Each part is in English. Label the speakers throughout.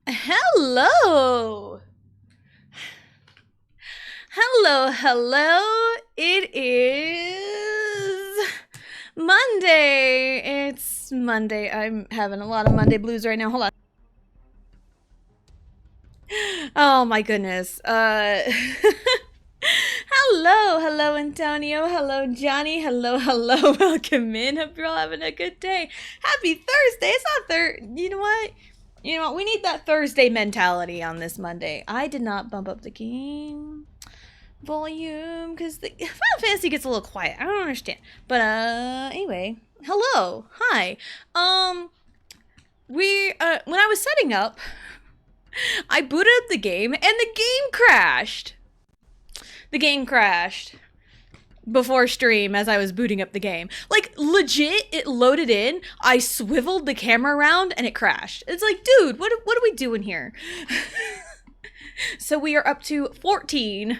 Speaker 1: Hello! Hello, hello! It is Monday! It's Monday. I'm having a lot of Monday blues right now. Hold on. Oh my goodness. Hello, Antonio. Hello, Johnny. Hello. Welcome in. Hope you're all having a good day. Happy Thursday. It's not You know what? We need that Thursday mentality on this Monday. I did not bump up the game volume because the Final Fantasy gets a little quiet. I don't understand. But anyway, hello, hi. When I was setting up, I booted up the game and the game crashed. The game crashed before stream as I was booting up the game. Like, legit, it loaded in, I swiveled the camera around, and it crashed. It's like, dude, what are we doing here? So we are up to 14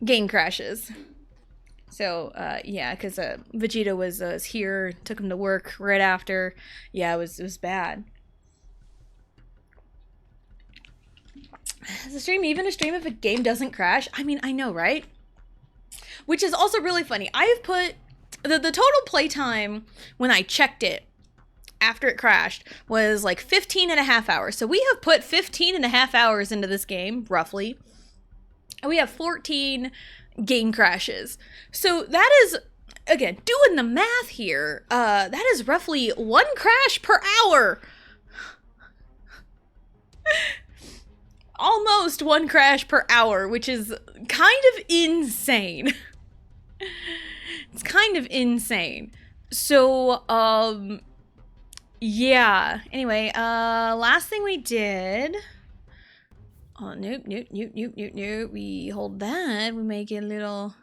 Speaker 1: game crashes. So, yeah, because Vegeta was here, took him to work right after. Yeah, it was bad. Is a stream even a stream if a game doesn't crash? I mean, I know, right? Which is also really funny. I have put the total playtime when I checked it after it crashed was like 15 and a half hours. So we have put 15 and a half hours into this game, roughly. And we have 14 game crashes. So that is, again, doing the math here, that is roughly 1 crash per hour. Almost 1 crash per hour, which is kind of insane. It's kind of insane. So, yeah. Anyway, last thing we did. Oh, nope. We hold that. We make it a little.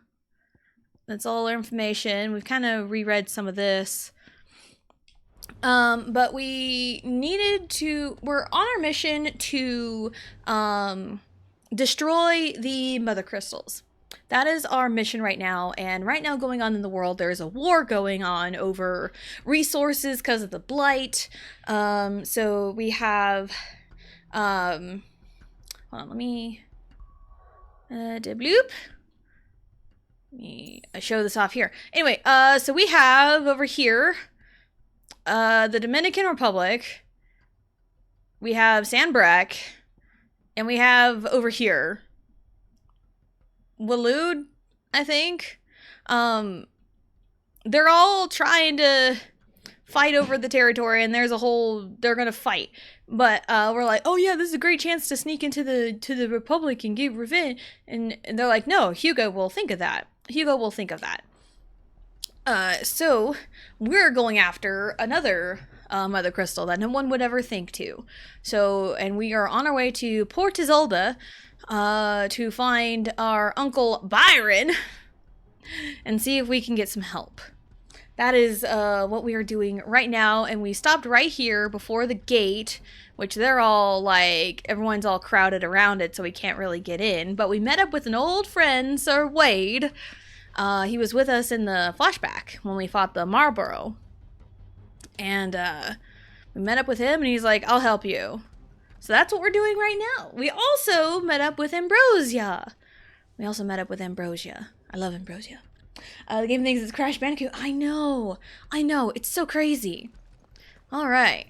Speaker 1: That's all our information. We've kind of reread some of this. But we we're on our mission to, destroy the mother crystals. That is our mission right now, and right now going on in the world, there's a war going on over resources because of the blight. So we have, hold on, let me, bloop. I show this off here. Anyway, so we have over here, the Dominican Republic, we have Sandbrack, and we have over here Waloed, I think. They're all trying to fight over the territory, and they're gonna fight. But we're like, oh yeah, this is a great chance to sneak into the Republic and get revenge. And they're like, no, Hugo will think of that. So we're going after another mother crystal that no one would ever think to. So, and we are on our way to Port Isolde to find our Uncle Byron and see if we can get some help. That is what we are doing right now, and we stopped right here before the gate, which they're all like, everyone's all crowded around it, so we can't really get in. But we met up with an old friend, Sir Wade. He was with us in the flashback when we fought the Marlborough. And we met up with him, and he's like, I'll help you. So that's what we're doing right now. We also met up with Ambrosia. I love Ambrosia. The game thinks it's Crash Bandicoot. I know. It's so crazy. All right.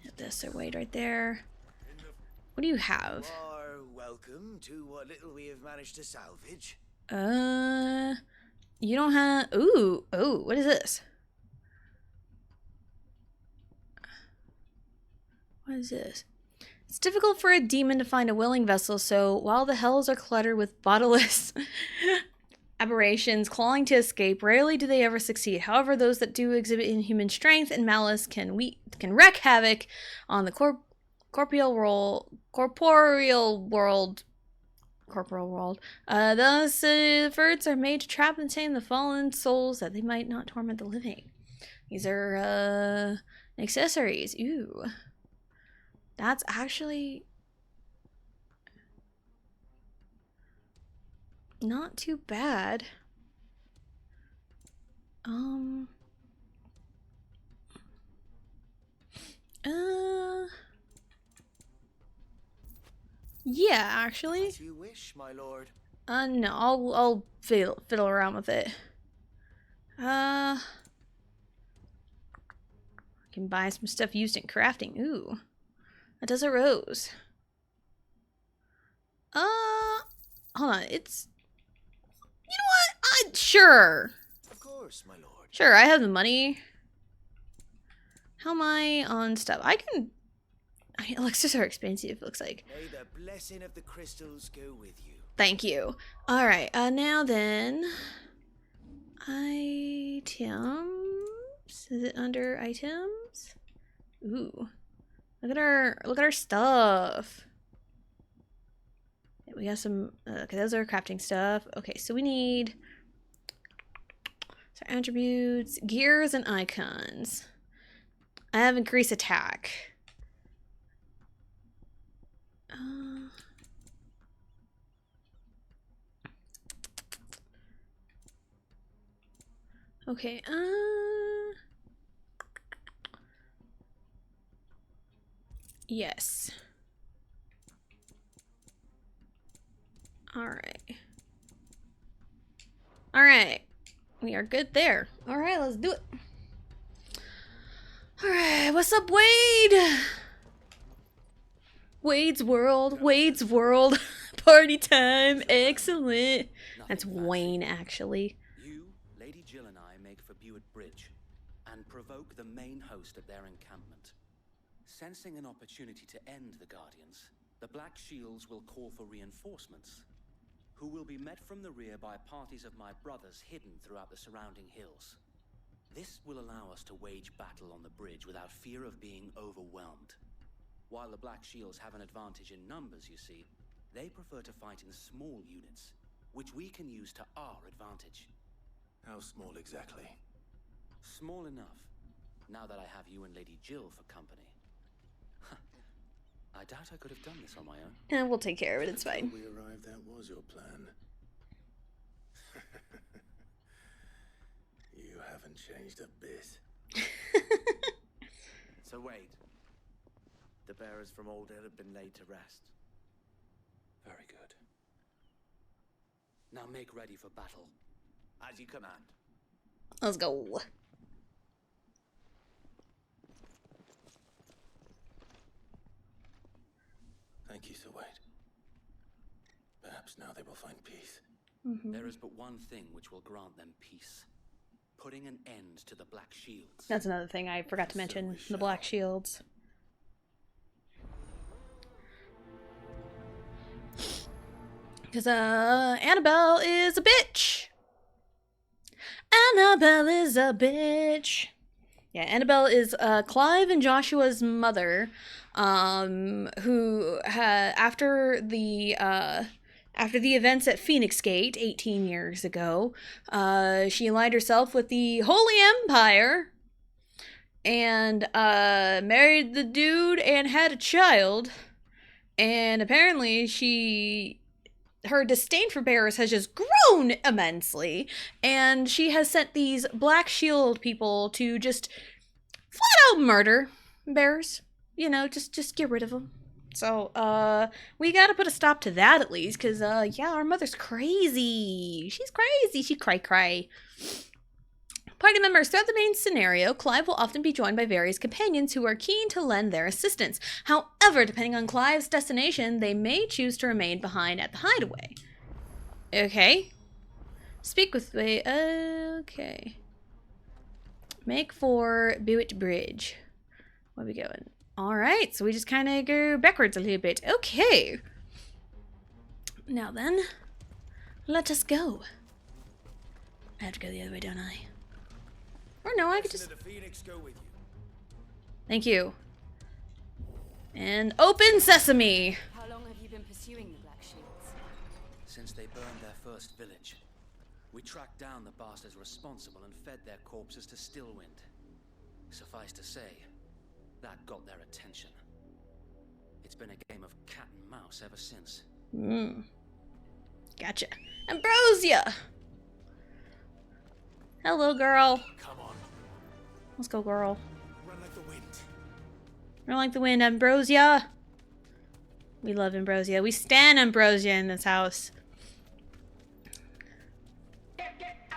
Speaker 1: Get this Wade right there. What do you have?
Speaker 2: Welcome to what little we have managed to salvage.
Speaker 1: You don't have. Ooh, what is this? What is this? It's difficult for a demon to find a willing vessel, so while the hells are cluttered with bodiless aberrations clawing to escape, rarely do they ever succeed. However, those that do exhibit inhuman strength and malice can wreak havoc on the corporeal world corporal world. Thus, birds are made to trap and tame the fallen souls that they might not torment the living. These are, accessories. Ooh. That's actually not too bad. Yeah, actually.
Speaker 2: As you wish, my lord.
Speaker 1: No, I'll fiddle around with it. I can buy some stuff used in crafting. Ooh, a desert rose. Hold on. It's, you know what? Sure.
Speaker 2: Of course, my lord.
Speaker 1: Sure, I have the money. How am I on stuff? Elixirs are expensive, looks like.
Speaker 2: May the blessing of the crystals go with you.
Speaker 1: Thank you. Alright, now then. Items. Is it under items? Ooh. Look at our stuff. Yeah, we got some, okay, those are crafting stuff. Okay, so we need attributes, gears, and icons. I have increased attack. Okay, yes. Alright. Alright. We are good there. Alright, let's do it. Alright, what's up, Wade? Wade's World. Wade's World. Party time. Excellent. That's Wayne, actually.
Speaker 3: You, Lady Jill, and I make for Buett Bridge and provoke the main host at their encampment. Sensing an opportunity to end the Guardians, the Black Shields will call for reinforcements, who will be met from the rear by parties of my brothers hidden throughout the surrounding hills. This will allow us to wage battle on the bridge without fear of being overwhelmed. While the Black Shields have an advantage in numbers, you see, they prefer to fight in small units, which we can use to our advantage.
Speaker 2: How small exactly?
Speaker 3: Small enough, now that I have you and Lady Jill for company. I doubt I could have done this on my own.
Speaker 1: And we'll take care of it, it's fine.
Speaker 2: We arrived, that was your plan. You haven't changed a bit.
Speaker 4: So wait. The bearers from Old Hill have been laid to rest.
Speaker 3: Very good. Now make ready for battle.
Speaker 4: As you command.
Speaker 1: Let's go.
Speaker 2: Thank you, Sir Wade. Perhaps now they will find peace.
Speaker 3: There is but one thing which will grant them peace. Putting an end to the Black Shields.
Speaker 1: That's another thing I forgot to mention. The Black Shields. Because, Annabelle is a bitch. Annabelle is a bitch. Yeah, Annabelle is, Clive and Joshua's mother, who had, after the events at Phoenix Gate 18 years ago, she aligned herself with the Holy Empire and, married the dude and had a child. And apparently her disdain for bearers has just grown immensely, and she has sent these Black Shield people to just flat out murder bearers. You know, just get rid of them. So, we gotta put a stop to that at least, because, yeah, our mother's crazy. She's crazy. She cry. Party members, throughout the main scenario, Clive will often be joined by various companions who are keen to lend their assistance. However, depending on Clive's destination, they may choose to remain behind at the hideaway. Okay. Speak with... Okay. Make for Buett Bridge. Where are we going? Alright, so we just kind of go backwards a little bit. Okay. Now then, let us go. I have to go the other way, don't I? Or no, I could just...
Speaker 2: The Phoenix go with you.
Speaker 1: Thank you. And open sesame!
Speaker 5: How long have you been pursuing the Black Shields?
Speaker 3: since they burned their first village. We tracked down the bastards responsible and fed their corpses to Stillwind. Suffice to say, that got their attention. It's been a game of cat and mouse ever since.
Speaker 1: Gotcha. Ambrosia! Hello, girl.
Speaker 2: Come on.
Speaker 1: Let's go, girl.
Speaker 2: Run like the wind.
Speaker 1: Run like the wind, Ambrosia. We love Ambrosia. We stan Ambrosia in this house.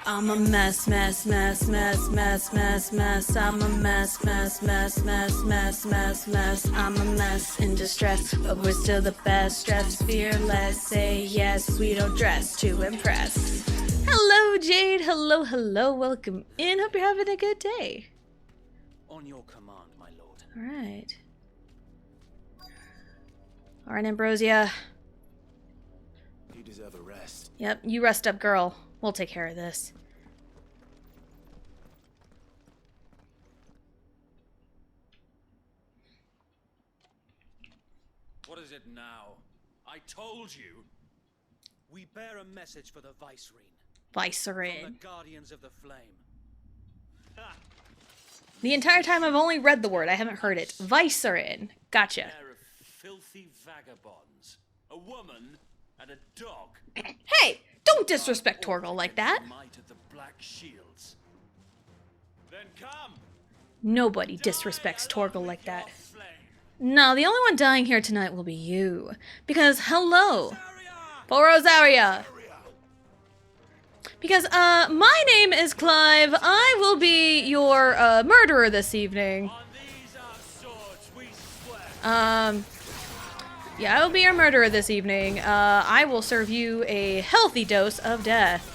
Speaker 1: I'm a mess, mess, mess, mess, mess, mess, mess. I'm a mess, mess, mess, mess, mess, mess, mess. I'm a mess in distress, but we're still the best. Dressed fearless, say yes. We don't dress to impress. Hello, Jade. Hello, hello. Welcome in. Hope you're having a good day.
Speaker 3: On your command, my lord.
Speaker 1: All right. All right, Ambrosia.
Speaker 2: You deserve a rest.
Speaker 1: Yep, you rest up, girl. We'll take care of this.
Speaker 3: What is it now? I told you. We bear a message for the Vicereine. From
Speaker 1: Vicereine.
Speaker 3: the Guardians of the Flame. Ha!
Speaker 1: The entire time I've only read the word. I haven't heard it. Vicereine. Gotcha.
Speaker 3: Pair of filthy vagabonds. A woman and a dog.
Speaker 1: Hey, don't disrespect Torgal like that.
Speaker 3: Might of the Black Shields. Then come.
Speaker 1: Nobody disrespects Torgal like that.
Speaker 3: Your flame.
Speaker 1: No, the only one dying here tonight will be you. Because, hello. For Rosaria. Because, my name is Clive. I will be your, murderer this evening.
Speaker 3: On these our swords we swear.
Speaker 1: Yeah, I will be your murderer this evening. I will serve you a healthy dose of death.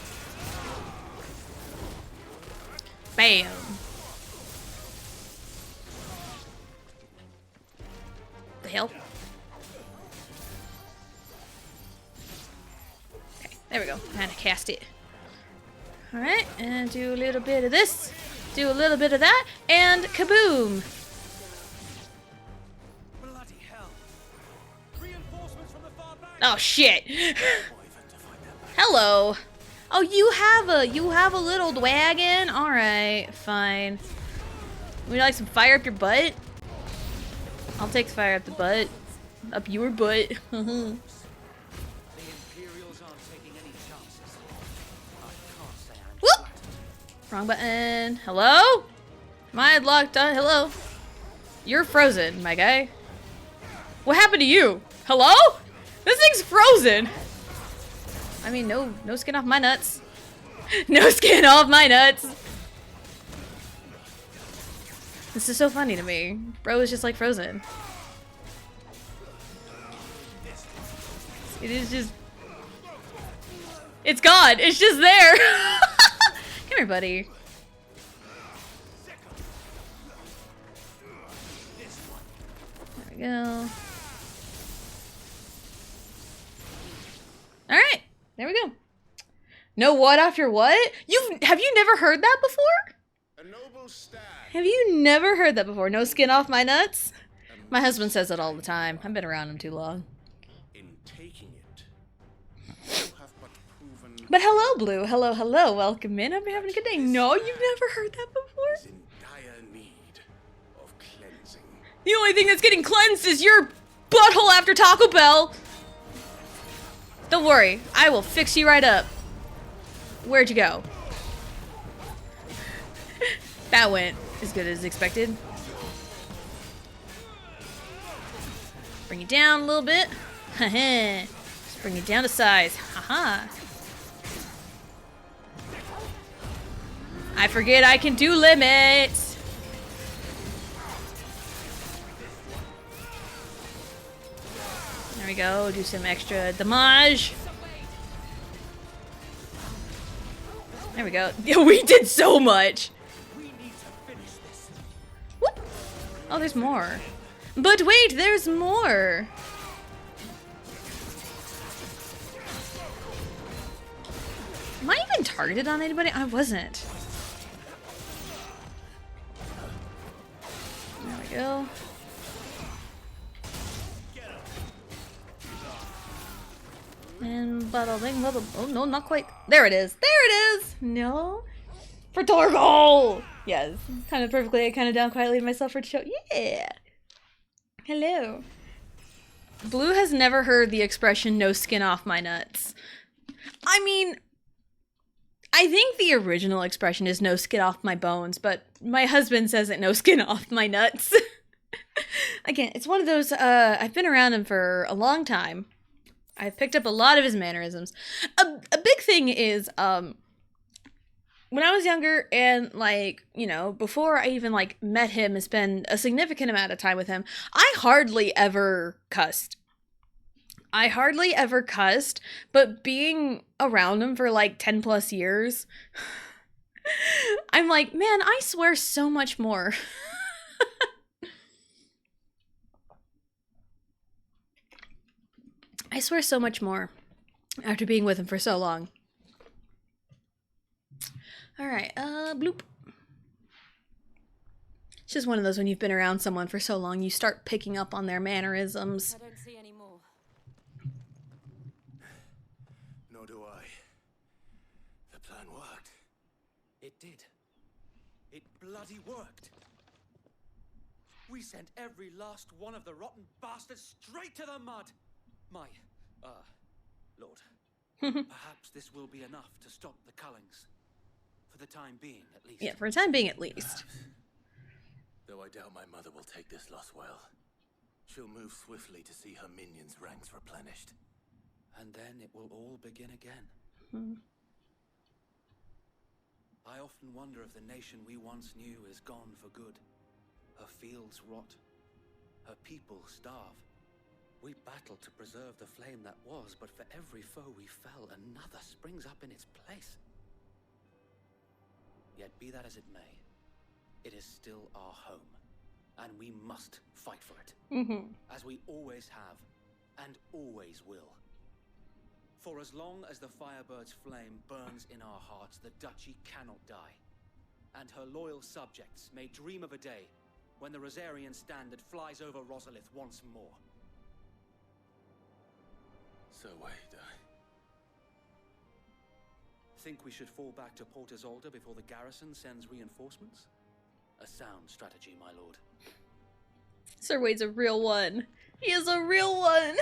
Speaker 1: Bam. The hell? Okay, there we go. And I cast it. Alright, and do a little bit of this. Do a little bit of that. And kaboom!
Speaker 3: Bloody hell. Reinforcements from the far back.
Speaker 1: Oh shit! Hello. Oh, you have a little wagon. All right, fine. Would you like some fire up your butt? I'll take fire up the butt, up your butt.
Speaker 3: The Imperials aren't taking any chances. I can't say I'm
Speaker 1: Whoop!
Speaker 3: flattered.
Speaker 1: Wrong button. Hello? Am I locked on? Hello? You're frozen, my guy. What happened to you? Hello? This thing's frozen. I mean, no skin off my nuts. No skin off my nuts. This is so funny to me. Bro is just like frozen. It is just... It's gone. It's just there. Come here, buddy. There we go. Alright. There we go. No what after what? Have you never heard that before?
Speaker 2: A noble stag.
Speaker 1: Have you never heard that before? No skin off my nuts? My husband says it all the time. I've been around him too long.
Speaker 2: In taking it, you have but proven
Speaker 1: But hello, Blue. Hello, hello. Welcome in. Hope you're having a good day. No, you've never heard that before?
Speaker 2: is in dire need of cleansing.
Speaker 1: The only thing that's getting cleansed is your butthole after Taco Bell. Don't worry. I will fix you right up. Where'd you go? That went as good as expected. Bring it down a little bit. Just bring it down to size. Haha. I forget I can do limits. There we go. Do some extra damage. There we go. We did so much. Whoop. Oh, there's more. But wait, there's more. Am I even targeted on anybody? I wasn't. There we go. And bada bing, bada. Oh no, not quite. There it is. There it is. No. For Torgal. Yes. Kind of perfectly. I kind of down quietly to myself for the show. Yeah. Hello. Blue has never heard the expression "no skin off my nuts." I mean, I think the original expression is "no skin off my bones," but my husband says it "no skin off my nuts." Again, it's one of those. I've been around him for a long time. I've picked up a lot of his mannerisms. A big thing is, when I was younger and, like, you know, before I even, like, met him and spent a significant amount of time with him, I hardly ever cussed. But being around him for, like, 10 plus years, I'm like, man, I swear so much more. I swear so much more after being with him for so long. Alright, bloop. It's just one of those when you've been around someone for so long, you start picking up on their mannerisms.
Speaker 5: I don't see any more.
Speaker 4: Nor do I. The plan worked.
Speaker 3: It did. It bloody worked. We sent every last one of the rotten bastards straight to the mud. My, Lord. Perhaps this will be enough to stop the Cullings. For the time being, at least.
Speaker 1: Yeah, for the time being, at least.
Speaker 4: Though I doubt my mother will take this loss well. She'll move swiftly to see her minions' ranks replenished.
Speaker 3: And then it will all begin again. I often wonder if the nation we once knew is gone for good. Her fields rot. Her people starve. We battled to preserve the flame that was, but for every foe we fell, another springs up in its place. Yet be that as it may, it is still our home, and we must fight for it. As we always have, and always will. For as long as the Firebird's flame burns in our hearts, the Duchy cannot die. And her loyal subjects may dream of a day when the Rosarian standard flies over Rosalith once more.
Speaker 4: So wait,
Speaker 3: Think we should fall back to Port Isolde before the garrison sends reinforcements? A sound strategy, my lord.
Speaker 1: Sir Wade's a real one. He is a real one!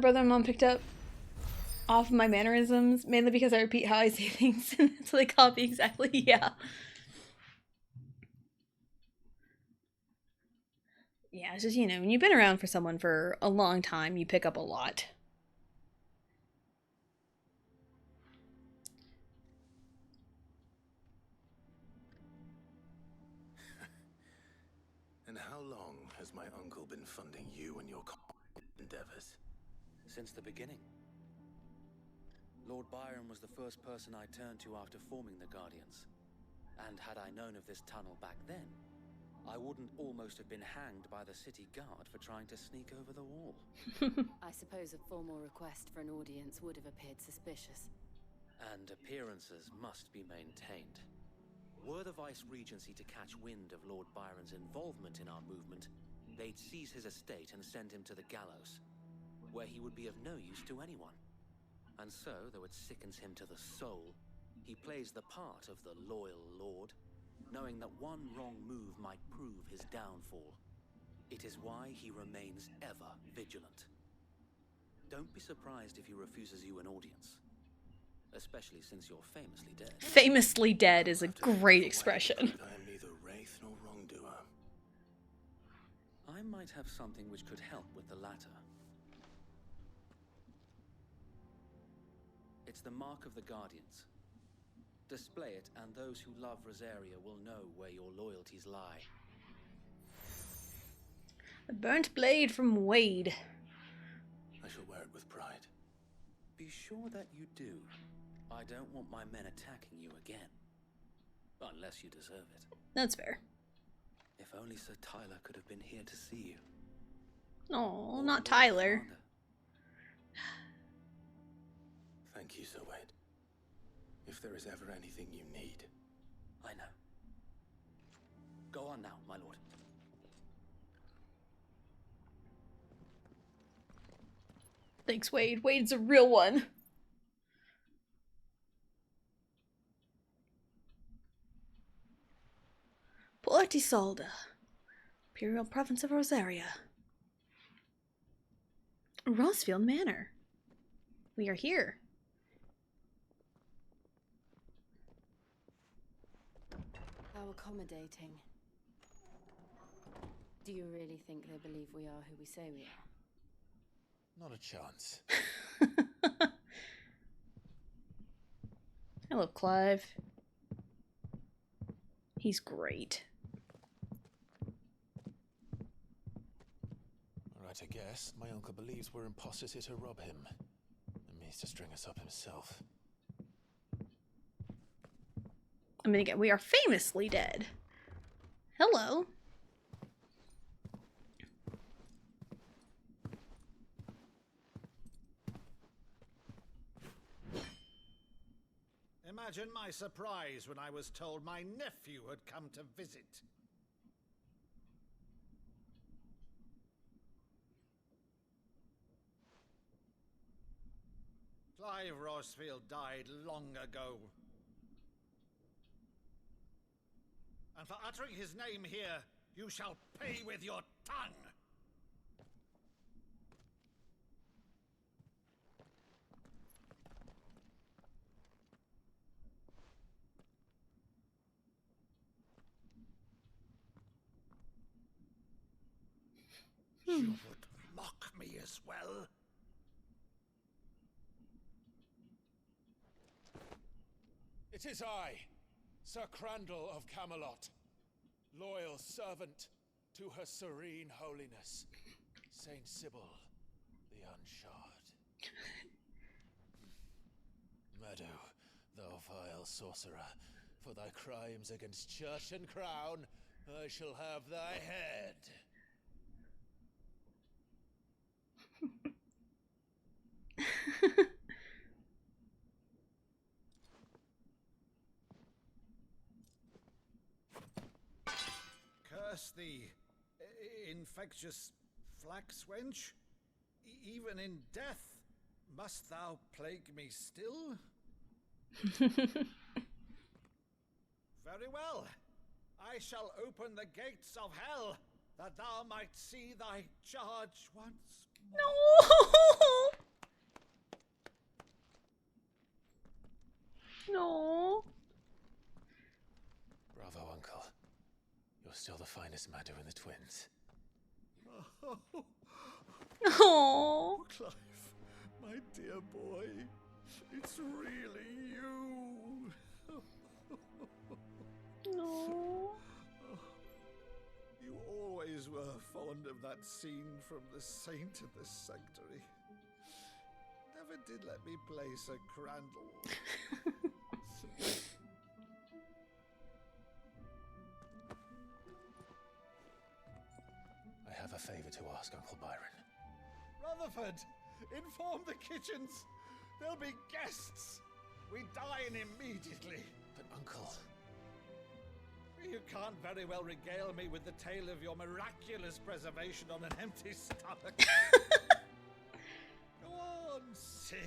Speaker 1: Brother and mom picked up off of my mannerisms, mainly because I repeat how I say things, so they copy exactly, yeah. Yeah, it's just, you know, when you've been around for someone for a long time, you pick up a lot.
Speaker 4: And how long has my uncle been funding you and your endeavors?
Speaker 3: Since the beginning. Lord Byron was the first person I turned to after forming the Guardians. And had I known of this tunnel back then, I wouldn't almost have been hanged by the city guard for trying to sneak over the wall.
Speaker 5: I suppose a formal request for an audience would have appeared suspicious.
Speaker 3: And appearances must be maintained. Were the Vice-Regency to catch wind of Lord Byron's involvement in our movement, they'd seize his estate and send him to the gallows, where he would be of no use to anyone. And so, though it sickens him to the soul, he plays the part of the loyal lord, knowing that one wrong move might prove his downfall. It is why he remains ever vigilant. Don't be surprised if he refuses you an audience. Especially since you're famously dead.
Speaker 1: Famously dead is a great expression.
Speaker 4: I am neither wraith nor wrongdoer.
Speaker 3: I might have something which could help with the latter. It's the mark of the Guardians. Display it, and those who love Rosaria will know where your loyalties lie.
Speaker 1: A burnt blade from Wade.
Speaker 4: I shall wear it with pride.
Speaker 3: Be sure that you do. I don't want my men attacking you again. Unless you deserve it.
Speaker 1: That's fair.
Speaker 3: If only Sir Tyler could have been here to see you.
Speaker 1: Oh, not Tyler.
Speaker 4: Thank you, Sir Wade. If there is ever anything you need.
Speaker 3: I know. Go on now, my lord.
Speaker 1: Thanks, Wade. Wade's a real one. Port Isolde, Imperial Province of Rosaria. Rossfield Manor. We are here.
Speaker 5: How accommodating. Do you really think they believe we are who we say we are?
Speaker 4: Not a chance.
Speaker 1: Hello, Clive. He's great.
Speaker 4: Right, I guess. My uncle believes we're imposters here to rob him. And means to string us up himself.
Speaker 1: I mean, again, we are famously dead. Hello.
Speaker 6: Imagine my surprise when I was told my nephew had come to visit. Clive Rossfield died long ago. And for uttering his name here, you shall pay with your tongue! You would mock me as well?
Speaker 4: It is I, Sir Crandall of Camelot, loyal servant to Her Serene Holiness, Saint Sybil the Unshod. Meadow, thou vile sorcerer, for thy crimes against church and crown, I shall have thy head.
Speaker 6: Curse thee, infectious flax wench. Even in death, must thou plague me still? Very well. I shall open the gates of hell, that thou might see thy charge once more.
Speaker 1: No. No.
Speaker 4: Bravo, Uncle. You're still the finest Meadow in the twins.
Speaker 1: Oh.
Speaker 6: Clive, my dear boy, it's really you.
Speaker 1: No.
Speaker 6: You always were fond of that scene from The Saint of the Sanctuary. Never did let me play Sir Crandall.
Speaker 4: I have a favor to ask, Uncle Byron.
Speaker 6: Rutherford, inform the kitchens. There'll be guests. We dine immediately.
Speaker 4: But, Uncle...
Speaker 6: You can't very well regale me with the tale of your miraculous preservation on an empty stomach. Go on, sit.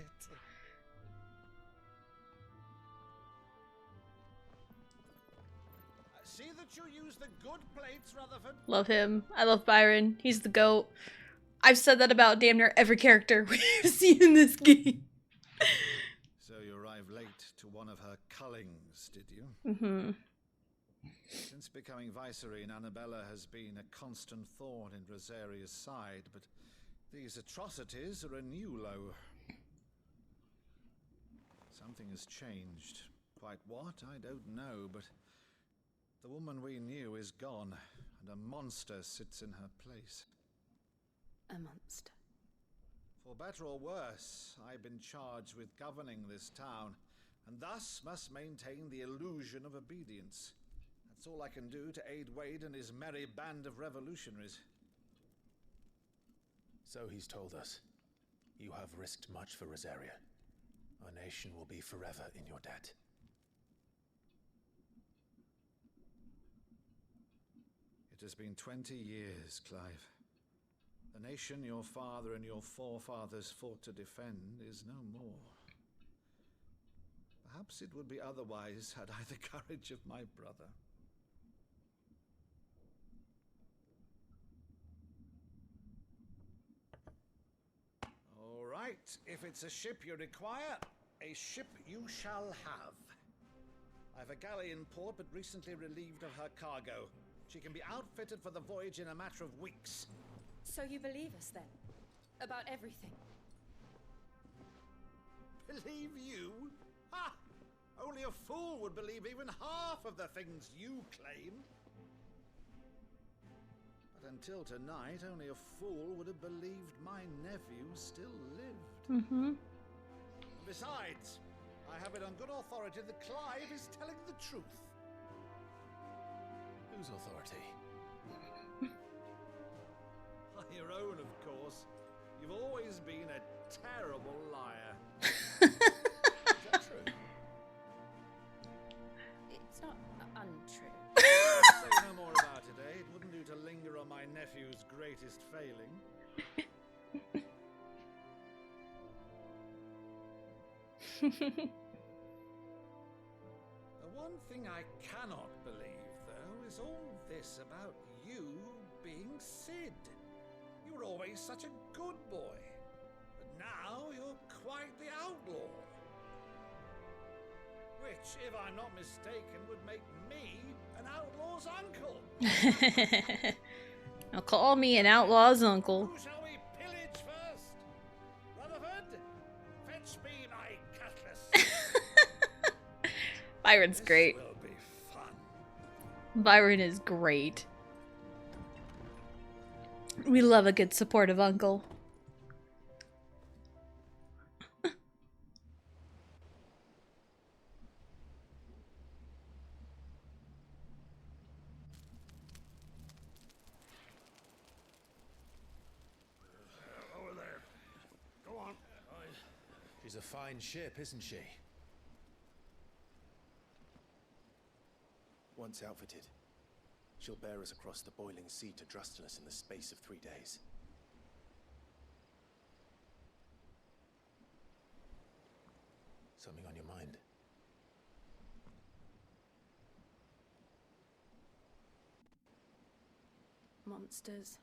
Speaker 6: See that you use the good plates, Rutherford.
Speaker 1: Love him. I love Byron. He's the GOAT. I've said that about damn near every character we've seen in this game.
Speaker 6: So you arrived late to one of her cullings, did you?
Speaker 1: Mm-hmm.
Speaker 6: Since becoming Vicereine, Annabella has been a constant thorn in Rosaria's side, but these atrocities are a new low. Something has changed. Quite what, I don't know, but the woman we knew is gone, and a monster sits in her place.
Speaker 5: A monster.
Speaker 6: For better or worse, I've been charged with governing this town, and thus must maintain the illusion of obedience. That's all I can do to aid Wade and his merry band of revolutionaries.
Speaker 4: So he's told us. You have risked much for Rosaria. Our nation will be forever in your debt.
Speaker 6: It has been 20 years, Clive. The nation your father and your forefathers fought to defend is no more. Perhaps it would be otherwise had I the courage of my brother. All right, if it's a ship you require, a ship you shall have. I've a galley in port, but recently relieved of her cargo. She can be outfitted for the voyage in a matter of weeks.
Speaker 5: So you believe us then? About everything?
Speaker 6: Believe you? Ha! Only a fool would believe even half of the things you claim. But until tonight, only a fool would have believed my nephew still lived.
Speaker 1: Mm-hmm.
Speaker 6: Besides, I have it on good authority that Clive is telling the truth.
Speaker 4: Whose authority?
Speaker 6: Your own, of course. You've always been a terrible liar.
Speaker 4: Is that true?
Speaker 5: It's not untrue.
Speaker 6: Say no more about it, eh? It wouldn't do to linger on my nephew's greatest failing. The one thing I cannot believe, though, is all this about you being Sid. You were always such a good boy, but now you're quite the outlaw. Which, if I'm not mistaken, would make me an outlaw's uncle.
Speaker 1: Now call me an outlaw's uncle.
Speaker 6: Who shall we pillage first? Rutherford, fetch me my cutlass.
Speaker 1: Byron's great.
Speaker 6: This will be fun.
Speaker 1: Byron is great. We love a good supportive uncle.
Speaker 2: Over there. Go on.
Speaker 4: She's a fine ship, isn't she?
Speaker 2: Once outfitted, she'll bear us across the boiling sea to Drustalis in the space of 3 days.
Speaker 4: Something on your mind?
Speaker 5: Monsters.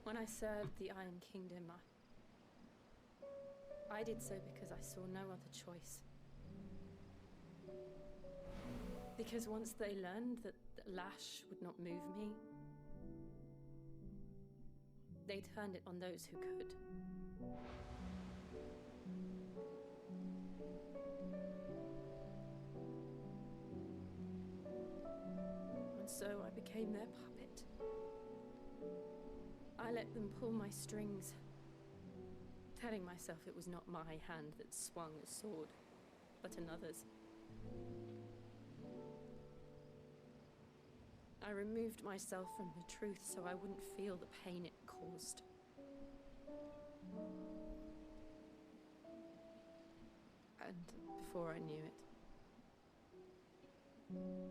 Speaker 5: When I served the Iron Kingdom, I did so because I saw no other choice. Because once they learned that Lash would not move me, they turned it on those who could. And so I became their puppet. I let them pull my strings, telling myself it was not my hand that swung the sword, but another's. I removed myself from the truth so I wouldn't feel the pain it caused. And before I knew it,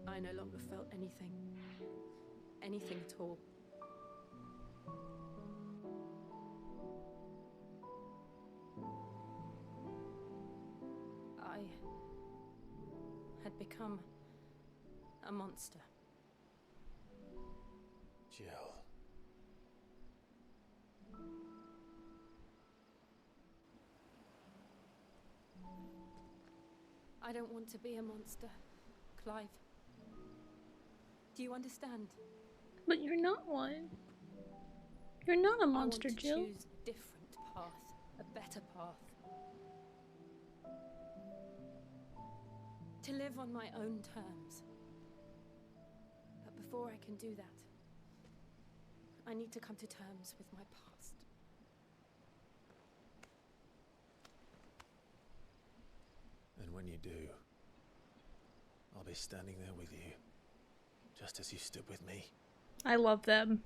Speaker 5: I no longer felt anything. Anything at all. I had become a monster.
Speaker 4: Jill.
Speaker 5: I don't want to be a monster, Clive. Do you understand?
Speaker 1: But you're not one. You're not a monster,
Speaker 5: I want to
Speaker 1: Jill.
Speaker 5: choose a different path, a better path. To live on my own terms. But before I can do that, I need to come to terms with my past.
Speaker 4: And when you do, I'll be standing there with you, just as you stood with me.
Speaker 1: I love them.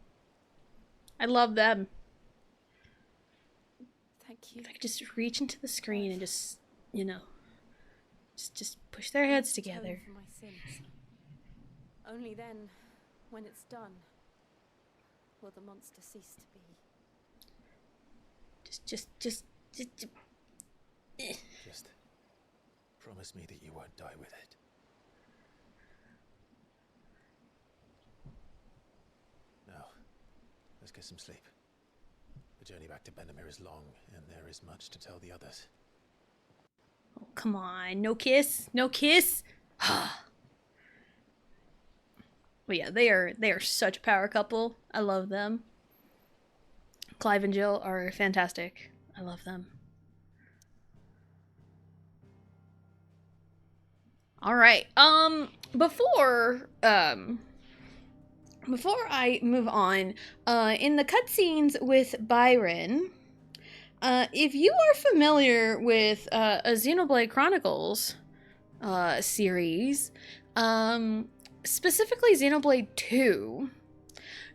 Speaker 1: I love them.
Speaker 5: Thank you.
Speaker 1: If I could just reach into the screen and just, you know, just push their heads
Speaker 5: Atone
Speaker 1: together.
Speaker 5: for my sins. Only then When it's done, will the monster cease to be?
Speaker 1: Just
Speaker 2: Just promise me that you won't die with it. Now, let's get some sleep. The journey back to Benamir is long, and there is much to tell the others.
Speaker 1: Oh, come on, no kiss, no kiss. But yeah, they are such a power couple. I love them. Clive and Jill are fantastic. I love them. All right. Before I move on, in the cutscenes with Byron, if you are familiar with a Xenoblade Chronicles series, specifically Xenoblade 2,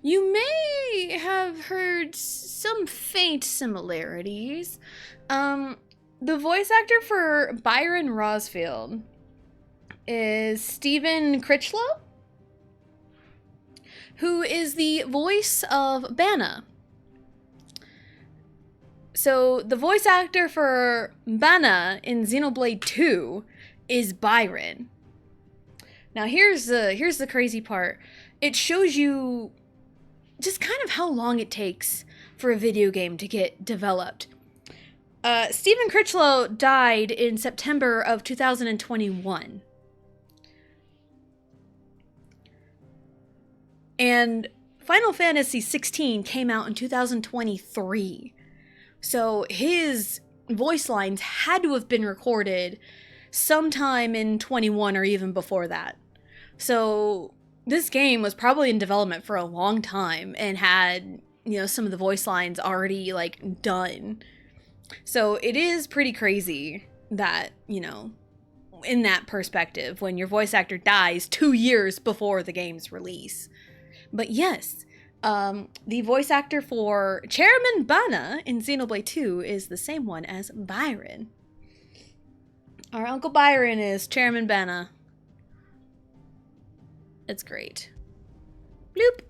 Speaker 1: you may have heard some faint similarities. The voice actor for Byron Rosfield is Stephen Critchlow, who is the voice of Banna. So the voice actor for Banna in Xenoblade 2 is Byron. Now here's the crazy part. It shows you just kind of how long it takes for a video game to get developed. Stephen Critchlow died in September of 2021. And Final Fantasy XVI came out in 2023. So his voice lines had to have been recorded sometime in 21 or even before that. So this game was probably in development for a long time and had, some of the voice lines already done. So it is pretty crazy that, in that perspective, when your voice actor dies 2 years before the game's release. But yes, the voice actor for Chairman Banna in Xenoblade 2 is the same one as Byron. Our Uncle Byron is Chairman Banna. It's great. Bloop.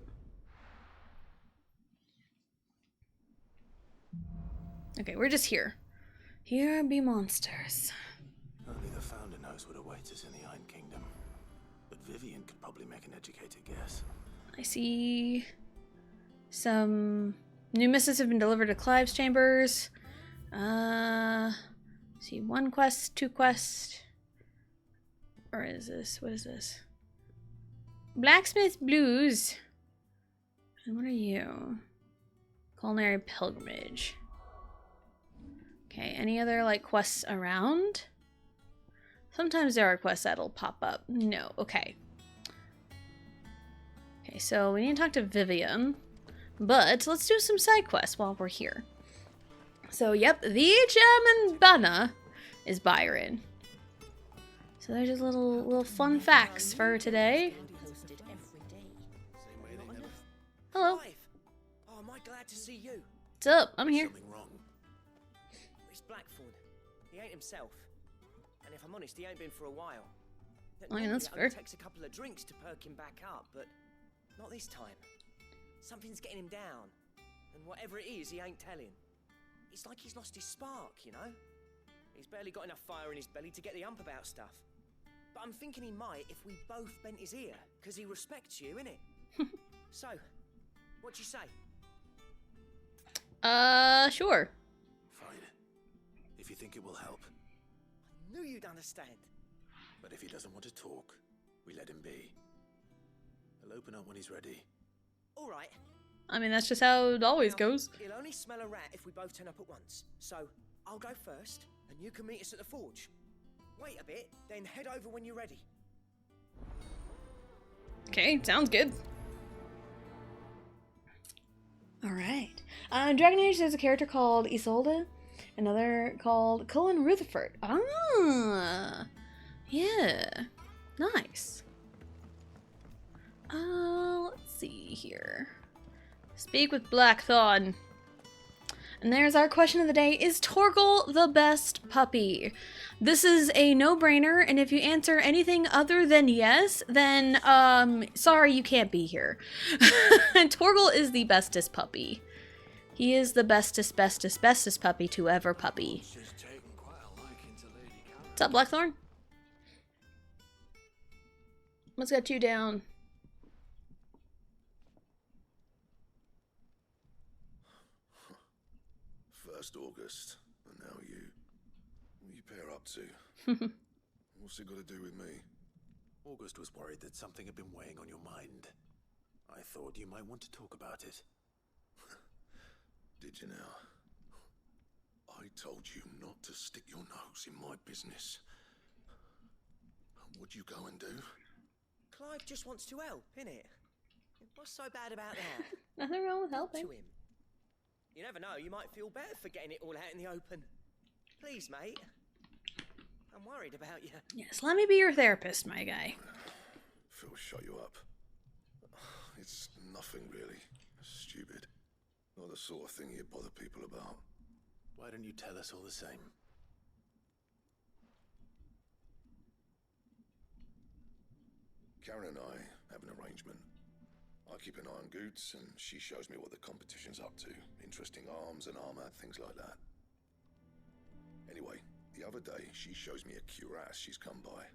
Speaker 1: Okay, we're just here. Here be monsters.
Speaker 4: Only the Founder knows what awaits us in the Iron Kingdom. But Vivian could probably make an educated guess.
Speaker 1: I see some new missives have been delivered to Clive's chambers. See 1 quest, 2 quests. Or is this? What is this? Blacksmith Blues. And what are you? Culinary Pilgrimage. Okay, any other quests around? Sometimes there are quests that'll pop up. No, okay. Okay, so we need to talk to Vivian, but let's do some side quests while we're here. So, yep, the Chairman Banna is Byron. So there's just little fun facts for today. Hello.
Speaker 7: Oh, am I glad to see you?
Speaker 1: What's up? I'm here.
Speaker 4: Something wrong.
Speaker 7: It's Blackthorn. He ain't himself. And if I'm honest, he ain't been for a while.
Speaker 1: I mean, that's
Speaker 7: Normally, it
Speaker 1: fair.
Speaker 7: only takes a couple of drinks to perk him back up, but not this time. Something's getting him down. And whatever it is, he ain't telling. It's like he's lost his spark, He's barely got enough fire in his belly to get the ump about stuff. But I'm thinking he might if we both bent his ear, because he respects you, innit? So, what you say?
Speaker 1: Sure.
Speaker 4: Fine. If you think it will help.
Speaker 7: I knew you'd understand.
Speaker 4: But if he doesn't want to talk, we let him be. He'll open up when he's ready.
Speaker 7: All right.
Speaker 1: I mean, that's just how it always goes.
Speaker 7: He'll only smell a rat if we both turn up at once. So, I'll go first, and you can meet us at the forge. Wait a bit, then head over when you're ready.
Speaker 1: Okay, sounds good. Alright. Dragon Age, there's a character called Isolde, another called Cullen Rutherford. Ah, yeah, nice. Let's see here. Speak with Blackthorn. And there's our question of the day. Is Torgal the best puppy? This is a no-brainer, and if you answer anything other than yes, then, sorry, you can't be here. Torgal is the bestest puppy. He is the bestest puppy to ever puppy. What's up, Blackthorn? What's got you down?
Speaker 8: First August, and now you. What you pair up to? What's it got to do with me?
Speaker 2: August was worried that something had been weighing on your mind. I thought you might want to talk about it.
Speaker 8: Did you now? I told you not to stick your nose in my business. What'd you go and do?
Speaker 7: Clive just wants to help, innit? What's so bad about that?
Speaker 1: Nothing wrong with helping.
Speaker 7: To him. You never know, you might feel better for getting it all out in the open. Please, mate. I'm worried about you.
Speaker 1: Yes, let me be your therapist, my guy.
Speaker 8: Phil, shut you up. It's nothing really. Stupid. Not the sort of thing you bother people about.
Speaker 2: Why don't you tell us all the same?
Speaker 8: Karen and I have an arrangement. I keep an eye on Goots, and she shows me what the competition's up to. Interesting arms and armor, things like that. Anyway, the other day, she shows me a cuirass she's come by.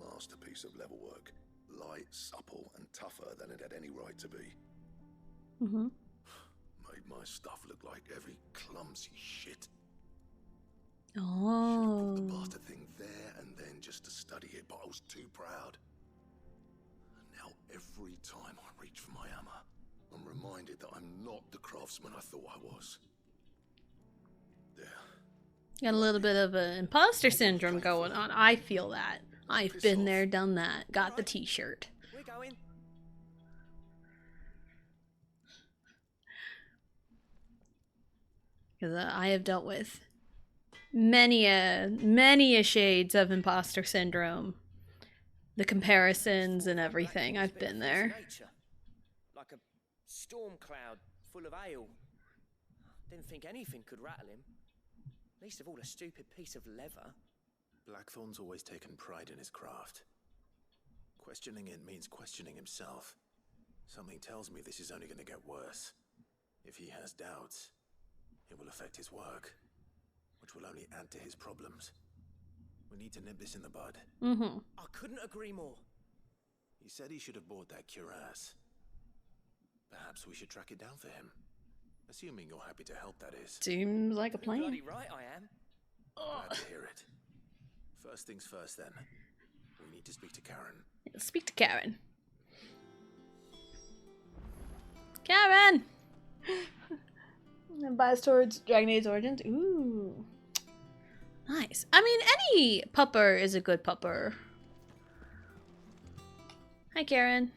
Speaker 8: Masterpiece of level work. Light, supple, and tougher than it had any right to be. Made my stuff look like heavy, clumsy shit.
Speaker 1: Oh.
Speaker 8: Should've put the bastard thing there and then just to study it, but I was too proud. Now, every time I reach for my hammer, I'm reminded that I'm not the craftsman I thought I was. There.
Speaker 1: Got a little bit of an imposter syndrome going on. I feel that. I've been there, done that. Got the t-shirt.
Speaker 7: We're going.
Speaker 1: Because I have dealt with many a shades of imposter syndrome. The comparisons and everything. I've been there.
Speaker 7: Like a storm cloud full of ale. Didn't think anything could rattle him. Least of all a stupid piece of leather.
Speaker 2: Blackthorn's always taken pride in his craft. Questioning it means questioning himself. Something tells me this is only going to get worse. If he has doubts, it will affect his work, which will only add to his problems. We need to nip this in the bud.
Speaker 7: I couldn't agree more.
Speaker 2: He said he should have bought that cuirass. Perhaps we should track it down for him. Assuming you're happy to help, that is.
Speaker 1: Seems like a plan.
Speaker 7: Bloody right I am.
Speaker 2: Glad to hear it. First things first, then. We need to speak to Karen.
Speaker 1: Let's speak to Karen. Karen! And bias towards Dragon Age Origins. Ooh. Nice. I mean, any pupper is a good pupper. Hi, Karen.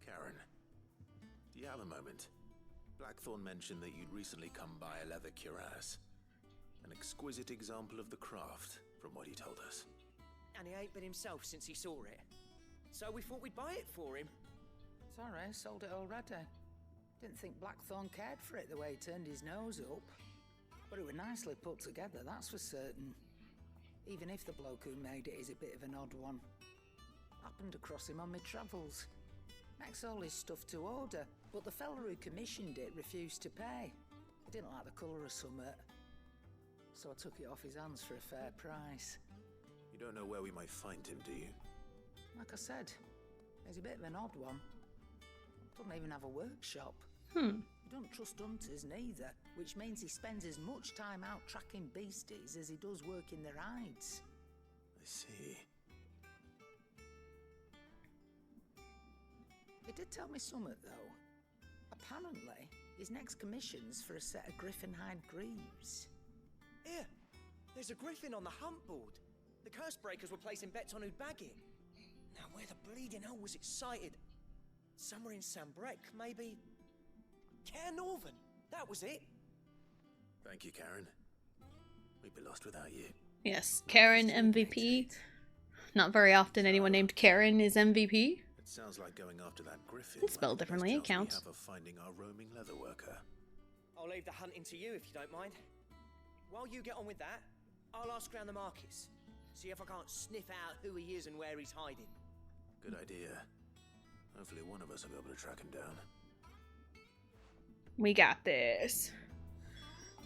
Speaker 2: Karen, do you have a moment? Blackthorn mentioned that you'd recently come by a leather cuirass. An exquisite example of the craft, from what he told us.
Speaker 7: And he ain't been himself since he saw it. So we thought we'd buy it for him.
Speaker 9: Sorry, sold it already. Didn't think Blackthorn cared for it the way he turned his nose up. But it was nicely put together, that's for certain. Even if the bloke who made it is a bit of an odd one. Happened across him on my travels. Makes all his stuff to order, but the fella who commissioned it refused to pay. He didn't like the colour of summit. So I took it off his hands for a fair price.
Speaker 2: You don't know where we might find him, do you?
Speaker 9: Like I said, he's a bit of an odd one. Doesn't even have a workshop.
Speaker 1: Hmm.
Speaker 9: He don't trust hunters neither, which means he spends as much time out tracking beasties as he does working their hides.
Speaker 2: I see.
Speaker 9: He did tell me something, though. Apparently, his next commission's for a set of griffin hide greaves.
Speaker 7: Here, there's a griffin on the hunt board. The curse breakers were placing bets on who'd bag it. Now, where the bleeding hell was it sighted? Somewhere in Sambrec, maybe. Care Northern, that was it.
Speaker 2: Thank you, Karen. We'd be lost without you.
Speaker 1: Yes, Karen MVP. Not very often anyone named Karen is MVP.
Speaker 2: It sounds like going after that griffin.
Speaker 1: It's spelled
Speaker 2: might be the
Speaker 1: differently,
Speaker 2: best
Speaker 1: it
Speaker 2: chance we
Speaker 1: counts.
Speaker 2: have of finding our roaming leather worker.
Speaker 7: I'll leave the hunting to you if you don't mind. While you get on with that, I'll ask around the markets. See if I can't sniff out who he is and where he's hiding.
Speaker 2: Good idea. Hopefully one of us will be able to track him down.
Speaker 1: We got this.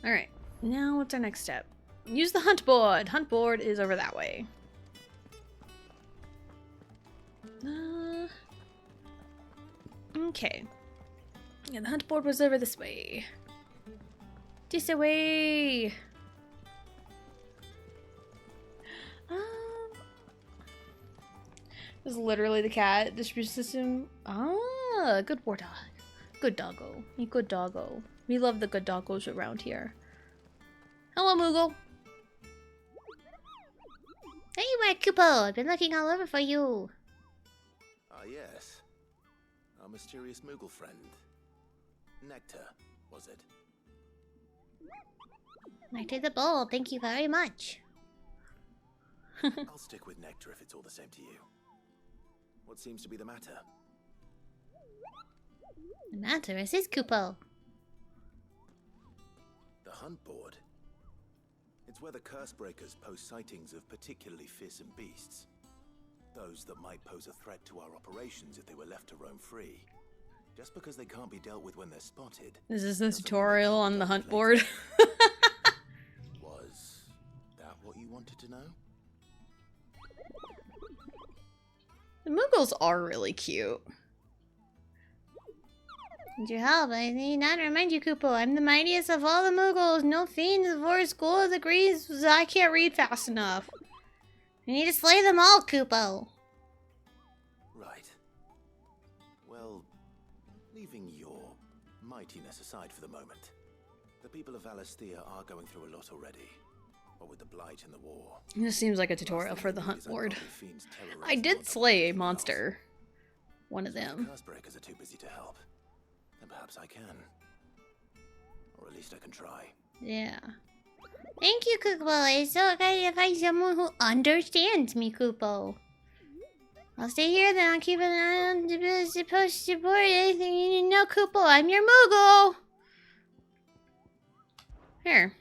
Speaker 1: Alright, now what's our next step? Use the hunt board. Hunt board is over that way. Okay. Yeah, the hunt board was over this way. This way. This is literally the cat distribution system. Ah, good war dog. Good doggo. Good doggo. We love the good doggos around here. Hello, Moogle. Hey, you are, Kupo. I've been looking all over for you.
Speaker 2: Ah, yes. Our mysterious Moogle friend. Nectar, was it?
Speaker 1: Nectar the bowl. Thank you very much.
Speaker 2: I'll stick with Nectar if it's all the same to you. What seems to be the matter?
Speaker 1: The matter is his Kupo.
Speaker 2: The hunt board. It's where the curse breakers post sightings of particularly fearsome beasts. Those that might pose a threat to our operations if they were left to roam free. Just because they can't be dealt with when they're spotted.
Speaker 1: This is the tutorial on the hunt board.
Speaker 2: Was that what you wanted to know?
Speaker 1: The Moogles are really cute. Need your help. I need not remind you, Kupo. I'm the mightiest of all the Moogles. No fiend for school of degrees. I can't read fast enough. I need to slay them all, Kupo.
Speaker 2: Right. Well, leaving your mightiness aside for the moment, the people of Valisthea are going through a lot already. What with the blight and the war.
Speaker 1: This seems like a tutorial for the hunt board. I did slay a monster. One of them.
Speaker 2: Curse breakers are too busy to help. Then perhaps I can. Or at least I can try.
Speaker 1: Yeah. Thank you, Kupo. It's so exciting to find someone who understands me, Kupo. I'll stay here, then I'll keep an eye on the supposed to support anything you need to know, Kupo. I'm your Moogle. Here.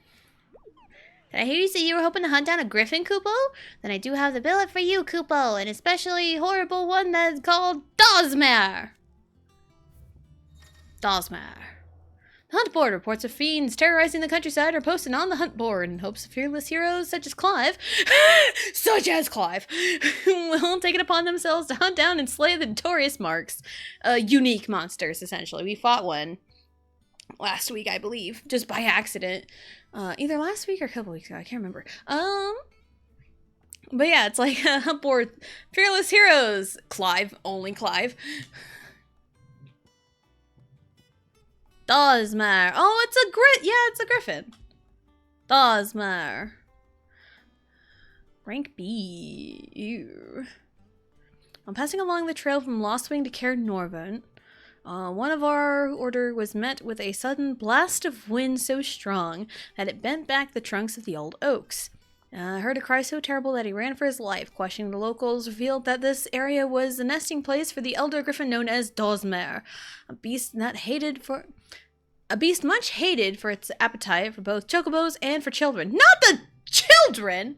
Speaker 1: Did I hear you say you were hoping to hunt down a griffin, Kupo? Then I do have the billet for you, Kupo. An especially horrible one that's called Dosmar. Dosmar. The hunt board reports of fiends terrorizing the countryside are posted on the hunt board in hopes of fearless heroes such as Clive, will take it upon themselves to hunt down and slay the notorious marks. Unique monsters, essentially. We fought one last week, I believe, just by accident. Either last week or a couple weeks ago, I can't remember. But yeah, it's like a hunt board. Fearless heroes. Clive, only Clive. Dosmar. Oh, it's a it's a griffin. Dosmar. Rank B. Ew. I'm passing along the trail from Lostwing to Caer Norvent. One of our order was met with a sudden blast of wind so strong that it bent back the trunks of the old oaks. I heard a cry so terrible that he ran for his life. Questioning the locals revealed that this area was the nesting place for the elder griffin known as Dosmar, a beast much hated for its appetite for both chocobos and for children. Not the children!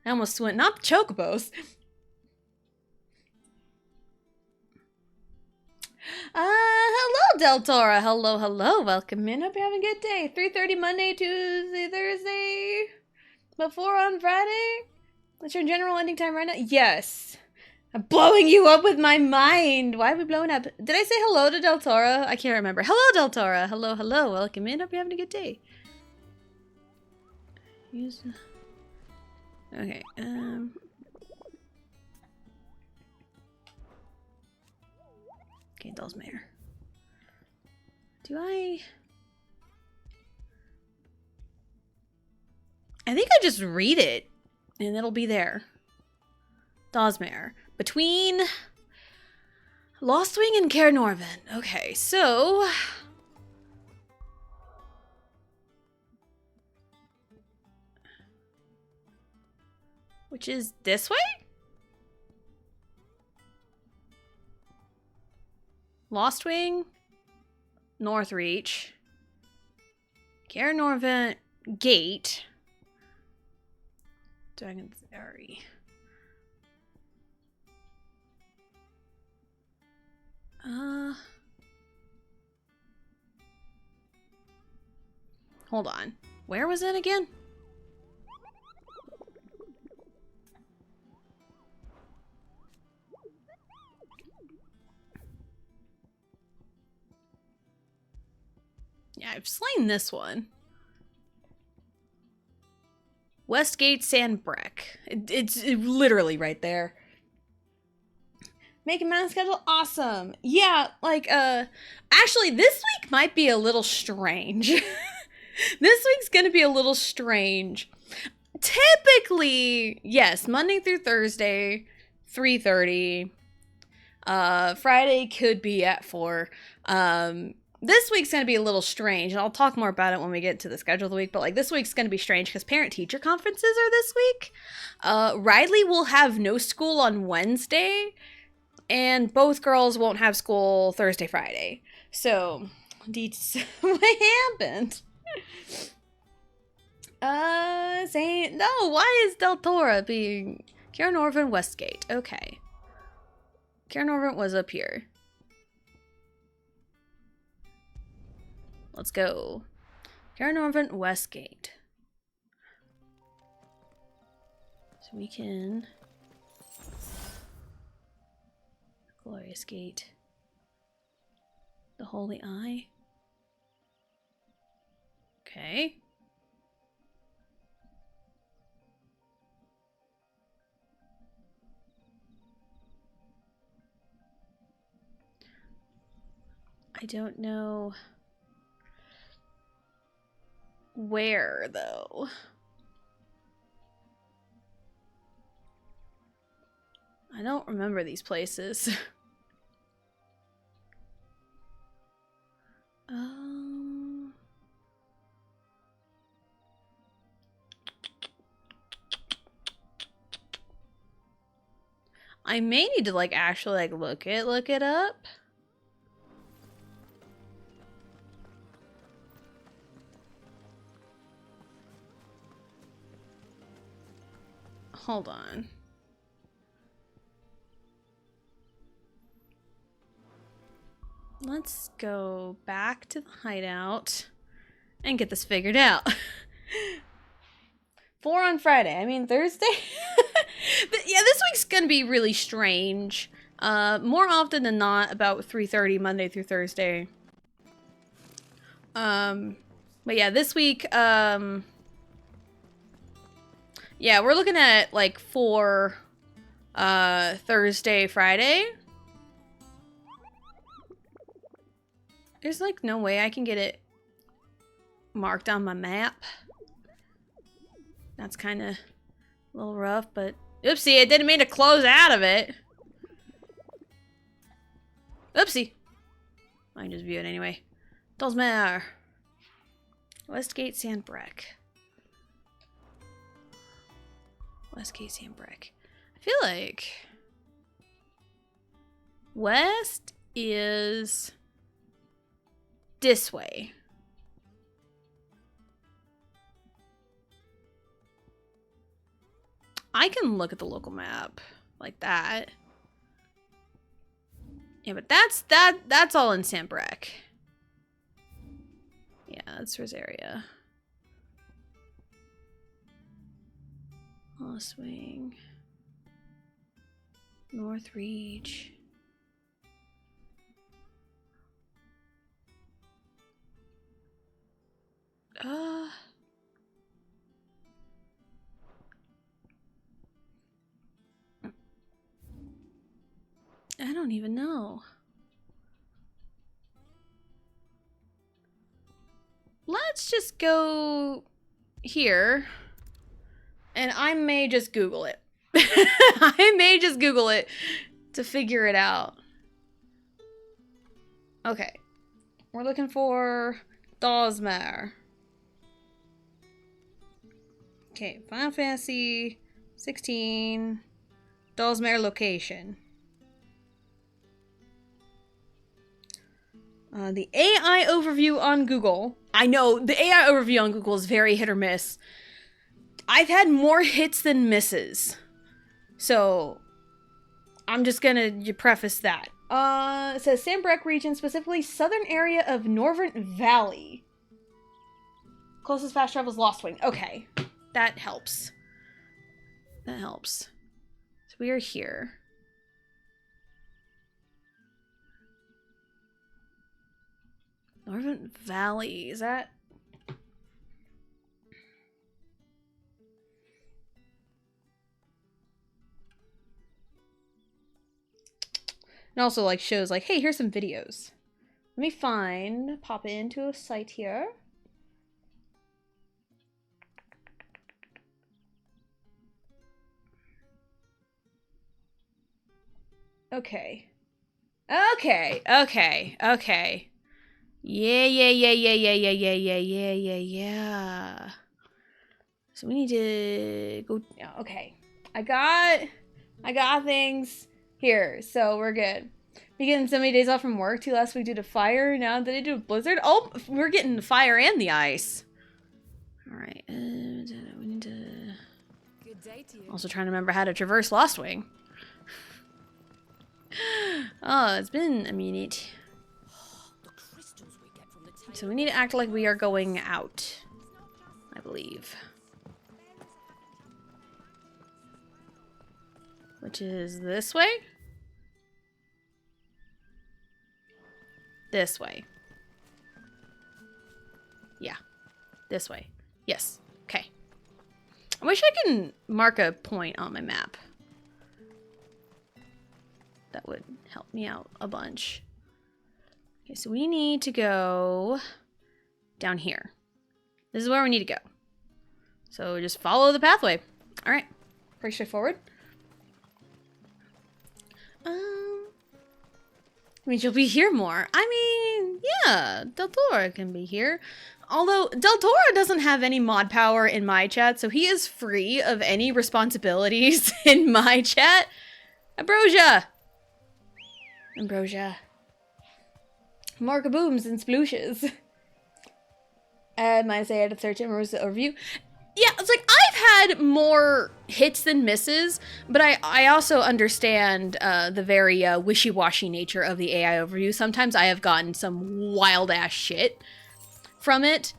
Speaker 1: I almost went, not the chocobos. Hello, Deltora. Hello, hello. Welcome in. Hope you're having a good day. 3:30 Monday, Tuesday, Thursday. Before on Friday? What's your general ending time right now? Yes. I'm blowing you up with my mind. Why are we blowing up? Did I say hello to Deltora? I can't remember. Hello, Deltora. Hello, hello. Welcome in. Hope you're having a good day. Okay, Okay, Dosmar. I think I just read it, and it'll be there. Dosmar. Between Lostwing and Caer Norvent. Okay, so... which is this way? Lostwing, Northreach, Cairnorvent Gate. Dragon's Ferry. Hold on. Where was it again? Yeah, I've slain this one. Westgate Sandbreck. It's literally right there. Making my schedule awesome. Yeah, like, actually, this week might be a little strange. This week's gonna be a little strange. Typically, yes, Monday through Thursday, 3:30. Friday could be at 4. This week's gonna be a little strange, and I'll talk more about it when we get to the schedule of the week, but like this week's gonna be strange because parent-teacher conferences are this week. Riley will have no school on Wednesday, and both girls won't have school Thursday, Friday. So, what happened? Saying, no, why is Del Tora being Cairnorvent Westgate? Okay. Cairnorvent was up here. Let's go. Cairnorvent Westgate. So we can... Glorious Gate. The Holy Eye. Okay. I don't know where, though. I don't remember these places. I may need to like actually like look it up. Hold on. Let's go back to the hideout and get this figured out. 4 on Friday. I mean, Thursday? Yeah, this week's gonna be really strange. More often than not, about 3:30 Monday through Thursday. But yeah, this week, yeah, we're looking at like 4, Thursday, Friday. There's like no way I can get it marked on my map. That's kind of a little rough, but oopsie, I didn't mean to close out of it. Oopsie. I can just view it anyway. Dulsmere. Westgate Sandbreck. Westgate Sandbreck. I feel like west is this way. I can look at the local map like that. Yeah, but that's all in Sandbreck. Yeah, that's Rosaria. Lost Wing. North Reach. I don't even know. Let's just go here. And I may just Google it. I may just Google it to figure it out. Okay. We're looking for Dulsmere. Okay, Final Fantasy 16 Dulsmere location. The AI overview on Google I know the AI overview on Google is very hit or miss. I've had more hits than misses. So I'm just gonna preface that. It says Sandbreck region, specifically southern area of Northern Valley. Closest fast travel is Lost Wing. Okay, that helps. That helps. So we are here. Northern Valley, is that? And also like shows like, hey, here's some videos. Let me pop into a site here. Okay. Okay. Yeah. So we need to go, okay. I got things here, so we're good. We getting so many days off from work. 2 last week due to fire. Now that they do a blizzard. Oh, we're getting the fire and the ice. All right. We need to.
Speaker 5: Good day to you.
Speaker 1: Also trying to remember how to traverse Lost Wing. Oh, it's been a minute. So we need to act like we are going out, I believe. Which is this way? This way. Yeah. This way. Yes. Okay. I wish I can mark a point on my map. That would help me out a bunch. Okay, so we need to go down here. This is where we need to go. So just follow the pathway. All right. Pretty straightforward. I mean, she'll be here more. I mean, yeah, Del Toro can be here. Although, Del Toro doesn't have any mod power in my chat, so he is free of any responsibilities in my chat. Ambrosia! Markabooms and splooshes. Might say I had to search it and the overview. Yeah, it's like I've had more hits than misses, but I also understand the very wishy-washy nature of the AI overview. Sometimes I have gotten some wild-ass shit from it.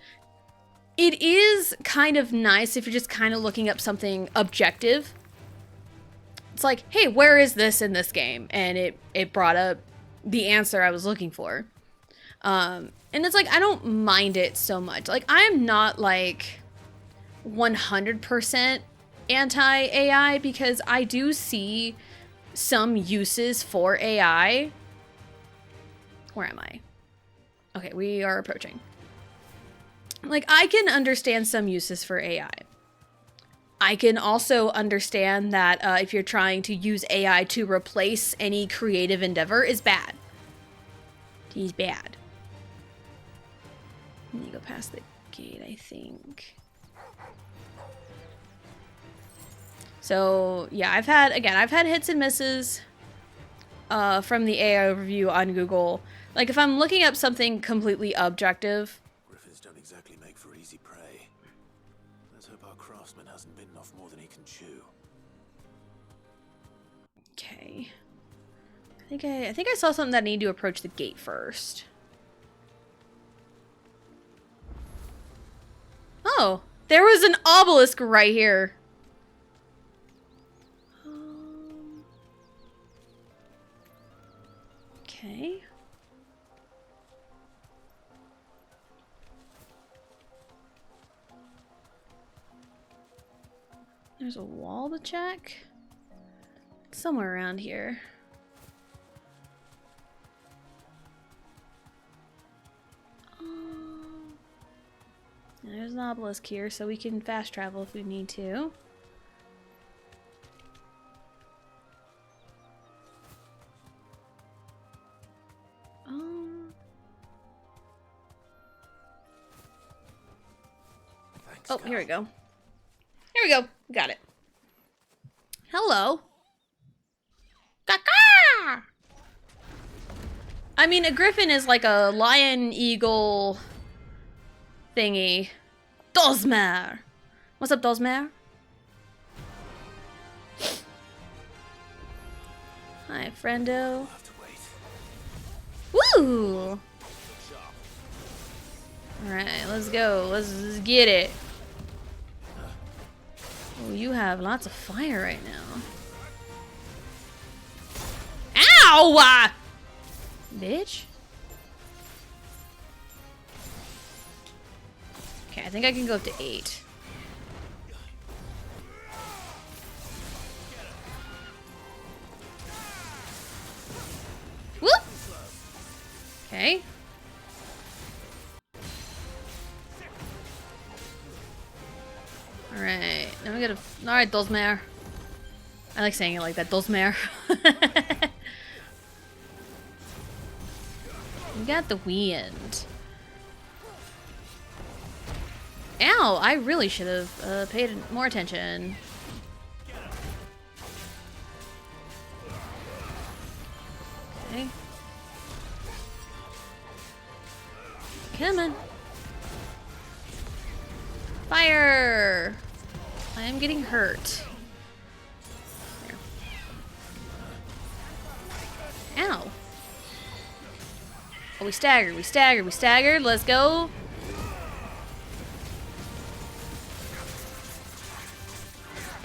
Speaker 1: It is kind of nice if you're just kind of looking up something objective. It's like, hey, where is this in this game? And it brought up the answer I was looking for. And it's like, I don't mind it so much. Like, I am not like 100% anti-AI because I do see some uses for AI. Where am I? Okay, we are approaching. Like, I can understand some uses for AI. I can also understand that if you're trying to use AI to replace any creative endeavor is bad. He's bad. Let me go past the gate, I think. So, yeah, I've had hits and misses from the AI overview on Google. Like, if I'm looking up something completely objective.
Speaker 2: Griffins don't exactly make for easy prey. Let's hope our craftsman hasn't bitten off more than he can chew.
Speaker 1: Okay. I think I saw something that I need to approach the gate first. Oh, there was an obelisk right here. Okay. There's a wall to check. It's somewhere around here. There's an obelisk here, so we can fast travel if we need to.
Speaker 2: Thanks,
Speaker 1: Oh,
Speaker 2: Carl.
Speaker 1: here we go. Here we go. Got it. Hello. Caca! I mean, a griffin is like a lion, eagle, thingy. Dosmer! What's up, Dosmer? Hi, friendo. Woo! Alright, let's go. Let's get it. Oh, you have lots of fire right now. Ow! Bitch. Okay, I think I can go up to 8. Whoop! Okay. Alright, now we gotta... Alright, Dosmer. I like saying it like that, Dosmer. We got the wind. Ow! I really should have paid more attention. Okay. Come on. Fire! I am getting hurt. There. Ow. Oh, we staggered, we staggered, we staggered. Let's go.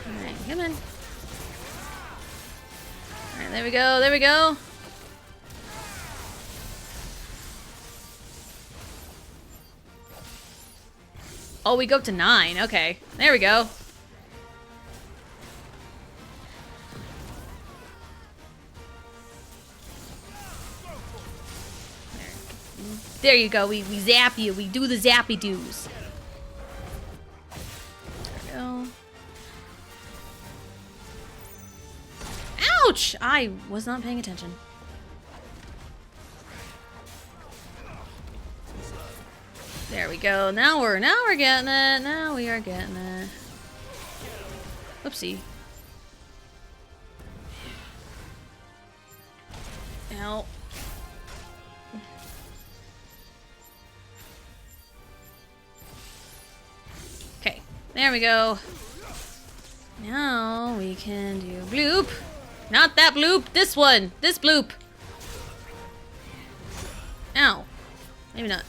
Speaker 1: Alright, come on. Alright, there we go, there we go. Oh, we go up to 9. Okay, there we go. There you go. We zap you. We do the zappy doos. There we go. Ouch! I was not paying attention. There we go. Now we're getting it. Now we are getting it. Oopsie. Ow. Okay, there we go. Now we can do bloop. Not that bloop, this one. This bloop. Ow. Maybe not.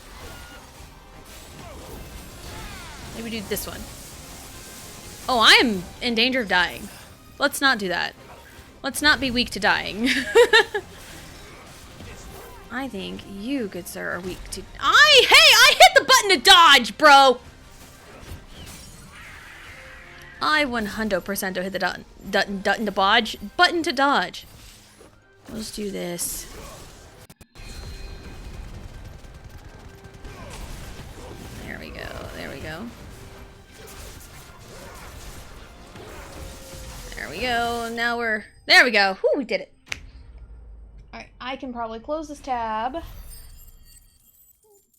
Speaker 1: Maybe do this one. Oh, I am in danger of dying. Let's not do that. Let's not be weak to dying. I think you, good sir, are weak to... Hey, I hit the button to dodge, bro! I 100% hit the button to dodge. Button to dodge. Let's do this. There we go. There we go. There we go. Now we're... There we go. Whew, we did it. Alright, I can probably close this tab.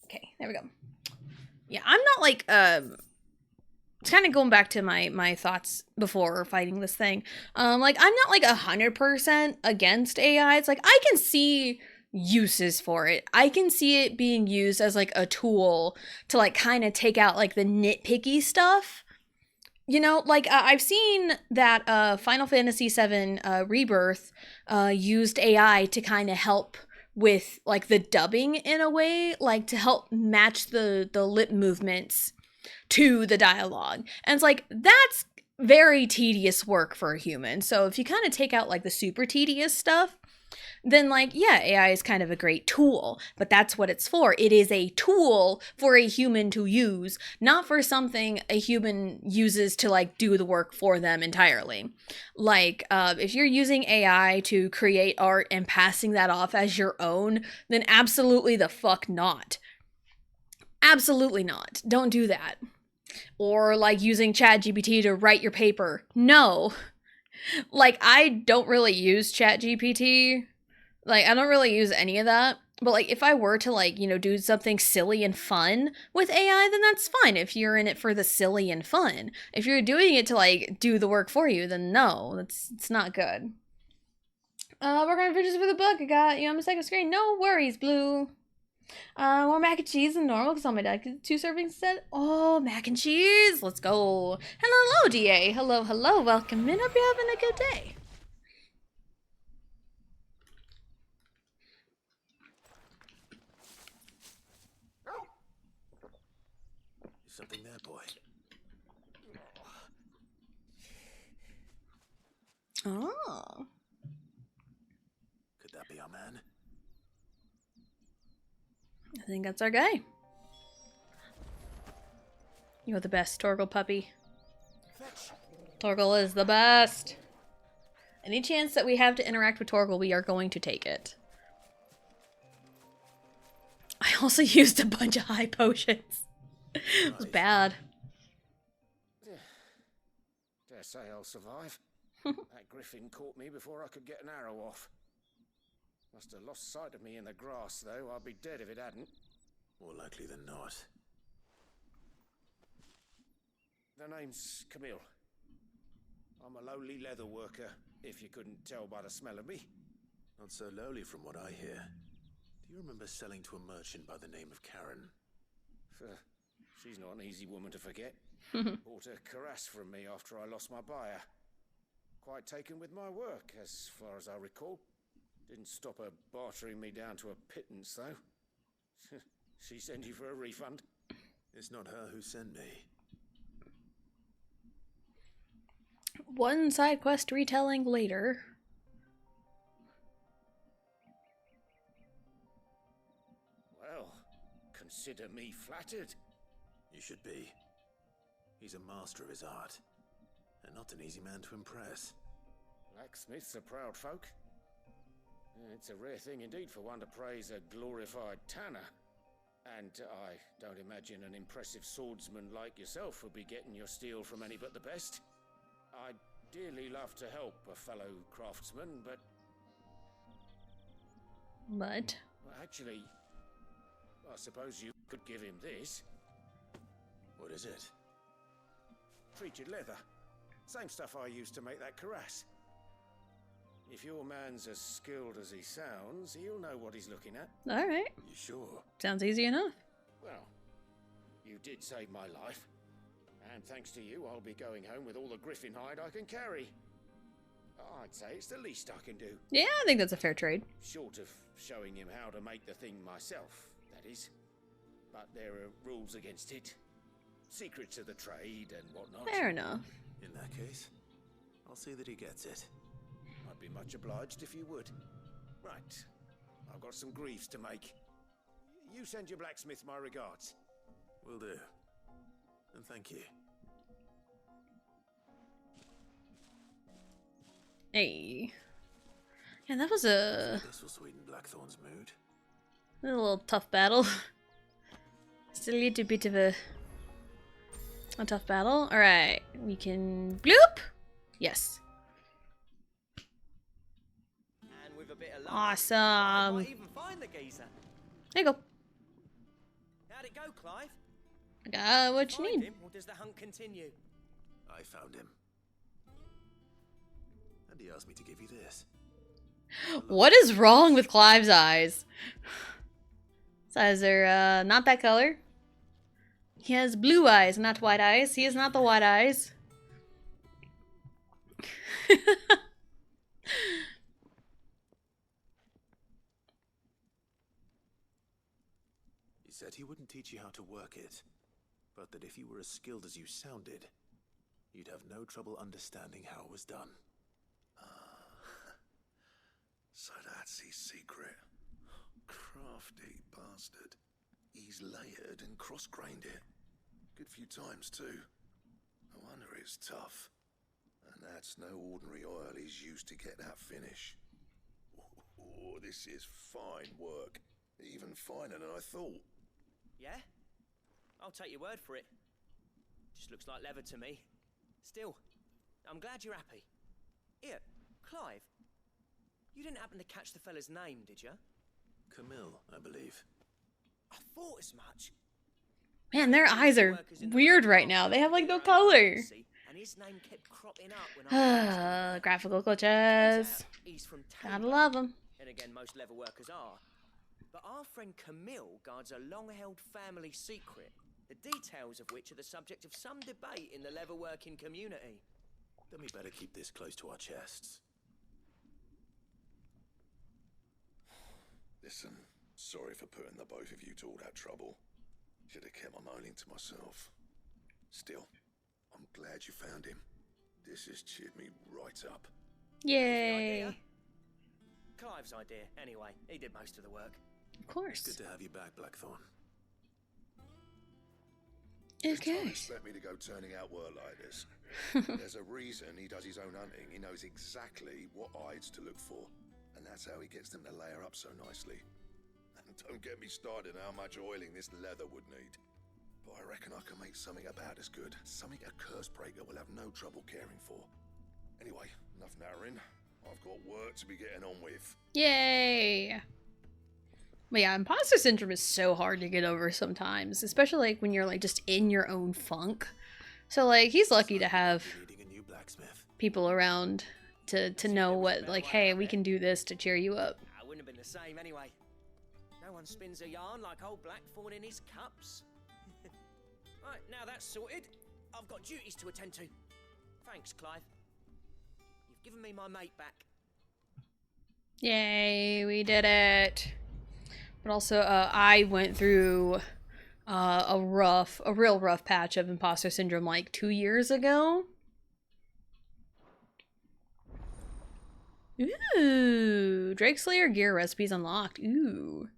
Speaker 1: Okay, there we go. Yeah, I'm not like, it's kind of going back to my thoughts before fighting this thing. Like, I'm not like 100% against AI. It's like, I can see uses for it. I can see it being used as like a tool to like kind of take out like the nitpicky stuff. You know, like I've seen that Final Fantasy VII Rebirth used AI to kind of help with like the dubbing in a way, like to help match the lip movements to the dialogue. And it's like, that's very tedious work for a human. So if you kind of take out like the super tedious stuff, then like, yeah, AI is kind of a great tool, but that's what it's for. It is a tool for a human to use, not for something a human uses to like do the work for them entirely. Like, if you're using AI to create art and passing that off as your own, then absolutely the fuck not. Absolutely not. Don't do that. Or like using ChatGPT to write your paper. No. Like, I don't really use ChatGPT. Like, I don't really use any of that. But, like, if I were to, like, you know, do something silly and fun with AI, then that's fine if you're in it for the silly and fun. If you're doing it to, like, do the work for you, then no, it's not good. Working on pictures for the book. I got you on my second screen. No worries, Blue. More mac and cheese than normal because on my dad gets 2 servings instead. Oh, mac and cheese. Let's go. Hello, DA. Hello, hello. Welcome in. Hope you're having a good day.
Speaker 2: Is something there, boy?
Speaker 1: Oh.
Speaker 2: Could that be our man?
Speaker 1: I think that's our guy. You're the best, Torgal puppy. Torgal is the best. Any chance that we have to interact with Torgal, we are going to take it. I also used a bunch of high potions. It was bad.
Speaker 7: Dare say I'll survive. That griffin caught me before I could get an arrow off. Must have lost sight of me in the grass, though. I'd be dead if it hadn't.
Speaker 2: More likely than not.
Speaker 7: The name's Camille. I'm a lowly leather worker, if you couldn't tell by the smell of me.
Speaker 2: Not so lowly from what I hear. Do you remember selling to a merchant by the name of Karen?
Speaker 7: She's not an easy woman to forget. Bought a cuirass from me after I lost my buyer. Quite taken with my work, as far as I recall. Didn't stop her bartering me down to a pittance, though. She sent you for a refund?
Speaker 2: It's not her who sent me.
Speaker 1: One side quest retelling later.
Speaker 7: Well, consider me flattered.
Speaker 2: You should be. He's a master of his art, and not an easy man to impress.
Speaker 7: Blacksmiths are proud folk. It's a rare thing indeed for one to praise a glorified tanner. And I don't imagine an impressive swordsman like yourself would be getting your steel from any but the best. I'd dearly love to help a fellow craftsman, but...
Speaker 1: But?
Speaker 7: Well, actually, I suppose you could give him this.
Speaker 2: What is it?
Speaker 7: Treated leather. Same stuff I used to make that cuirass. If your man's as skilled as he sounds, he'll know what he's looking at.
Speaker 1: Alright.
Speaker 2: You sure?
Speaker 1: Sounds easy enough.
Speaker 7: Well, you did save my life. And thanks to you, I'll be going home with all the griffin hide I can carry. I'd say it's the least I can do.
Speaker 1: Yeah, I think that's a fair trade.
Speaker 7: Short of showing him how to make the thing myself, that is. But there are rules against it. Secrets of the trade and whatnot.
Speaker 1: Fair enough.
Speaker 2: In that case, I'll see that he gets it.
Speaker 7: I'd be much obliged if you would. Right. I've got some greaves to make. You send your blacksmith my regards.
Speaker 2: Will do. And thank you.
Speaker 1: Hey. Yeah, that was a
Speaker 2: This will sweeten Blackthorn's mood.
Speaker 1: little tough battle. Just a little bit of a tough battle. Alright, we can bloop! Yes.
Speaker 7: And with a bit of luck,
Speaker 1: Awesome.
Speaker 7: I might even find the geezer.
Speaker 1: There you go.
Speaker 7: How'd it go, Clive?
Speaker 1: I got what you
Speaker 7: Find
Speaker 1: need.
Speaker 7: him, or does the hunt continue?
Speaker 2: I found him. And he asked me to give you this.
Speaker 1: What is wrong with Clive's eyes? His eyes are not that color. He has blue eyes, not white eyes. He is not the white eyes.
Speaker 2: He said he wouldn't teach you how to work it, but that if you were as skilled as you sounded, you'd have no trouble understanding how it was done.
Speaker 8: So that's his secret. Crafty bastard. He's layered and cross-grained it. Good few times too. No wonder it's tough. And that's no ordinary oil he's used to get that finish. Oh, this is fine work. Even finer than I thought.
Speaker 7: Yeah? I'll take your word for it. Just looks like leather to me. Still, I'm glad you're happy. Here, Clive. You didn't happen to catch the fella's name, did you?
Speaker 2: Camille, I believe.
Speaker 7: I thought as much.
Speaker 1: Man, their eyes are weird right now. They have like no color.
Speaker 7: And his name kept cropping up when I
Speaker 1: Graphical glitches.
Speaker 7: He's from
Speaker 1: Gotta love them.
Speaker 7: And again, most leather workers are. But our friend Camille guards a long-held family secret, the details of which are the subject of some debate in the leatherworking community.
Speaker 2: Then we better keep this close to our chests.
Speaker 8: Listen, sorry for putting the both of you to all that trouble. Should have kept my moaning to myself. Still, I'm glad you found him. This has cheered me right up.
Speaker 1: Yay.
Speaker 7: Idea? Clive's idea, anyway. He did most of the work.
Speaker 1: Of course.
Speaker 2: Good to have you back, Blackthorn.
Speaker 8: Just don't
Speaker 1: Okay.
Speaker 8: expect me to go turning out work like this. There's a reason he does his own hunting. He knows exactly what hides to look for. And that's how he gets them to layer up so nicely. And don't get me started on how much oiling this leather would need. But I reckon I can make something about as good. Something a Cursebreaker will have no trouble caring for. Anyway, enough nattering. I've got work to be getting on with.
Speaker 1: Yay. But yeah, imposter syndrome is so hard to get over sometimes, especially like when you're like just in your own funk. So like he's lucky to have
Speaker 2: Needing a new blacksmith.
Speaker 1: people around to know what, like, hey, we can do this to cheer you up.
Speaker 7: I wouldn't have been the same anyway. No one spins a yarn like old Blackthorn in his cups. Right, now that's sorted. I've got duties to attend to. Thanks, Clive. You've given me my mate back.
Speaker 1: Yay, we did it. But also, I went through a real rough patch of imposter syndrome like 2 years ago. Ooh, Drake Slayer gear recipes unlocked. Ooh.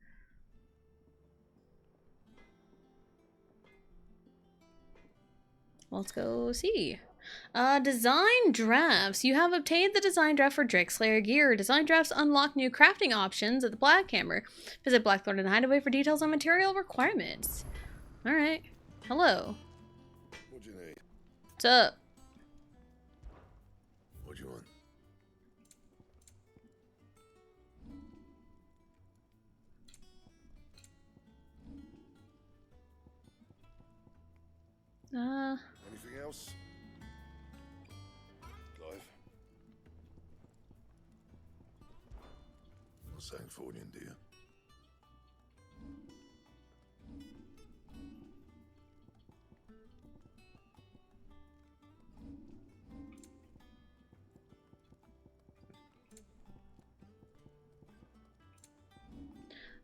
Speaker 1: Let's go see. Design drafts. You have obtained the design draft for Drake Slayer gear. Design drafts unlock new crafting options at the Black Hammer. Visit Blackthorn and Hideaway for details on material requirements. Alright. Hello.
Speaker 8: What do you need?
Speaker 1: What's up?
Speaker 8: What do you want? Anything else? Clive? Not saying forwarding, do you?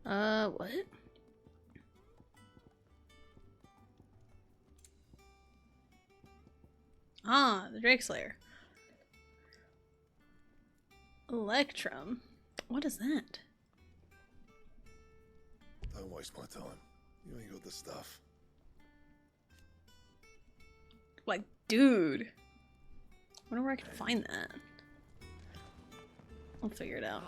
Speaker 1: What? Ah, the Drake Slayer. Electrum. What is that?
Speaker 8: Don't waste my time. You ain't got the stuff.
Speaker 1: Like, dude. I wonder where I can find that. I'll figure it out.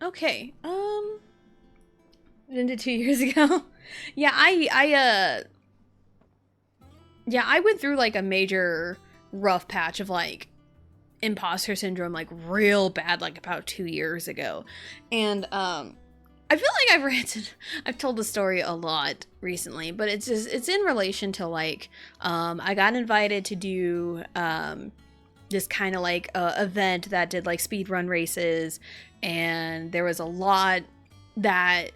Speaker 1: Okay. Ended 2 years ago. Yeah, I went through like a major rough patch of like imposter syndrome, like real bad, like about 2 years ago. And I feel like I've told the story a lot recently, but it's in relation to like I got invited to do this kind of like event that did like speed run races, and there was a lot that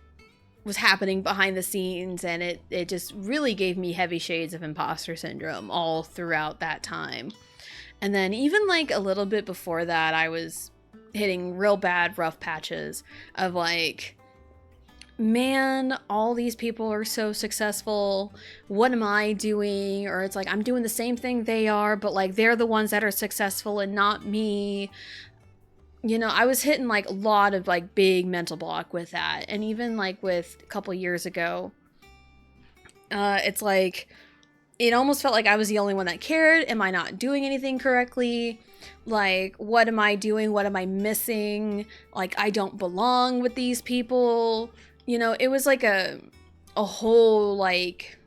Speaker 1: was happening behind the scenes, and it just really gave me heavy shades of imposter syndrome all throughout that time. And then even like a little bit before that, I was hitting real bad rough patches of like, man, all these people are so successful. What am I doing? Or it's like, I'm doing the same thing they are, but like they're the ones that are successful and not me. You know, I was hitting like a lot of like big mental block with that. And even like with a couple years ago, it's like, it almost felt like I was the only one that cared. Am I not doing anything correctly? Like, what am I doing? What am I missing? Like, I don't belong with these people. You know, it was like a whole, like,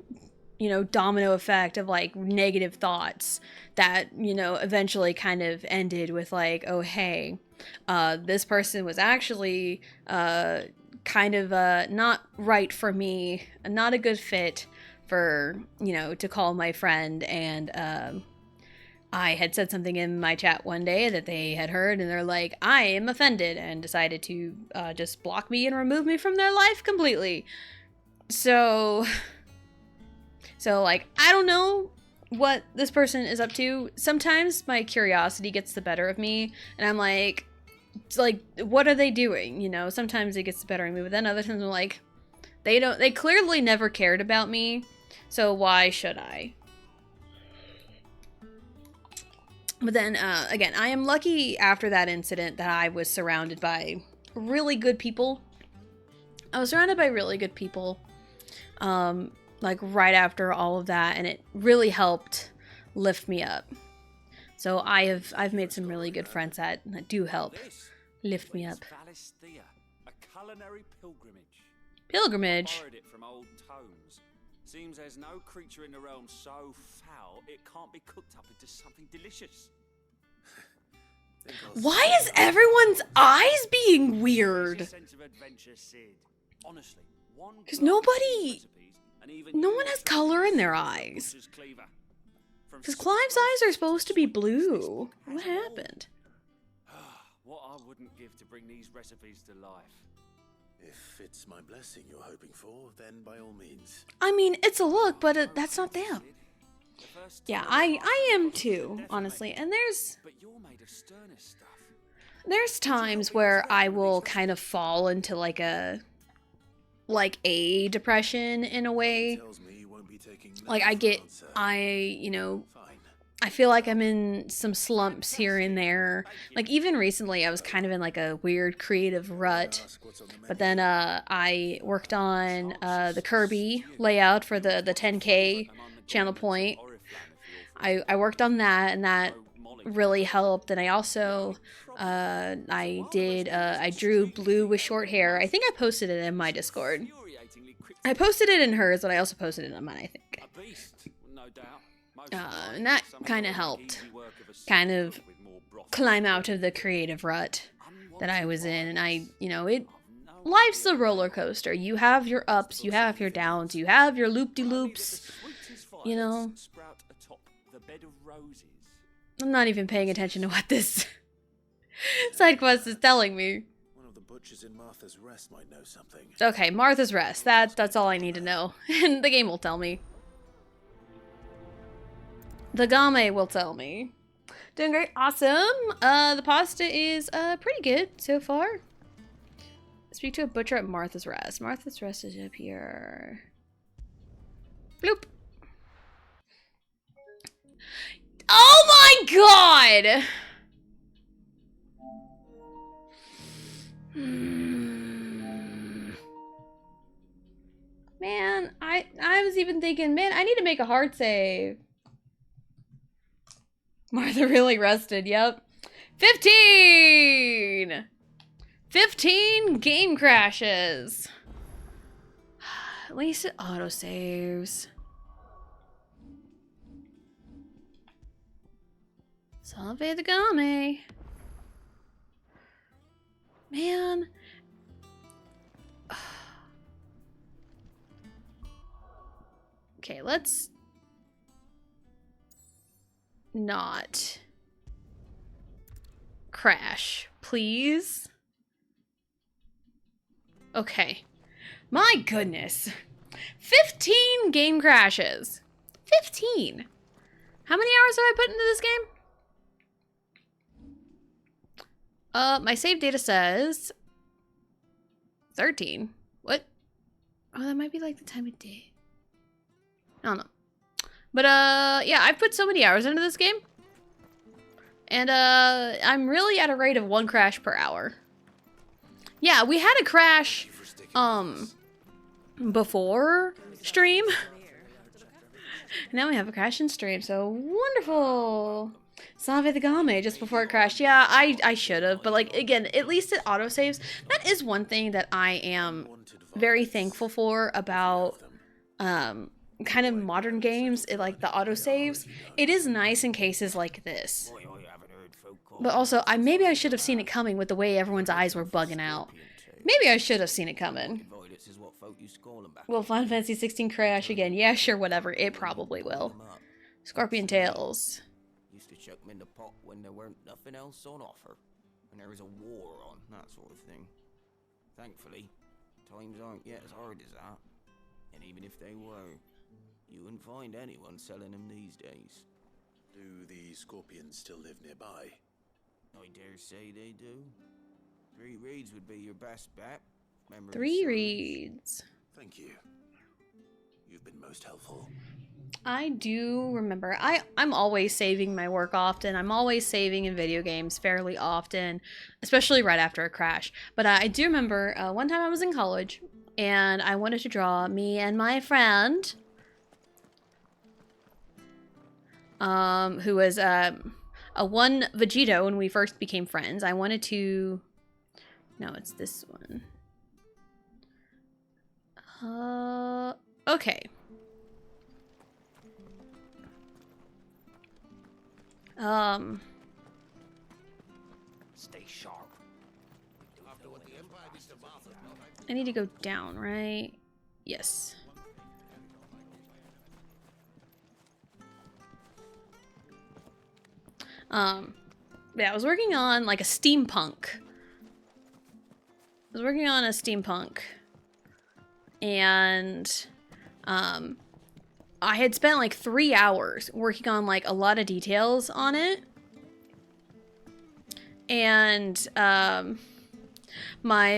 Speaker 1: you know, domino effect of, like, negative thoughts that, you know, eventually kind of ended with, like, oh, hey, this person was actually kind of not right for me, not a good fit for, you know, to call my friend. And I had said something in my chat one day that they had heard, and they're like, I am offended, and decided to just block me and remove me from their life completely. So, like, I don't know what this person is up to. Sometimes my curiosity gets the better of me, and I'm like, what are they doing? You know, sometimes it gets the better of me, but then other times I'm like, they clearly never cared about me, so why should I? But then, again, I am lucky after that incident that I was surrounded by really good people. I was surrounded by really good people, like, right after all of that, and it really helped lift me up. So I've made some really good friends that do help lift me up.
Speaker 10: A culinary pilgrimage.
Speaker 1: Pilgrimage?
Speaker 10: I borrowed it from old tomes. Seems there's no creature in the realm so foul it can't be cooked up into something delicious.
Speaker 1: Why is everyone's eyes being weird? Because no one has color in their eyes. Because Clive's eyes are supposed to be blue. What happened?
Speaker 10: What I wouldn't give to bring these recipes to life.
Speaker 2: If it's my blessing you're hoping for, then by all means.
Speaker 1: I mean, it's a look, but that's not them. Yeah, I am too, honestly. And there's times where I will kind of fall into like a depression in a way. Like I feel like I'm in some slumps here and there. Like even recently I was kind of in like a weird creative rut. But then I worked on the Kirby layout for the 10K channel point. I worked on that, and that really helped. And I also I drew Blue with short hair. I think I posted it in my Discord. I posted it in hers, but I also posted it on mine, I think. And that kind of helped kind of climb out of the creative rut that I was in. And life's a roller coaster. You have your ups, you have your downs, you have your loop-de-loops, you know. I'm not even paying attention to what this side quest is telling me.
Speaker 2: One of the butchers in Martha's Rest might know something.
Speaker 1: Okay, Martha's Rest. That's all I need to know. And the game will tell me. The game will tell me. Doing great. Awesome. The pasta is pretty good so far. Speak to a butcher at Martha's Rest. Martha's Rest is up here. Bloop. Oh my god! Man, I was even thinking, man, I need to make a hard save. Martha really rested, yep. 15! 15 game crashes. At least it autosaves. Salve the game. Man. Okay, let's not crash, please. Okay. My goodness. 15 game crashes. 15. How many hours have I put into this game? My save data says 13. What? Oh, that might be like the time of day. I don't know. But, yeah, I've put so many hours into this game. And, I'm really at a rate of 1 crash per hour. Yeah, we had a crash, before stream. Now we have a crash in stream, so wonderful. Salve the game just before it crashed. Yeah, I should have, but like again, at least it autosaves. That is one thing that I am very thankful for about kind of modern games, like the autosaves. It is nice in cases like this. But also, maybe I should have seen it coming with the way everyone's eyes were bugging out. Maybe I should have seen it coming. Will Final Fantasy 16 crash again? Yeah, sure, whatever. It probably will. Scorpion Tails.
Speaker 11: Used to chuck 'em in the pot when there weren't nothing else on offer. When there was a war on, that sort of thing. Thankfully, times aren't yet as hard as that. And even if they were, you wouldn't find anyone selling them these days.
Speaker 2: Do the scorpions still live nearby?
Speaker 11: I dare say they do. 3 Reeds would be your best bet. Memory
Speaker 1: 3
Speaker 11: serves.
Speaker 1: Reeds.
Speaker 2: Thank you. You've been most helpful.
Speaker 1: I do remember. I'm always saving my work often. I'm always saving in video games fairly often, especially right after a crash. But I do remember one time I was in college and I wanted to draw me and my friend, who was a one Vegito when we first became friends. I wanted to. No, it's this one. Okay.
Speaker 7: Stay sharp.
Speaker 1: I need to go down, right? Yes. Yeah, I was working on like a steampunk. And I had spent like 3 hours working on like a lot of details on it. And my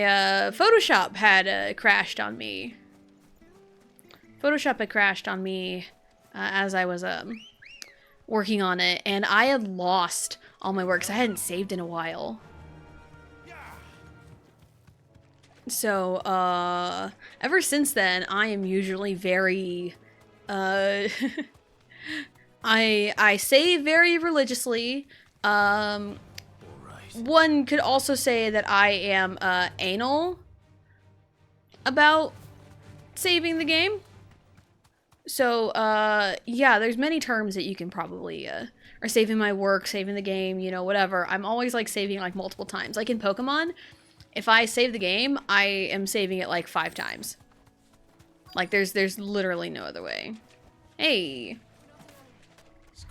Speaker 1: Photoshop had crashed on me. As I was working on it, and I had lost all my work because I hadn't saved in a while. So ever since then, I am usually very I save very religiously. One could also say that I am anal about saving the game. So yeah, there's many terms that you can probably or saving my work, saving the game, you know, whatever. I'm always like saving like multiple times. Like in Pokemon, if I save the game, I am saving it like 5 times. Like there's literally no other way. Hey.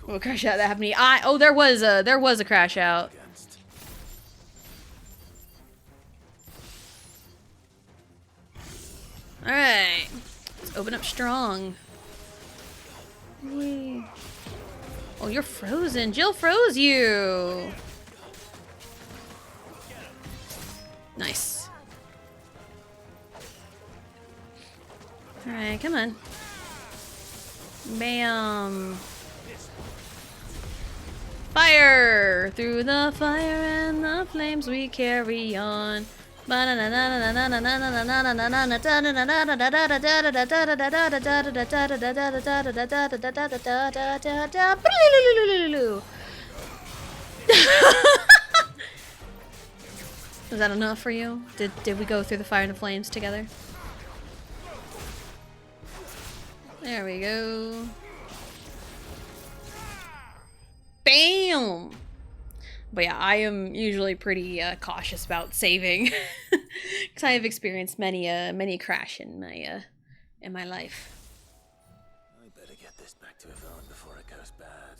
Speaker 1: What crash out that happened to me? Oh, there was a crash out. All right. Let's open up strong. Yay. Oh, you're frozen. Jill froze you. Nice. All right, come on. Bam. Fire! Through the fire and the flames we carry on. Was that enough for you? Did we go through the fire and the flames together? There we go. Bam! But yeah, I am usually pretty cautious about saving, because I have experienced many crash in my life.
Speaker 2: I better get this back to Yvonne before it goes bad.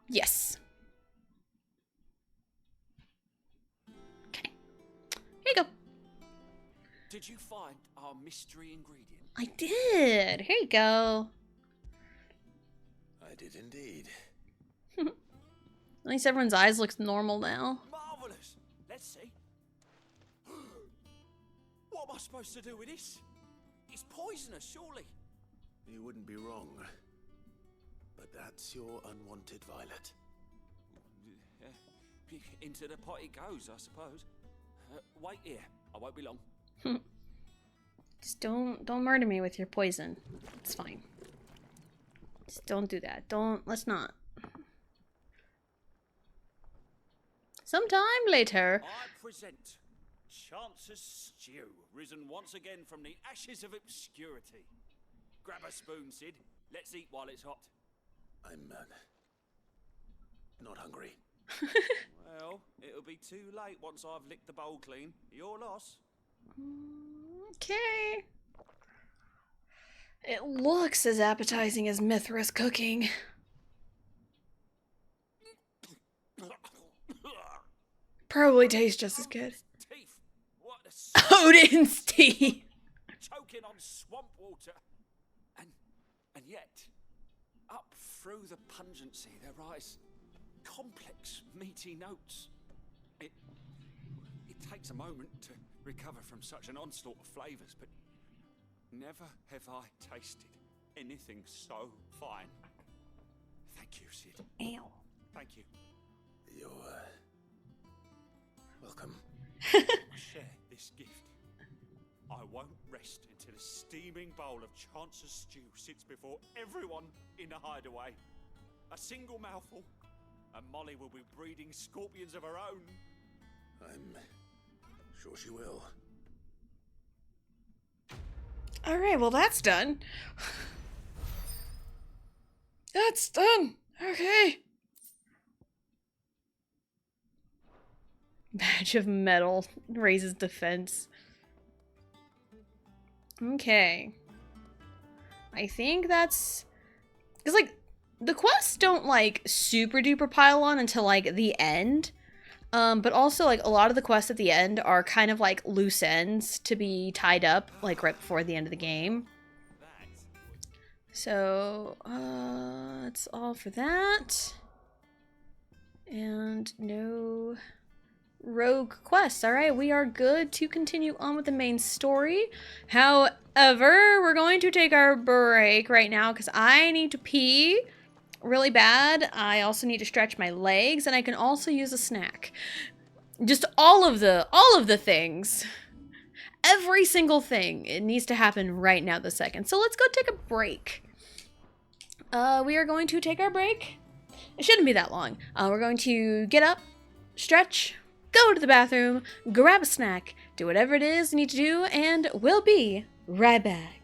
Speaker 1: Yes. Okay. Here you go.
Speaker 10: Did you find our mystery ingredient?
Speaker 1: I did. Here you go.
Speaker 2: I did indeed.
Speaker 1: At least everyone's eyes look normal now.
Speaker 10: Marvelous. Let's see. What am I supposed to do with this? It's poisonous, surely.
Speaker 2: You wouldn't be wrong. But that's your unwanted violet.
Speaker 10: Into the pot it goes, I suppose. Wait here. I won't be long.
Speaker 1: Just don't murder me with your poison. It's fine. Just don't do that. Let's not. Sometime later.
Speaker 10: I present Chance's Stew, risen once again from the ashes of obscurity. Grab a spoon, Sid. Let's eat while it's hot.
Speaker 2: I'm not hungry.
Speaker 10: Well, it'll be too late once I've licked the bowl clean. Your loss.
Speaker 1: Okay. It looks as appetizing as Mithra's cooking. Probably tastes just as good.
Speaker 10: Teeth. What a
Speaker 1: Odin's teeth.
Speaker 10: choking on swamp water. And yet, up through the pungency there rise complex, meaty notes. It takes a moment to recover from such an onslaught of flavors, but never have I tasted anything so fine. Thank you, Sid.
Speaker 1: Ew.
Speaker 10: Thank you.
Speaker 2: You're, welcome.
Speaker 10: I share this gift. I won't rest until a steaming bowl of Chance's stew sits before everyone in the hideaway. A single mouthful, and Molly will be breeding scorpions of her own.
Speaker 2: I'm sure she will.
Speaker 1: Alright, well that's done. That's done. Okay. Badge of metal raises defense. Okay. I think that's... because, like, the quests don't, like, super duper pile on until, like, the end. But also, like, a lot of the quests at the end are kind of, like, loose ends to be tied up, like, right before the end of the game. So, that's all for that. And no rogue quests. Alright, we are good to continue on with the main story. However, we're going to take our break right now because I need to pee really bad. I also need to stretch my legs, and I can also use a snack. Just all of the things. Every single thing. It needs to happen right now this second. So let's go take a break. We are going to take our break. It shouldn't be that long. We're going to get up, stretch, go to the bathroom, grab a snack, do whatever it is you need to do, and we'll be right back.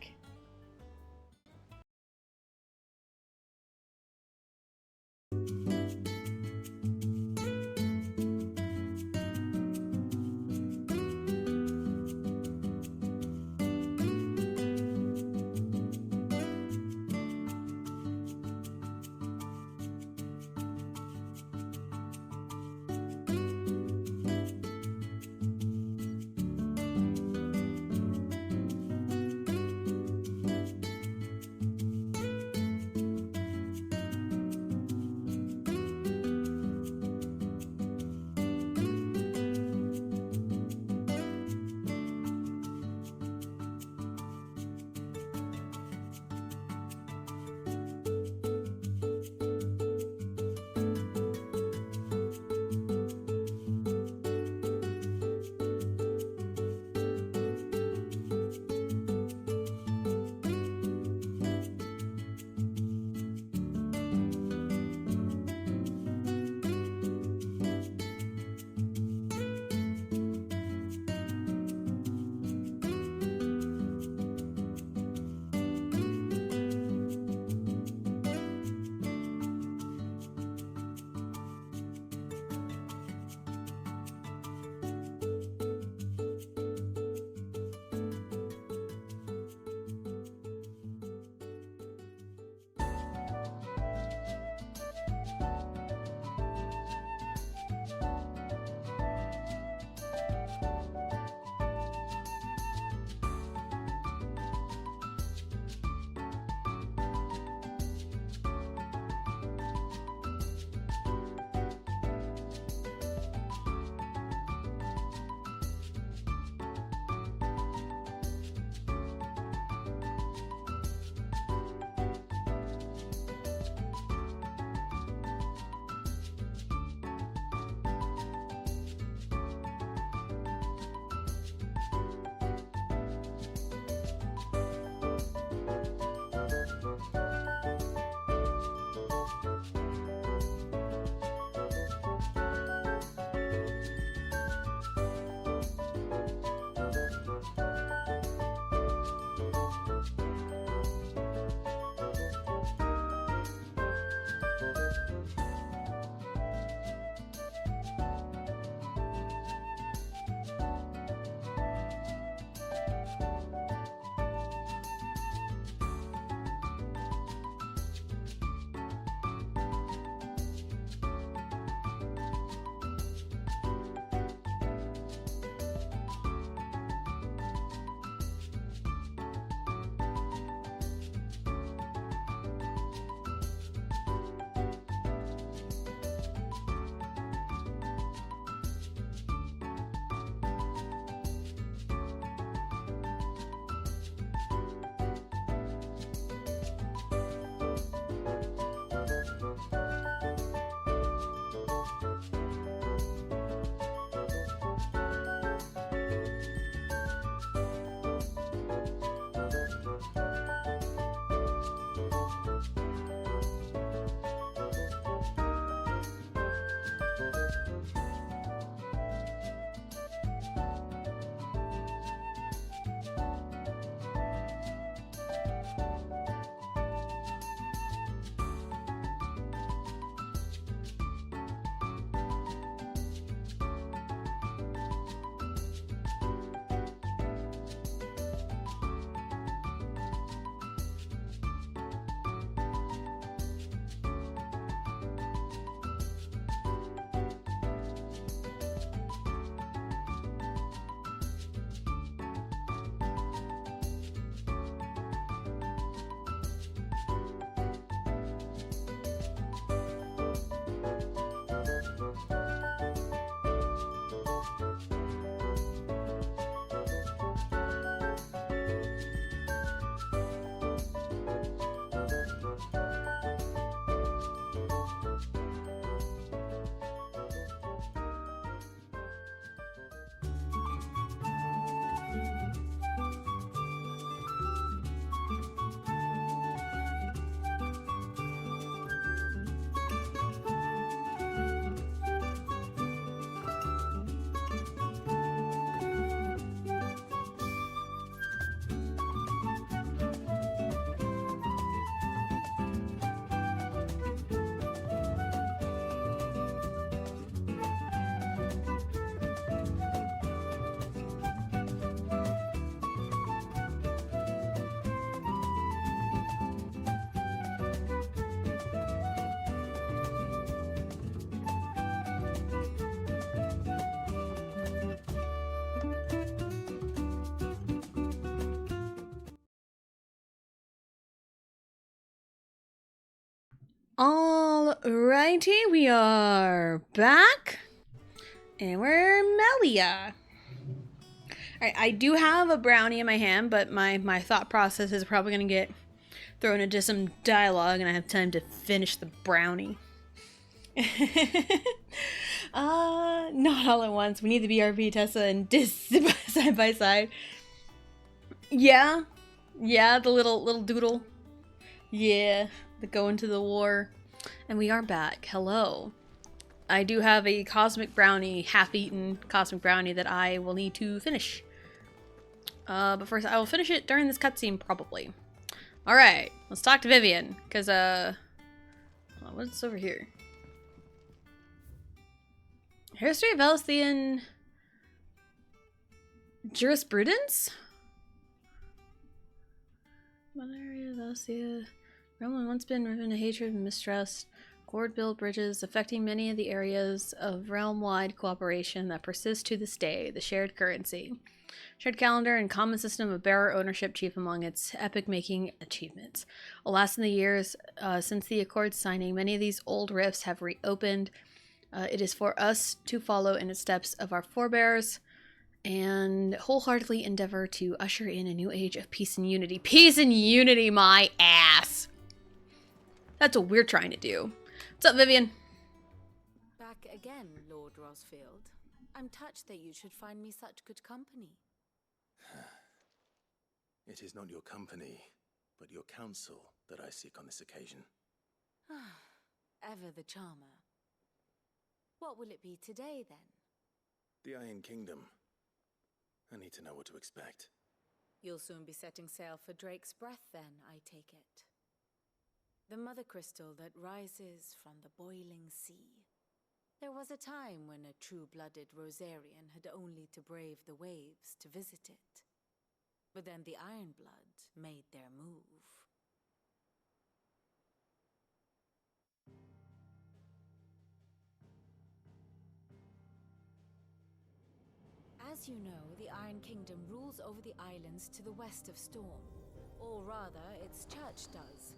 Speaker 1: Alrighty, we are back. And we're Melia. Alright, I do have a brownie in my hand, but my thought process is probably going to get thrown into some dialogue and I have time to finish the brownie. Not all at once. We need the BRB, Tessa, and Dis side by side. Yeah, the little doodle. Yeah, the going to the war. And we are back. Hello. I do have a cosmic brownie, half-eaten cosmic brownie that I will need to finish. But first, I will finish it during this cutscene, probably. Alright, let's talk to Vivian, because, what's over here? History of Elsthian jurisprudence? One area of Elsthian. Rome had once been driven to hatred and mistrust. Gord built bridges affecting many of the areas of realm-wide cooperation that persist to this day. The shared currency, shared calendar, and common system of bearer ownership chief among its epic-making achievements. Alas, in the years since the Accord signing, many of these old rifts have reopened. It is for us to follow in the steps of our forebears and wholeheartedly endeavor to usher in a new age of peace and unity. Peace and unity, my ass! That's what we're trying to do. What's up, Vivian?
Speaker 5: Back again, Lord Rosfield. I'm touched that you should find me such good company.
Speaker 2: It is not your company, but your counsel that I seek on this occasion.
Speaker 5: Ever the charmer. What will it be today, then?
Speaker 2: The Iron Kingdom. I need to know what to expect.
Speaker 5: You'll soon be setting sail for Drake's Breath, then, I take it. The mother crystal that rises from the boiling sea. There was a time when a true-blooded Rosarian had only to brave the waves to visit it. But then the Ironblood made their move. As you know, the Iron Kingdom rules over the islands to the west of Storm. Or rather, its church does.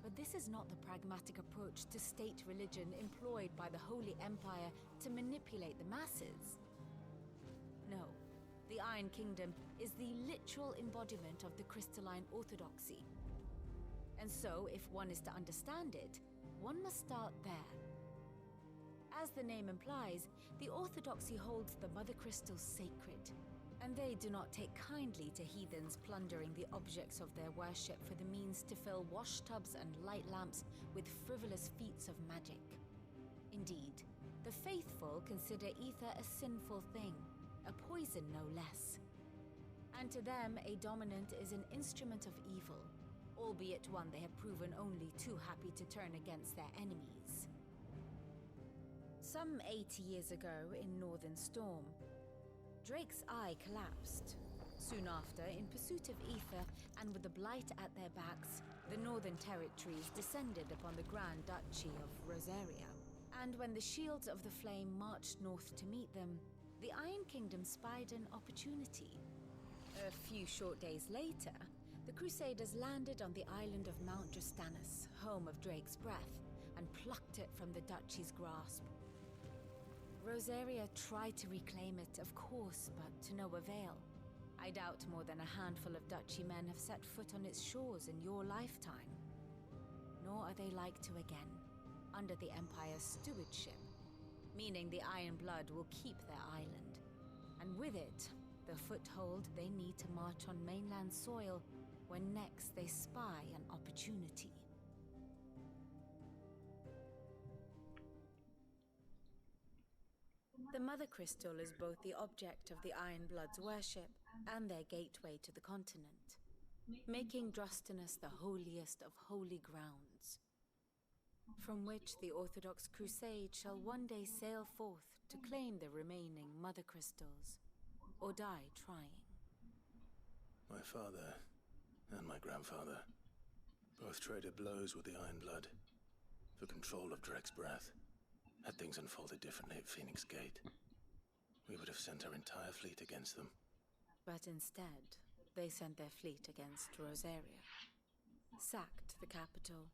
Speaker 5: But this is not the pragmatic approach to state religion employed by the Holy Empire to manipulate the masses. No, the Iron Kingdom is the literal embodiment of the crystalline orthodoxy. And so, if one is to understand it, one must start there. As the name implies, the orthodoxy holds the Mother Crystals sacred, and they do not take kindly to heathens plundering the objects of their worship for the means to fill washtubs and light lamps with frivolous feats of magic. Indeed, the faithful consider ether a sinful thing, a poison no less. And to them, a dominant is an instrument of evil, albeit one they have proven only too happy to turn against their enemies. Some 80 years ago in Northern Storm, Drake's eye collapsed. Soon after, in pursuit of ether and with the blight at their backs, the Northern Territories descended upon the Grand Duchy of Rosaria. And when the Shields of the Flame marched north to meet them, the Iron Kingdom spied an opportunity. A few short days later, the Crusaders landed on the island of Mount Justanus, home of Drake's Breath, and plucked it from the Duchy's grasp. Rosaria tried to reclaim it, of course, but to no avail. I doubt more than a handful of Duchy men have set foot on its shores in your lifetime. Nor are they like to again, under the Empire's stewardship, meaning the Iron Blood will keep their island. And with it, the foothold they need to march on mainland soil when next they spy an opportunity. The Mother Crystal is both the object of the Ironblood's worship and their gateway to the continent, making Drustinus the holiest of holy grounds, from which the Orthodox Crusade shall one day sail forth to claim the remaining Mother Crystals, or die trying.
Speaker 2: My father and my grandfather both traded blows with the Ironblood for control of Drake's Breath. Had things unfolded differently at Phoenix Gate, we would have sent our entire fleet against them.
Speaker 5: But instead, they sent their fleet against Rosaria, sacked the capital,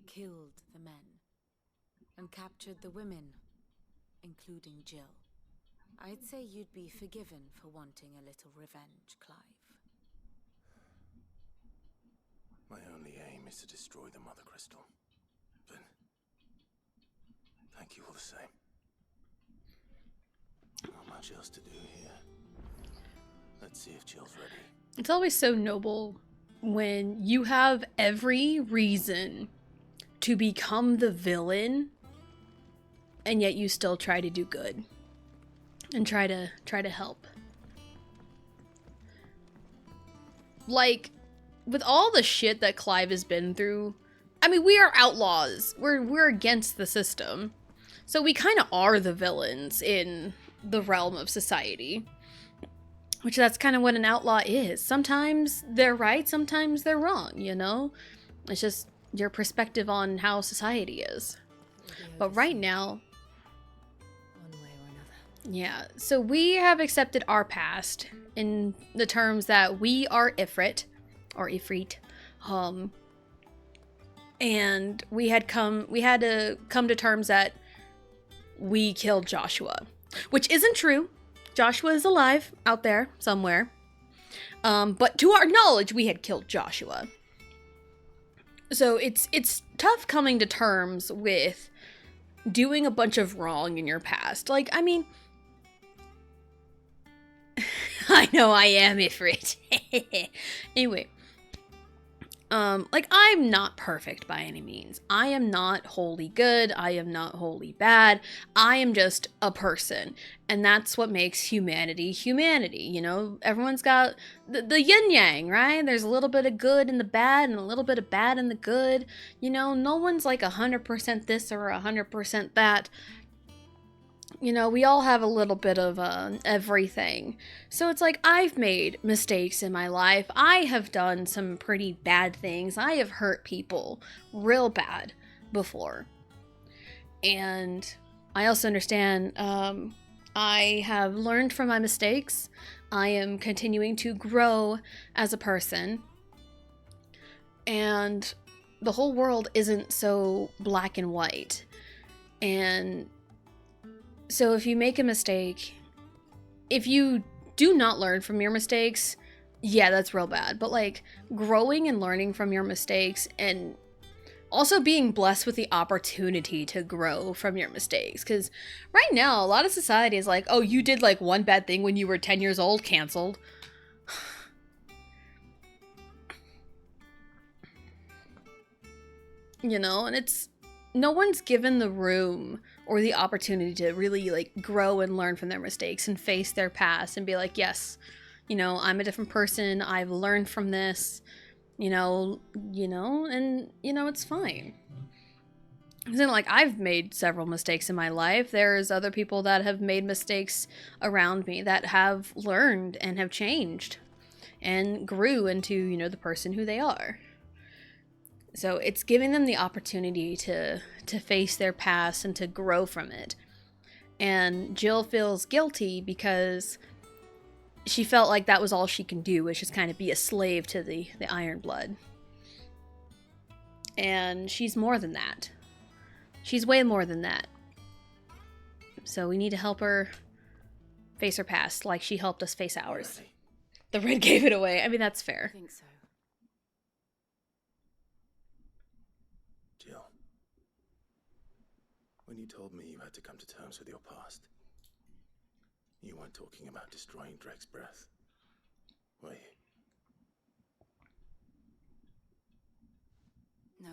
Speaker 5: killed the men, and captured the women, including Jill. I'd say you'd be forgiven for wanting a little revenge, Clive.
Speaker 2: My only aim is to destroy the Mother Crystal. But thank you all the same. Not much else to do here. Let's see if Jill's ready.
Speaker 1: It's always so noble when you have every reason to become the villain, and yet you still try to do good and try to help. Like, with all the shit that Clive has been through, I mean, we are outlaws. We're against the system. So we kind of are the villains in the realm of society. Which that's kind of what an outlaw is. Sometimes they're right, sometimes they're wrong, you know? It's just your perspective on how society is. But right now,
Speaker 5: one way or another.
Speaker 1: yeah, so we have accepted our past in the terms that we are Ifrit, or Ifrit, and we had to come to terms that we killed Joshua, which isn't true. Joshua is alive out there somewhere, but to our knowledge, we had killed Joshua. So it's tough coming to terms with doing a bunch of wrong in your past. Like, I mean, I know I am Ifrit. Anyway, like, I'm not perfect by any means. I am not wholly good. I am not wholly bad. I am just a person. And that's what makes humanity humanity. You know, everyone's got the yin yang, right? There's a little bit of good in the bad and a little bit of bad in the good. You know, no one's like 100% this or 100% that. You know, we all have a little bit of everything. So it's like, I've made mistakes in my life. I have done some pretty bad things. I have hurt people real bad before. And I also understand I have learned from my mistakes. I am continuing to grow as a person. And the whole world isn't so black and white. And so if you make a mistake, if you do not learn from your mistakes, yeah, that's real bad. But like, growing and learning from your mistakes, and also being blessed with the opportunity to grow from your mistakes. Because right now, a lot of society is like, oh, you did like one bad thing when you were 10 years old, canceled. You know, and it's, no one's given the room or the opportunity to really like grow and learn from their mistakes and face their past and be like, yes, you know, I'm a different person. I've learned from this, you know, and you know, it's fine. It's not like I've made several mistakes in my life. There's other people that have made mistakes around me that have learned and have changed and grew into, you know, the person who they are. So it's giving them the opportunity to face their past and to grow from it. And Jill feels guilty because she felt like that was all she can do, was just kind of be a slave to the Iron Blood. And she's more than that. She's way more than that. So we need to help her face her past like she helped us face ours. The red gave it away. I mean, that's fair.
Speaker 5: I think so.
Speaker 2: Jill, when you told me you had to come to terms with your past, you weren't talking about destroying Drake's breath, were you?
Speaker 5: No.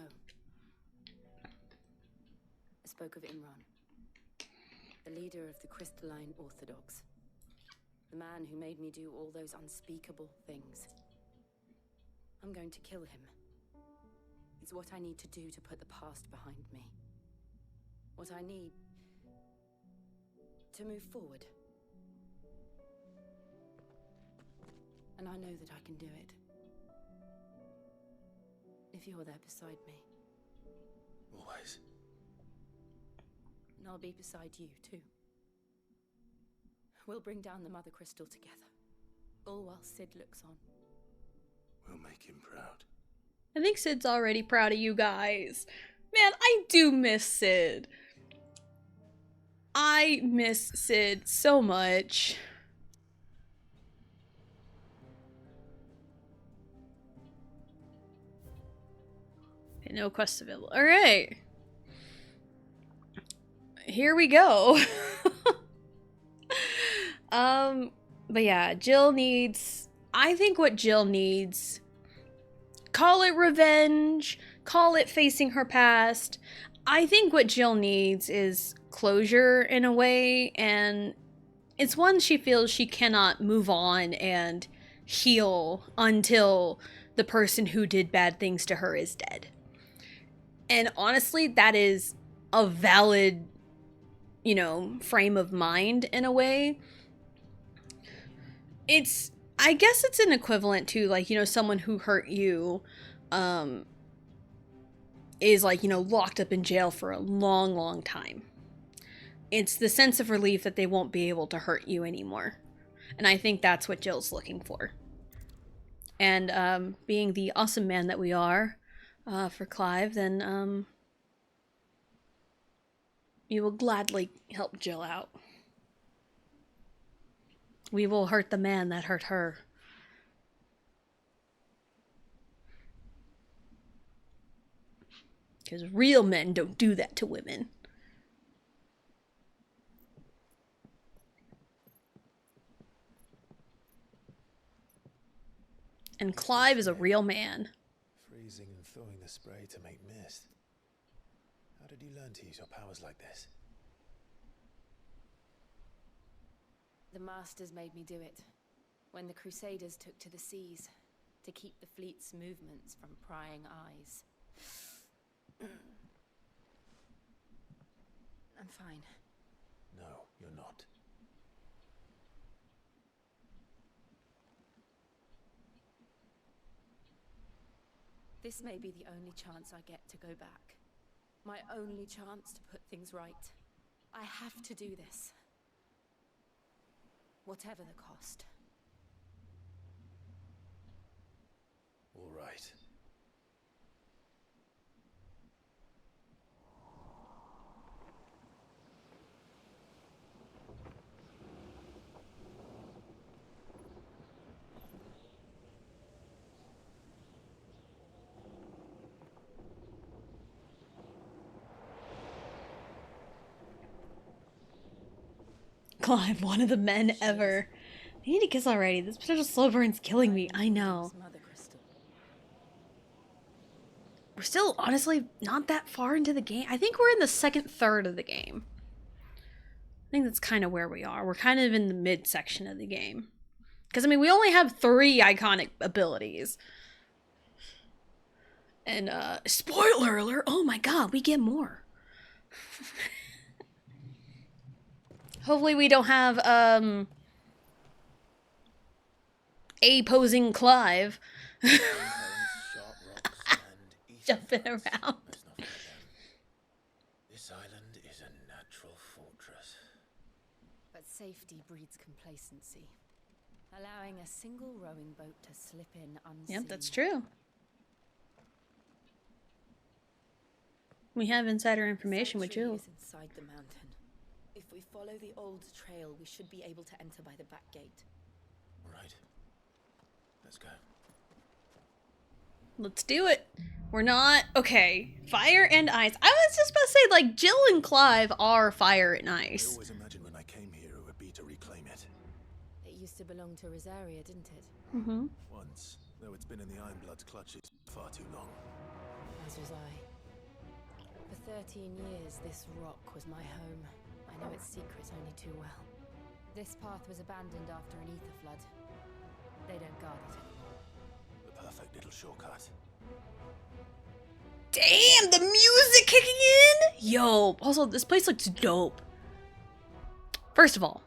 Speaker 5: I spoke of Imran, the leader of the Crystalline Orthodox. The man who made me do all those unspeakable things. I'm going to kill him. It's what I need to do to put the past behind me. What I need to move forward. And I know that I can do it. If you're there beside me.
Speaker 2: Always.
Speaker 5: And I'll be beside you, too. We'll bring down the Mother Crystal together. All while Sid looks on.
Speaker 2: We'll make him proud.
Speaker 1: I think Sid's already proud of you guys. Man, I do miss Sid. I miss Sid so much. Okay, no quest available. Alright. Here we go. But yeah, Jill needs... I think what Jill needs... Call it revenge, call it facing her past. I think what Jill needs is closure in a way, and it's one she feels she cannot move on and heal until the person who did bad things to her is dead. And honestly, that is a valid, you know, frame of mind in a way. I guess it's an equivalent to, like, you know, someone who hurt you, is, like, you know, locked up in jail for a long, long time. It's the sense of relief that they won't be able to hurt you anymore. And I think that's what Jill's looking for. And, being the awesome man that we are, for Clive, then, you will gladly help Jill out. We will hurt the man that hurt her. Because real men don't do that to women. And Clive is a real man.
Speaker 2: Freezing and throwing the spray to make mist. How did you learn to use your powers like this?
Speaker 5: The Masters made me do it. When the Crusaders took to the seas, to keep the fleet's movements from prying eyes. I'm fine.
Speaker 2: No, you're not.
Speaker 5: This may be the only chance I get to go back. My only chance to put things right. I have to do this. Whatever the cost.
Speaker 2: All right.
Speaker 1: Clive, one of the men ever. I need to kiss already. This potential slow burn's killing me. I know. We're still, honestly, not that far into the game. I think we're in the second third of the game. I think that's kind of where we are. We're kind of in the mid-section of the game. Because, I mean, we only have 3 iconic abilities. And, spoiler alert! Oh my god, we get more. Hopefully we don't have, A-posing Clive. Jumping around.
Speaker 2: This island is a natural fortress.
Speaker 5: But safety breeds complacency. Allowing a single rowing boat to slip in unseen.
Speaker 1: Yep, that's true. We have insider information with Jill.
Speaker 12: Inside the mountain. If we follow the old trail, we should be able to enter by the back gate.
Speaker 2: Right. Let's go.
Speaker 1: Let's do it. We're not... Okay. Fire and ice. I was just about to say, like, Jill and Clive are fire and
Speaker 2: I
Speaker 1: ice.
Speaker 2: always imagined when I came here it would be to reclaim it.
Speaker 5: It used to belong to Rosaria, didn't it?
Speaker 1: Mm-hmm.
Speaker 2: Once, though it's been in the Ironblood's clutches far too long.
Speaker 5: As was I. For 13 years, this rock was my home. I know its secrets only too well. This path was abandoned after an ether flood. They don't guard it anymore.
Speaker 2: The perfect little shortcut.
Speaker 1: Damn, the music kicking in! Yo, also, this place looks dope. First of all.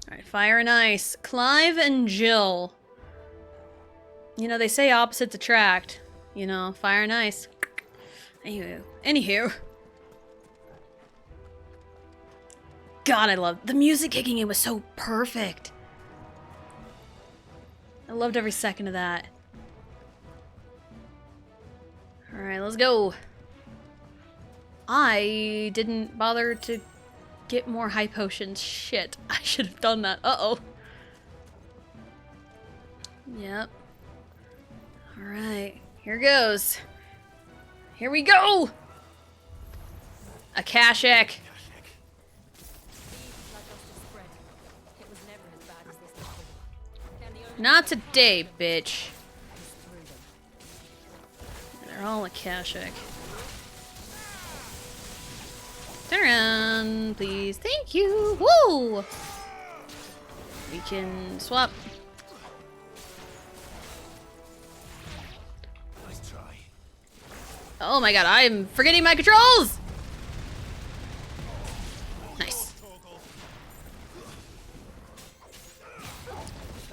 Speaker 1: Alright, fire and ice. Clive and Jill. You know, they say opposites attract. You know, fire and ice. Anywho. God, I love the music kicking in was so perfect. I loved every second of that. Alright, let's go. I didn't bother to get more high potions. Shit, I should have done that. Uh-oh. Yep. Alright, here goes. Here we go! Akashic. Not today, bitch. They're all Akashic. Turn around, please. Thank you. Woo! We can swap.
Speaker 2: Nice try.
Speaker 1: Oh my god, I'm forgetting my controls! Nice.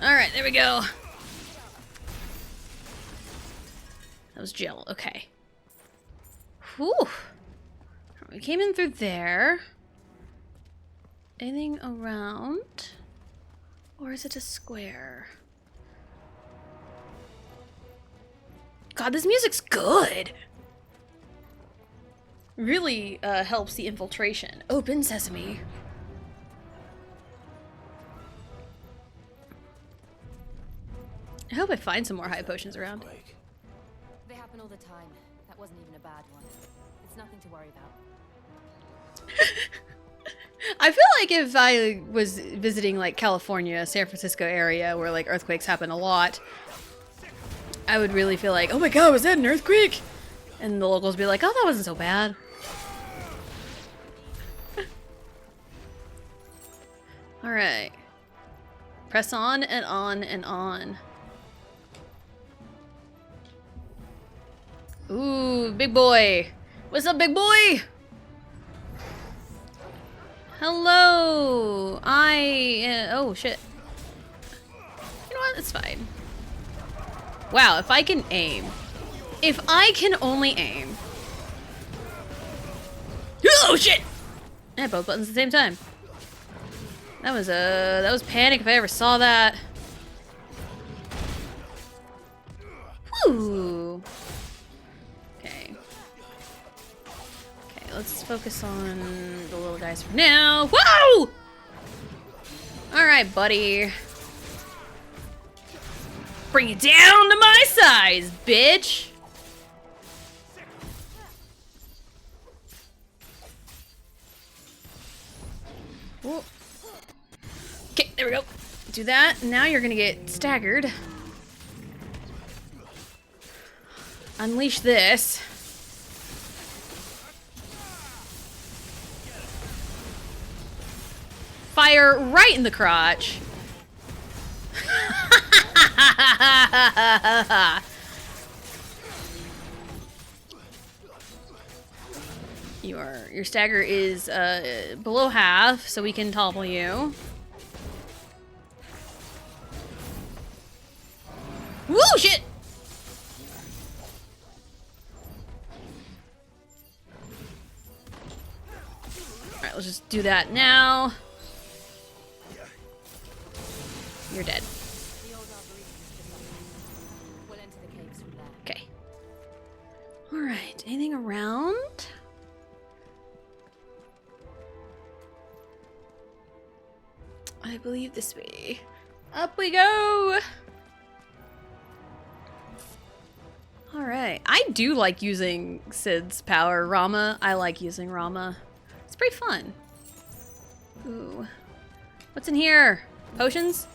Speaker 1: Alright, there we go. That was gel. Okay. Whew. We came in through there. Anything around? Or is it a square? God, this music's good! Really helps the infiltration. Open sesame. I hope I find some more high potions around.
Speaker 5: They happen all the time. That wasn't even a bad one. It's nothing to worry about.
Speaker 1: I feel like if I was visiting like California, San Francisco area where like earthquakes happen a lot, I would really feel like, oh my god, was that an earthquake? And the locals would be like, oh, that wasn't so bad. Alright. Press on and on and on. Ooh, big boy. What's up, big boy? Hello. Oh, shit. You know what? It's fine. Wow, if I can aim. If I can only aim. Oh, shit! I had both buttons at the same time. That was panic if I ever saw that. Woo! Okay. Okay, let's focus on the little guys for now. Whoa! Alright, buddy. Bring it down to my size, bitch! Whoa. Okay, there we go. Do that. Now you're gonna get staggered. Unleash this. Fire right in the crotch. Your stagger is below half, so we can topple you. Woo, shit! Alright, let's just do that now. You're dead. Okay. Alright, anything around? I believe this way. Up we go! Alright. I do like using Sid's power. Rama. I like using Rama. It's pretty fun. Ooh. What's in here? Potions?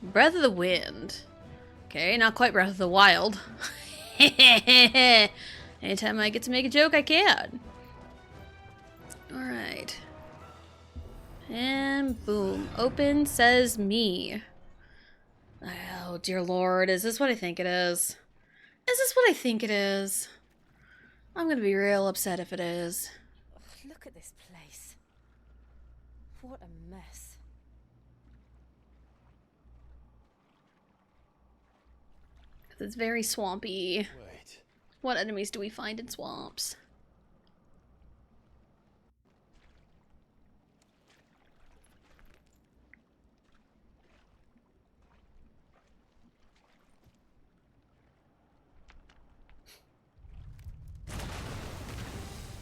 Speaker 1: Breath of the Wind. Okay, not quite Breath of the Wild. Anytime I get to make a joke, I can. Alright. And boom. Open says me. Oh, dear lord. Is this what I think it is? Is this what I think it is? I'm gonna be real upset if it is.
Speaker 5: Look at this place. What a mess.
Speaker 1: It's very swampy.
Speaker 2: Wait.
Speaker 1: What enemies do we find in swamps?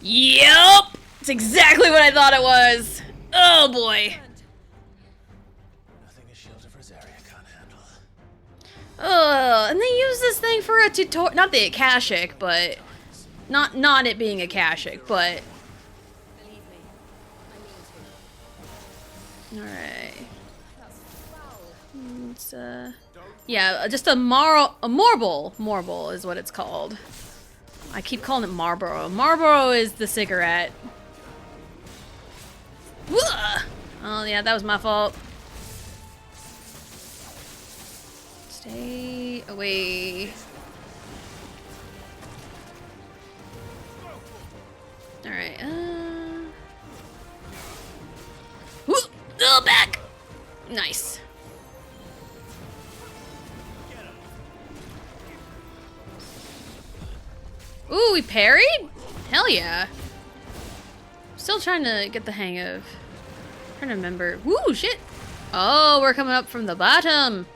Speaker 1: Yep! It's exactly what I thought it was. Oh boy.
Speaker 2: Nothing a shield of Rosaria can't handle.
Speaker 1: And they use this thing for a tutorial. Not the Akashic, but not it being Akashic, but.
Speaker 5: Believe me, I mean to.
Speaker 1: All right.
Speaker 5: That's foul.
Speaker 1: It's yeah, just a Marble is what it's called. I keep calling it Marlboro. Marlboro is the cigarette. Whoa! Oh yeah, that was my fault. Stay away. All right. Whoop! Oh, back. Nice. Ooh, we parried? Hell yeah. Still trying to get the hang of. Trying to remember. Woo, shit. Oh, we're coming up from the bottom.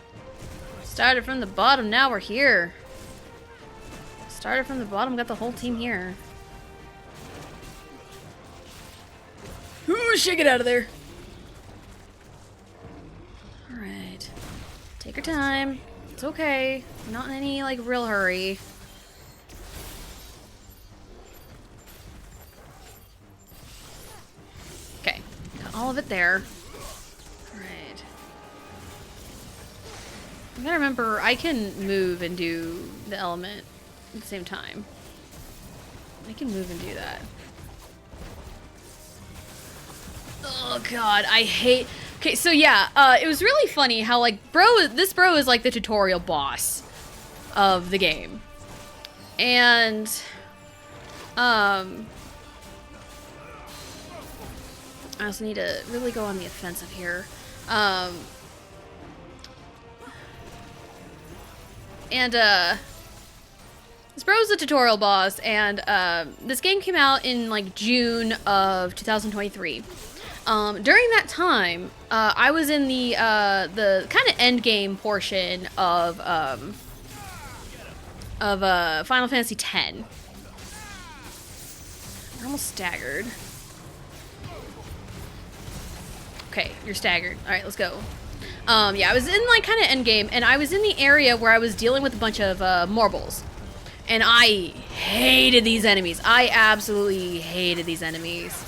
Speaker 1: Started from the bottom, now we're here. Started from the bottom, got the whole team here. Ooh, shake it out of there. Alright. Take your time. It's okay. We're not in any, like, real hurry. Okay. Got all of it there. Alright. I gotta remember, I can move and do the element at the same time. I can move and do that. Oh god, I hate... Okay, so yeah, it was really funny how, like, this bro is, like, the tutorial boss of the game. And, I also need to really go on the offensive here. This bro is the tutorial boss, and, this game came out in, like, June of 2023. During that time, I was in the kind of end game portion of Final Fantasy X. You're almost staggered. Okay, you're staggered. All right, let's go. Yeah, I was in like kind of end game, and I was in the area where I was dealing with a bunch of marbles, and I hated these enemies. I absolutely hated these enemies.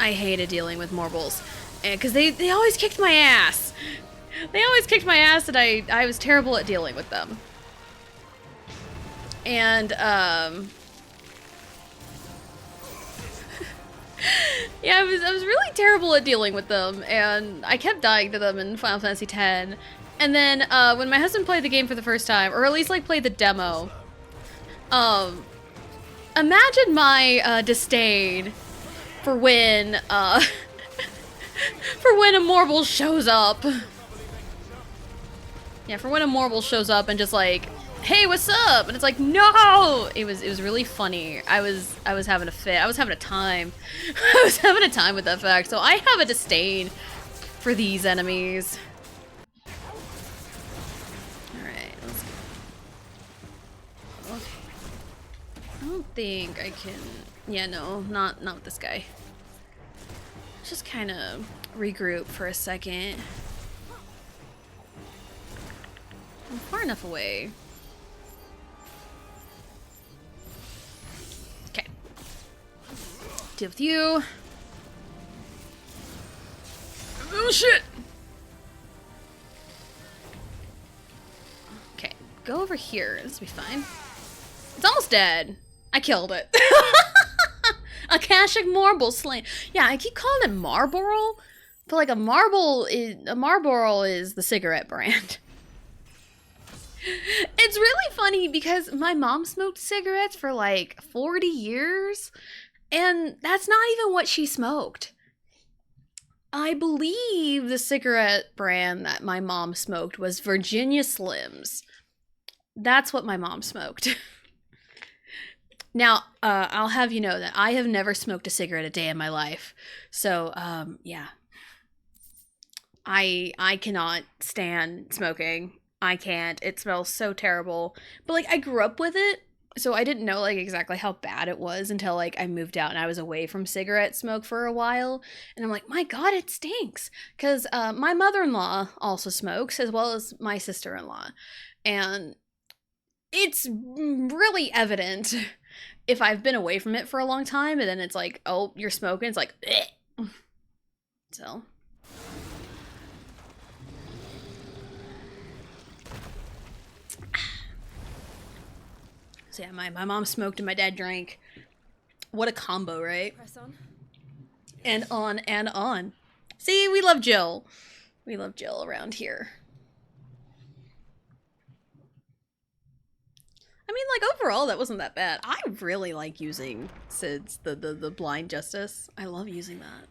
Speaker 1: I hated dealing with marbles, because they always kicked my ass. They always kicked my ass, and I was terrible at dealing with them. And yeah, I was really terrible at dealing with them, and I kept dying to them in Final Fantasy X. And then when my husband played the game for the first time, or at least like played the demo, imagine my disdain for when for when a marble shows up. Yeah, for when a marble shows up and just like, hey, what's up? And it's like, no! It was really funny. I was having a fit. I was having a time. I was having a time with that fact. So I have a disdain for these enemies. Alright, let's go. Okay. I don't think I can... Yeah, no, not with this guy. Just kind of regroup for a second. I'm far enough away. Okay. Deal with you. Oh shit! Okay, go over here. This will be fine. It's almost dead. I killed it. Akashic Marble slain. Yeah, I keep calling it Marlboro, but like a Marlboro is the cigarette brand. It's really funny because my mom smoked cigarettes for like 40 years, and that's not even what she smoked. I believe the cigarette brand that my mom smoked was Virginia Slims. That's what my mom smoked. Now, I'll have you know that I have never smoked a cigarette a day in my life. So, yeah. I cannot stand smoking. I can't. It smells so terrible. But, like, I grew up with it. so I didn't know like exactly how bad it was until like I moved out and I was away from cigarette smoke for a while, and I'm like, my god, it stinks, because my mother-in-law also smokes as well as my sister-in-law, and it's really evident if I've been away from it for a long time, and then it's like, oh, you're smoking, it's like, bleh. So yeah, my mom smoked and my dad drank. What a combo, right?
Speaker 5: Press on.
Speaker 1: And on and on. See, we love Jill. We love Jill around here. I mean, like, overall, that wasn't that bad. I really like using Sid's, the blind justice. I love using that.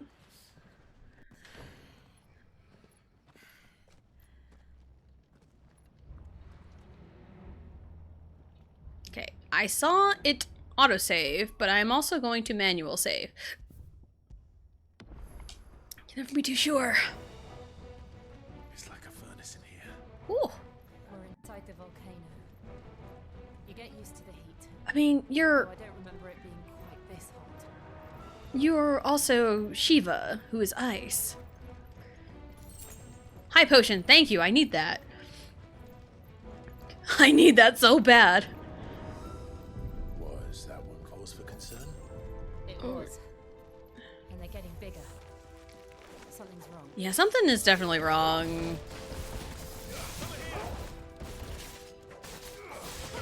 Speaker 1: Okay, I saw it autosave, but I'm also going to manual save. Can never be too sure.
Speaker 2: It's like a furnace in here.
Speaker 1: Ooh.
Speaker 5: We're inside the volcano. You get used to the heat.
Speaker 1: I mean, you're...
Speaker 5: Though I don't remember it being quite this hot.
Speaker 1: You're also Shiva, who is ice. High potion, thank you, I need that. I need that so bad.
Speaker 2: Was that one cause for concern?
Speaker 5: It was. And they're getting bigger. Something's wrong.
Speaker 1: Yeah, something is definitely wrong.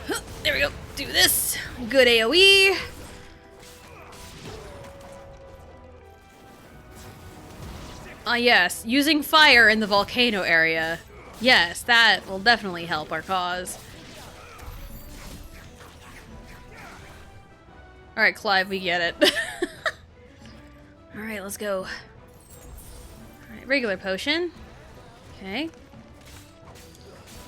Speaker 1: Huh, there we go. Do this. Good AoE. Ah, yes. Using fire in the volcano area. Yes, that will definitely help our cause. Alright, Clive, we get it. Alright, let's go. Alright, regular potion. Okay.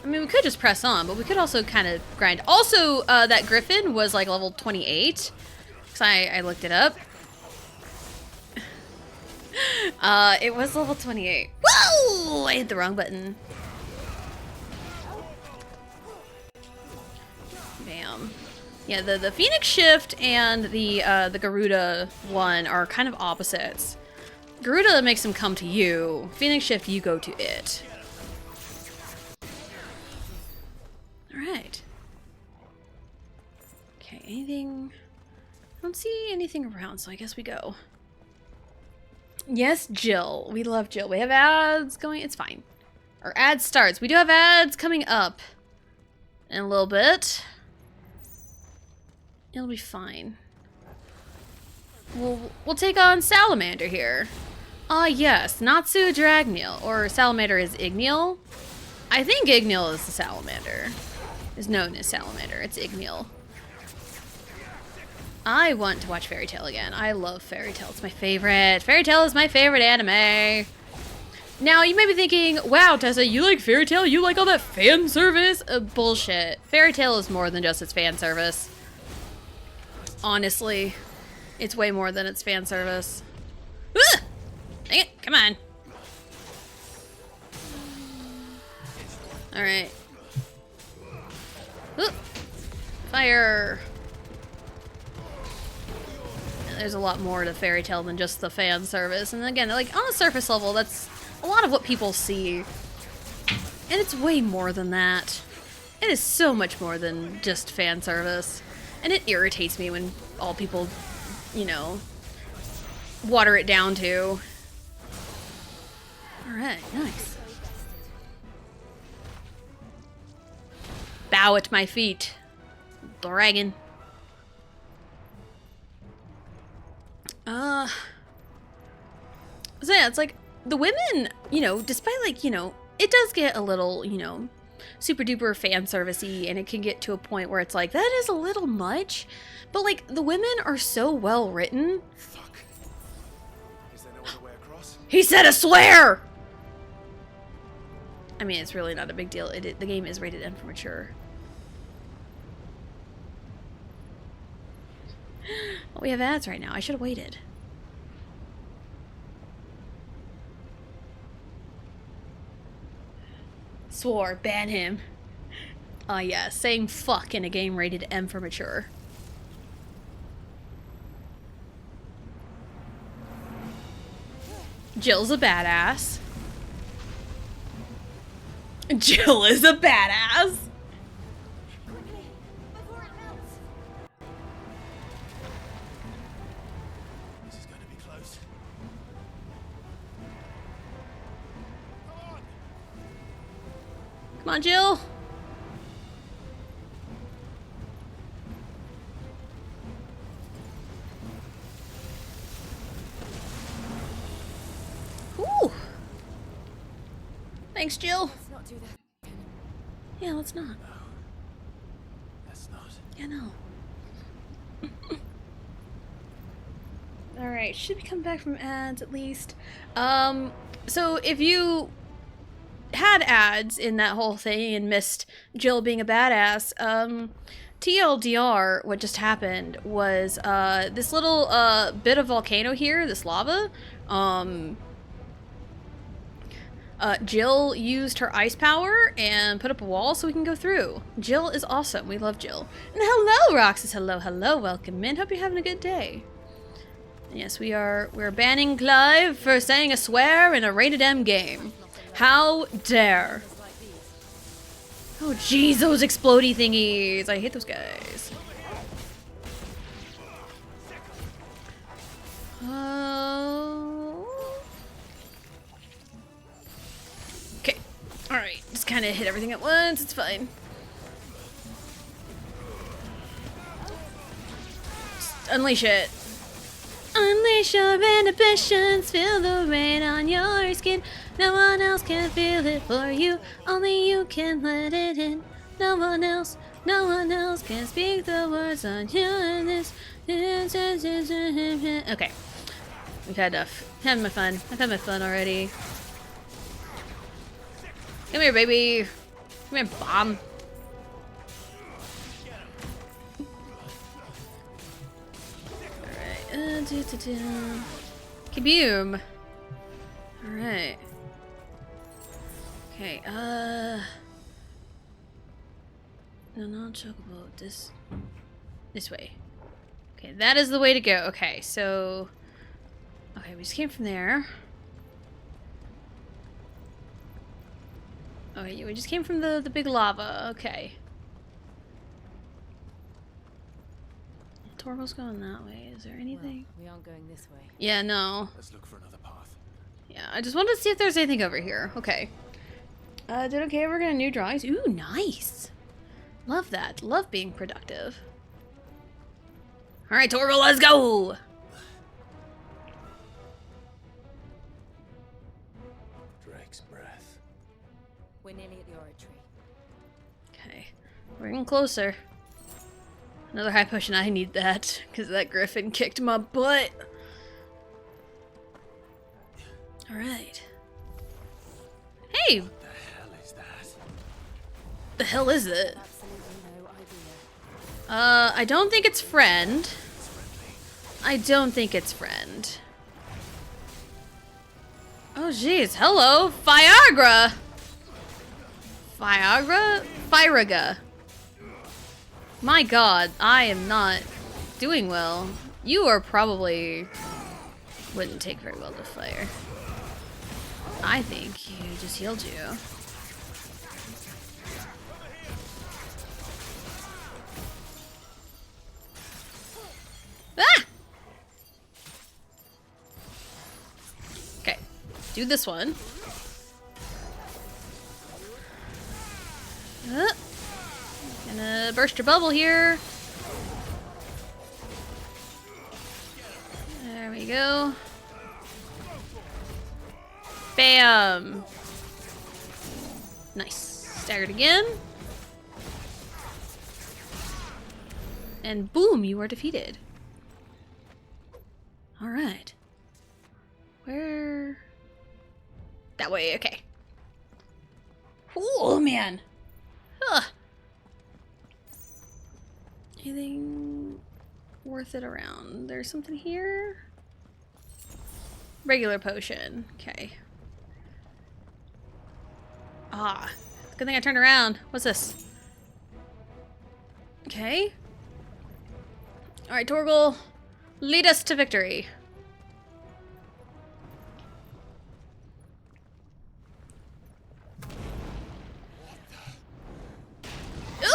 Speaker 1: I mean, we could just press on, but we could also kind of grind. Also, that griffin was like level 28. Because I looked it up. It was level 28. Whoa! I hit the wrong button. Bam. Yeah, the Phoenix Shift and the Garuda one are kind of opposites. Garuda makes them come to you. Phoenix Shift, you go to it. Alright. Okay, anything... I don't see anything around, so I guess we go. Yes, Jill. We love Jill. We have ads going. It's fine. Our ad starts. We do have ads coming up in a little bit. It'll be fine. We'll take on Salamander here. Ah, yes. Natsu Dragneel. Or Salamander is Igneel. I think Igneel is the Salamander. Is known as Salamander. It's Igneel. I want to watch Fairy Tail again. I love Fairy Tail. It's my favorite. Fairy Tail is my favorite anime. Now, you may be thinking, wow, Tessa, you like Fairy Tail? You like all that fan service? Bullshit. Fairy Tail is more than just its fan service. Honestly, it's way more than its fan service. Ah! Dang it, come on. Alright. Fire. There's a lot more to Fairy Tail than just the fan service. And again, like, on a surface level, that's a lot of what people see. And it's way more than that. It is so much more than just fan service. And it irritates me when all people, you know, water it down to. Alright, nice. Bow at my feet, dragon. So yeah, it's like, the women, you know, despite like, you know, it does get a little, you know, super duper fan servicey, and it can get to a point where it's like, that is a little much, but like, the women are so well written.
Speaker 2: Fuck. Is there no other way across?
Speaker 1: He said a swear! I mean, it's really not a big deal. The game is rated M for mature. Well, we have ads right now. I should have waited. Swore. Ban him. Ah, yeah, saying fuck in a game rated M for mature. Jill's a badass. Jill is a badass.
Speaker 5: Quickly, before it melts.
Speaker 2: This is going to be close.
Speaker 1: Come on, Jill. Ooh. Thanks, Jill.
Speaker 5: Let's not do that.
Speaker 1: Yeah, let's not.
Speaker 2: That's not.
Speaker 1: Yeah, no. Alright, should we come back from ads at least? So if you had ads in that whole thing and missed Jill being a badass, TLDR, what just happened was, this little, bit of volcano here, this lava, Jill used her ice power and put up a wall so we can go through. Jill is awesome. We love Jill. And hello, Roxas. Hello, hello. Welcome in. Hope you're having a good day. And yes, we're banning Clive for saying a swear in a rated M game. How dare. Oh, jeez, those explodey thingies. I hate those guys. Okay. Alright, just kind of hit everything at once. It's fine. Just unleash it. Unleash your inhibitions. Feel the rain on your skin. No one else can feel it for you. Only you can let it in. No one else can speak the words on you in this. Okay. We've had enough. Having my fun. I've had my fun already. Come here, baby. Come here, bomb. Alright. Kaboom. Alright. Okay, no, not chocobo. This way. Okay, that is the way to go. Okay, so... Okay, we just came from there. Okay, we just came from the big lava. Okay. Torval's going that way. Is there anything?
Speaker 5: Well, we aren't going this way.
Speaker 1: Yeah, no.
Speaker 2: Let's look for another path.
Speaker 1: Yeah, I just wanted to see if there's anything over here. Okay. Did okay, we're gonna new drawings. Ooh, nice. Love that. Love being productive. Alright, Torval, let's go!
Speaker 2: Drake's breath.
Speaker 5: We're nearly at the oratory.
Speaker 1: Okay. We're getting closer. Another high potion, I need that. Because that griffin kicked my butt. Alright. Hey!
Speaker 2: What the hell is that?
Speaker 1: The hell is it?
Speaker 5: Absolutely no idea.
Speaker 1: I don't think it's friend. I don't think it's friend. Oh jeez, hello, Viagra! Viagra? Firaga. My god, I am not doing well. You are probably... wouldn't take very well to fire. I think he just healed you. Ah! Okay, do this one. Gonna burst your bubble here. There we go. Bam! Nice. Staggered again. And boom, you are defeated. Alright. Where? That way, okay. Oh, man. Ugh. Anything worth it around? There's something here? Regular potion. Okay. Ah. Good thing I turned around. What's this? Okay. Alright, Torgal, lead us to victory.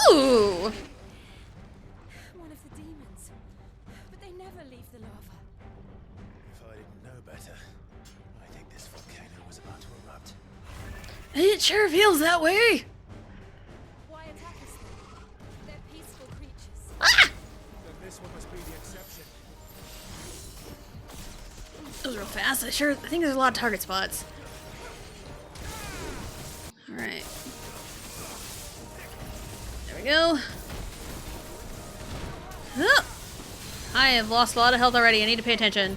Speaker 1: Ooh!
Speaker 5: One of the demons. But they never leave the lava.
Speaker 2: If I didn't know better, I think this volcano was about to erupt.
Speaker 1: It sure feels that way.
Speaker 5: Why attack us then? They're peaceful creatures.
Speaker 1: Ah!
Speaker 6: Then this one must be the exception.
Speaker 1: That was real fast. I think there's a lot of target spots. Alright. There we go. Oh! I have lost a lot of health already. I need to pay attention.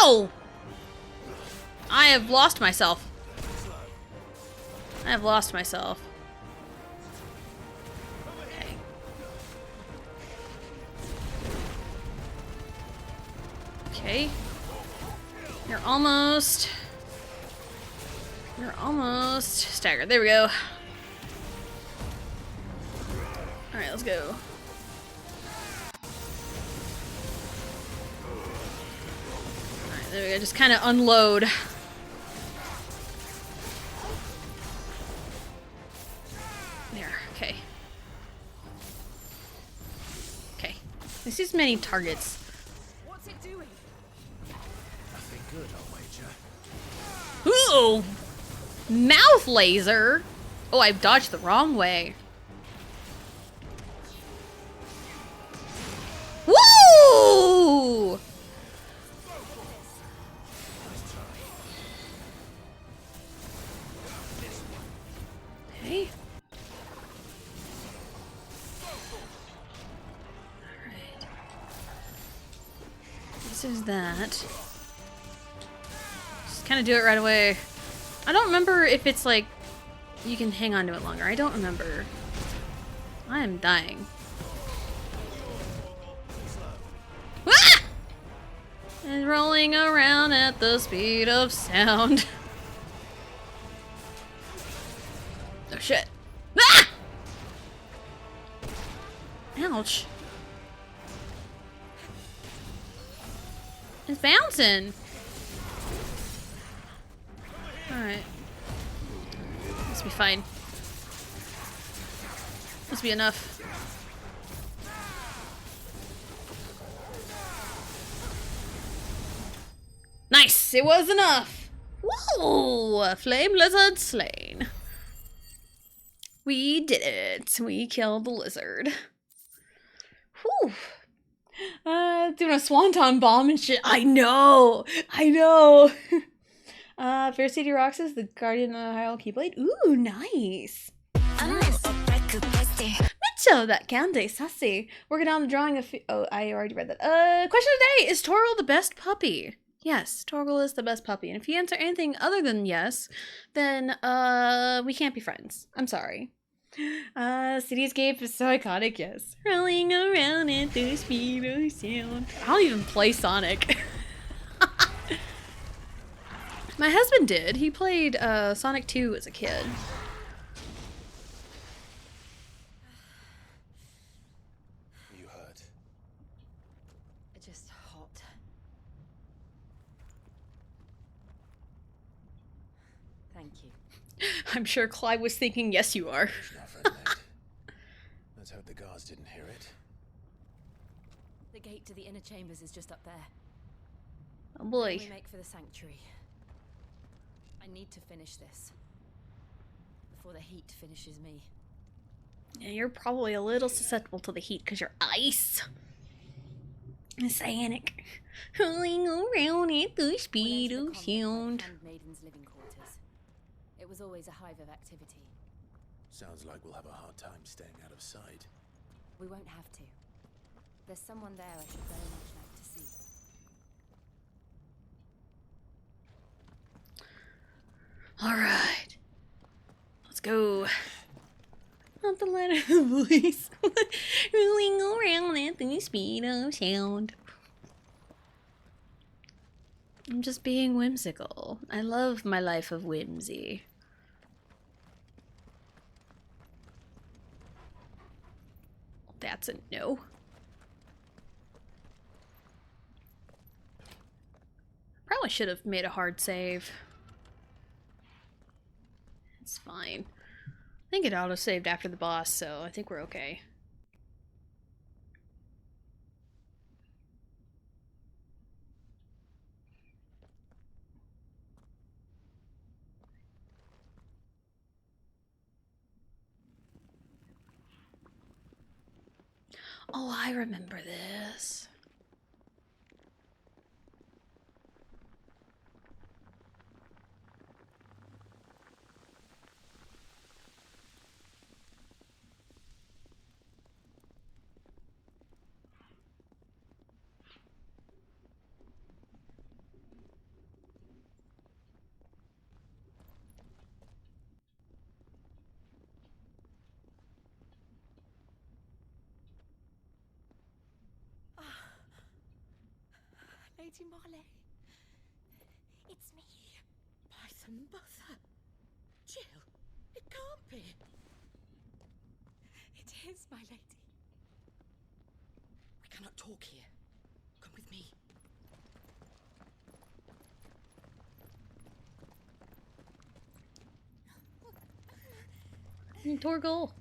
Speaker 1: Ow! I have lost myself. I have lost myself. Okay. Okay. You're almost staggered. There we go. Alright, let's go. Alright, there we go. Just kind of unload. There, okay. Okay. This is many targets.
Speaker 5: What's it doing?
Speaker 2: Nothing good, I'll wager.
Speaker 1: Ooh! Mouth laser? Oh, I dodged the wrong way. Woo! Okay. Alright. This is that. Just kind of do it right away. I don't remember if it's like you can hang on to it longer. I don't remember. I am dying. Ah! And rolling around at the speed of sound. Oh shit. Ah! Ouch. It's bouncing. Alright. Must be fine. Must be enough. Nice! It was enough! Whoa! Flame lizard slain. We did it. We killed the lizard. Whew. Doing a swanton bomb and shit. I know! I know! Fair City Roxas, the Guardian of the Hyrule Keyblade. Ooh, nice. Mitchell, that candy, sassy. Working on the drawing of. Oh, I already read that. Question of the day: is Torgal the best puppy? Yes, Torgal is the best puppy. And if you answer anything other than yes, then we can't be friends. I'm sorry. Cityscape is so iconic. Yes, rolling around at the speed of sound. I don't even play Sonic. My husband did. He played Sonic 2 as a kid.
Speaker 2: You hurt.
Speaker 12: Just hot. Thank you.
Speaker 1: I'm sure Clive was thinking, yes, you are.
Speaker 2: Now, friend mate. Let's hope the guards didn't hear it.
Speaker 5: The gate to the inner chambers is just up there.
Speaker 1: Oh boy.
Speaker 5: Then we make for the sanctuary. I need to finish this before the heat finishes me.
Speaker 1: Yeah, you're probably a little susceptible to the heat because you're ice. Cyanic. Rolling around at the speed of sound.
Speaker 5: Handmaiden's living quarters. It was always a hive of activity.
Speaker 2: Sounds like we'll have a hard time staying out of sight.
Speaker 5: We won't have to. There's someone there I should very much like to see.
Speaker 1: Alright. Let's go. Not the letter of the voice. Rolling around at the speed of sound. I'm just being whimsical. I love my life of whimsy. That's a no. Probably should have made a hard save. It's fine. I think it auto-saved after the boss, so I think we're okay. Oh, I remember this.
Speaker 12: Lady Marley. It's me. By the mother. Jill, it can't be. It is, my lady. We cannot talk here. Come with me.
Speaker 1: Torgal.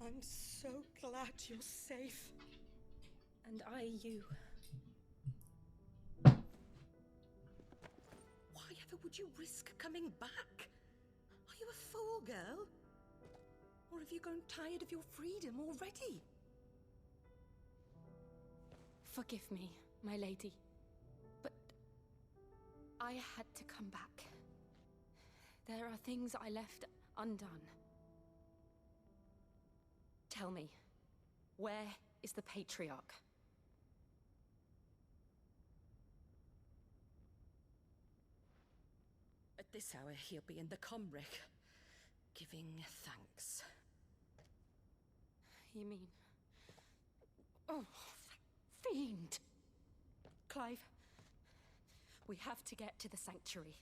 Speaker 12: I'm so glad you're safe. And I you. Why ever would you risk coming back? Are you a fool, girl? Or have you grown tired of your freedom already? Forgive me, my lady, but I had to come back. There are things I left undone. Tell me, where is the Patriarch? At this hour, he'll be in the Comric, giving thanks. You mean... Oh, that fiend! Clive, we have to get to the sanctuary.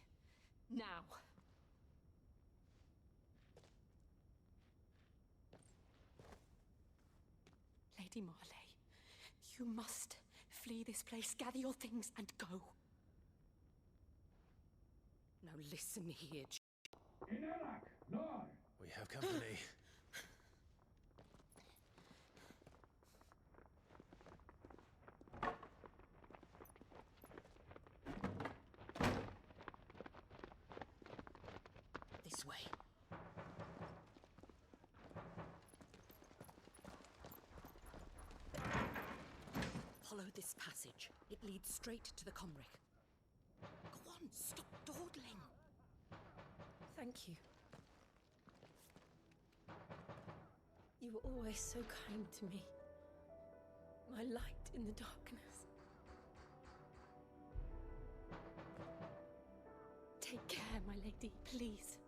Speaker 12: Now. Lady Marley, you must flee this place, gather your things, and go. Now listen here,
Speaker 2: We have company.
Speaker 12: This way. Follow this passage. It leads straight to the Comric. Go on, stop dawdling. Thank you. You were always so kind to me. My light in the darkness. Take care, my lady, please.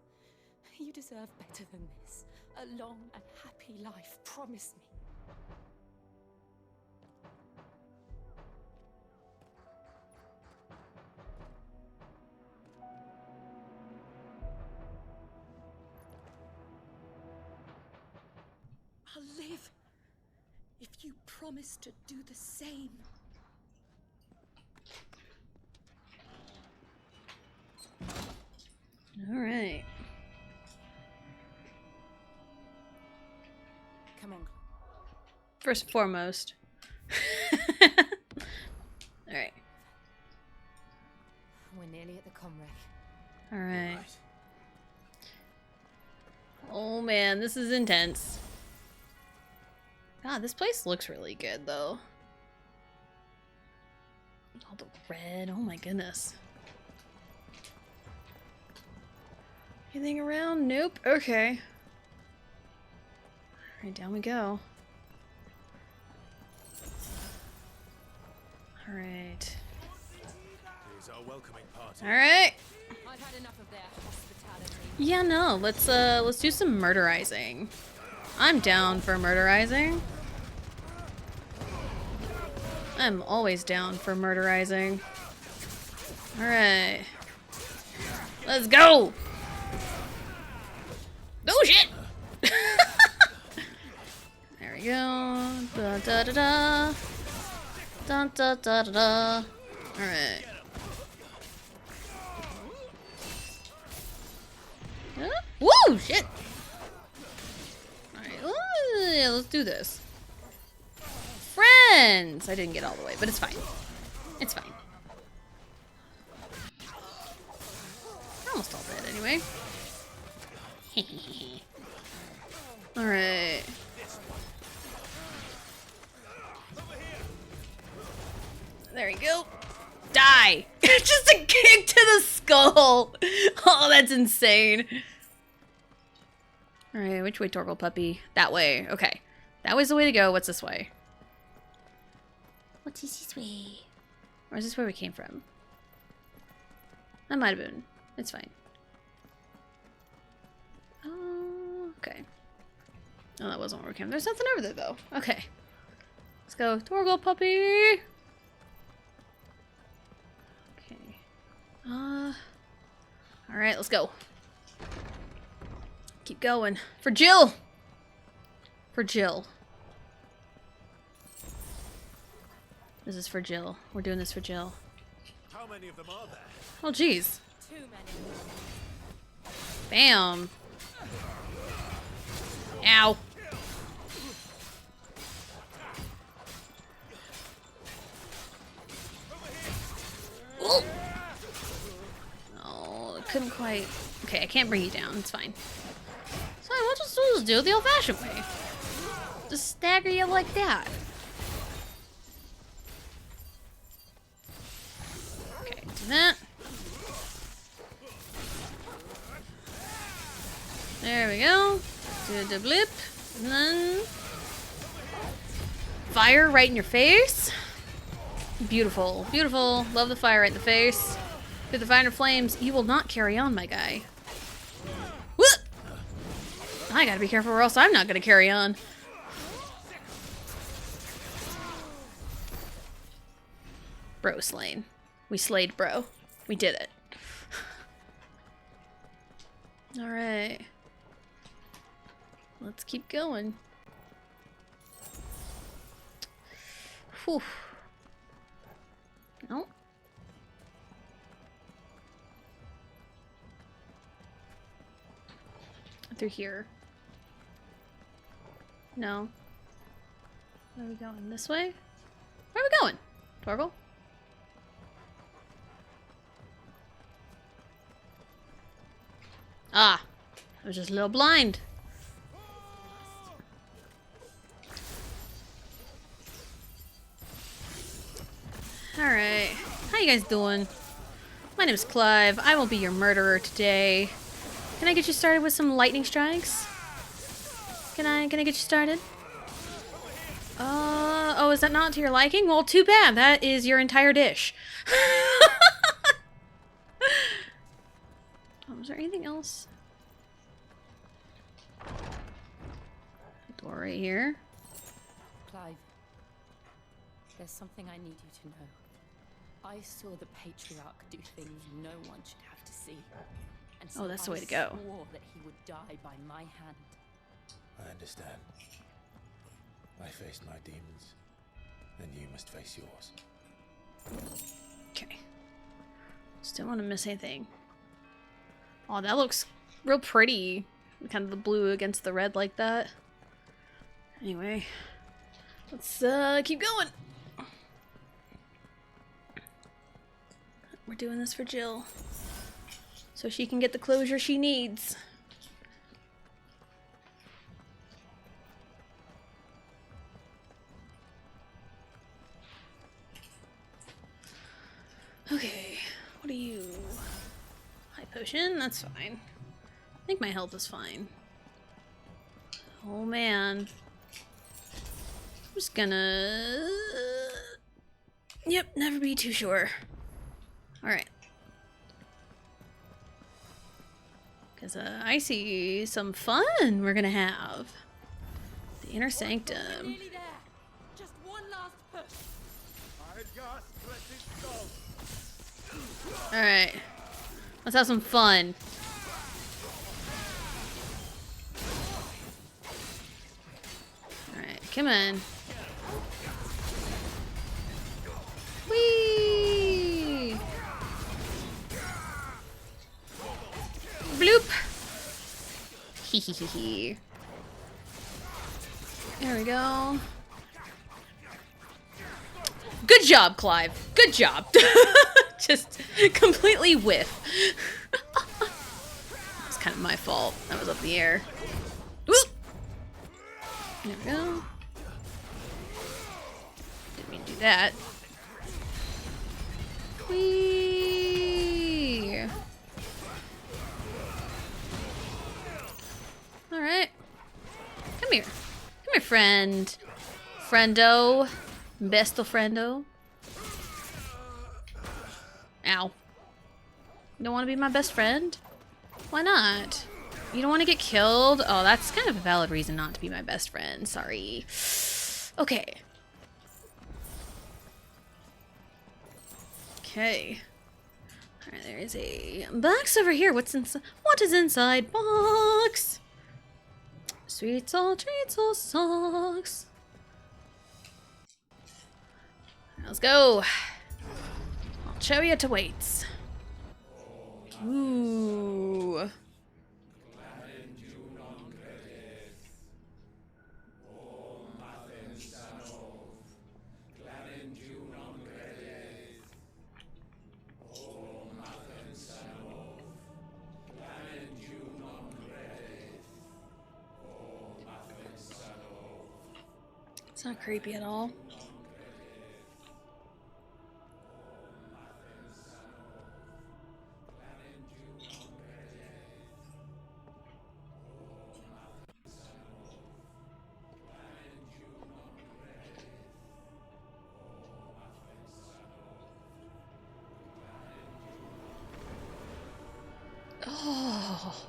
Speaker 12: You deserve better than this. A long and happy life, promise me. I'll live if you promise to do the same.
Speaker 1: All right.
Speaker 12: Come on.
Speaker 1: First and foremost. All right.
Speaker 12: We're nearly at the Comric.
Speaker 1: All right. Oh man, this is intense. God, this place looks really good though. All the red. Oh my goodness. Anything around? Nope. Okay. Alright, down we go. Alright.
Speaker 2: Here's our welcoming party.
Speaker 1: Alright.
Speaker 12: I've had enough of their hospitality.
Speaker 1: Yeah, no, let's do some murderizing. I'm down for murderizing. I'm always down for murderizing. Alright. Let's go! Oh shit! There we go. Da da da da. Dun da da da da. Alright. Woo! Shit! Alright, yeah, let's do this. Friends! I didn't get all the way, but it's fine. It's fine. We're almost all dead anyway. Alright. There you go. Die! Just a kick to the skull! Oh, that's insane. Alright, which way, Torgal puppy? That way. Okay. That way's the way to go. What's this way? What's this way? Or is this where we came from? That might have been. It's fine. Oh, okay. Oh, that wasn't where we came. There's nothing over there, though. Okay. Let's go. Torgal puppy! Alright, let's go. Keep going. For Jill! For Jill. This is for Jill. We're doing this for Jill.
Speaker 2: How many of them are there?
Speaker 1: Oh, jeez.
Speaker 5: Too many.
Speaker 1: Bam. Ow. Ooh. Couldn't quite. Okay, I can't bring you down. It's fine. So we'll just do it the old-fashioned way. Just stagger you like that. Okay, do that. There we go. Do the blip. And then fire right in your face. Beautiful. Beautiful. Love the fire right in the face. Through the fire flames, you will not carry on, my guy. Whoop! I gotta be careful or else I'm not gonna carry on. Bro slain. We slayed bro. We did it. Alright. Let's keep going. Whew. No. Through here. No. Where are we going? This way? Where are we going? Torgal? Ah. I was just a little blind. Alright. How you guys doing? My name is Clive. I will be your murderer today. Can I get you started with some lightning strikes? Can I get you started? Oh, is that not to your liking? Well, too bad. That is your entire dish. Oh, is there anything else? Door right here.
Speaker 12: Clive, there's something I need you to know. I saw the Patriarch do things no one should have to see. And so
Speaker 1: Oh, that's the way to go.
Speaker 12: I swore that he would die by my hand.
Speaker 2: I understand. I faced my demons, and you must face yours.
Speaker 1: Okay. Just don't want to miss anything. Oh, that looks real pretty. Kind of the blue against the red like that. Anyway, let's keep going. We're doing this for Jill, so she can get the closure she needs. Okay, what are you? High potion? That's fine. I think my health is fine. Oh man. I'm just gonna... Yep, never be too sure. Alright. Because I see some fun we're gonna have. The Inner Sanctum.
Speaker 12: Nearly there. Just one last push.
Speaker 1: Alright. Let's have some fun. Alright, come on. Whee! Bloop! Hee hee hee hee. There we go. Good job, Clive. Good job. Just completely whiff. It's kind of my fault. That was up the air. Woo! There we go. Didn't mean to do that. Whee! Alright. Come here. Come here, friend. Friendo. Besto friendo. Ow. You don't want to be my best friend? Why not? You don't want to get killed? Oh, that's kind of a valid reason not to be my best friend. Sorry. Okay. Okay. Alright, there is a box over here. What's inside? What is inside? Box! Sweets all treats all socks. Let's go. I'll show you to waits. Ooh. It's not creepy at all. Oh.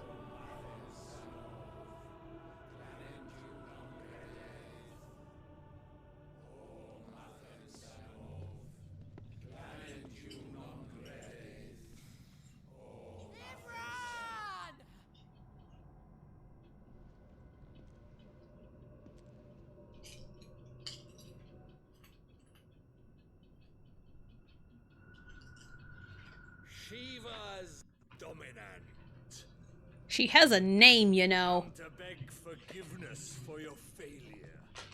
Speaker 6: Shiva's dominant.
Speaker 1: She has a name, you know.
Speaker 6: To beg forgiveness for your failure.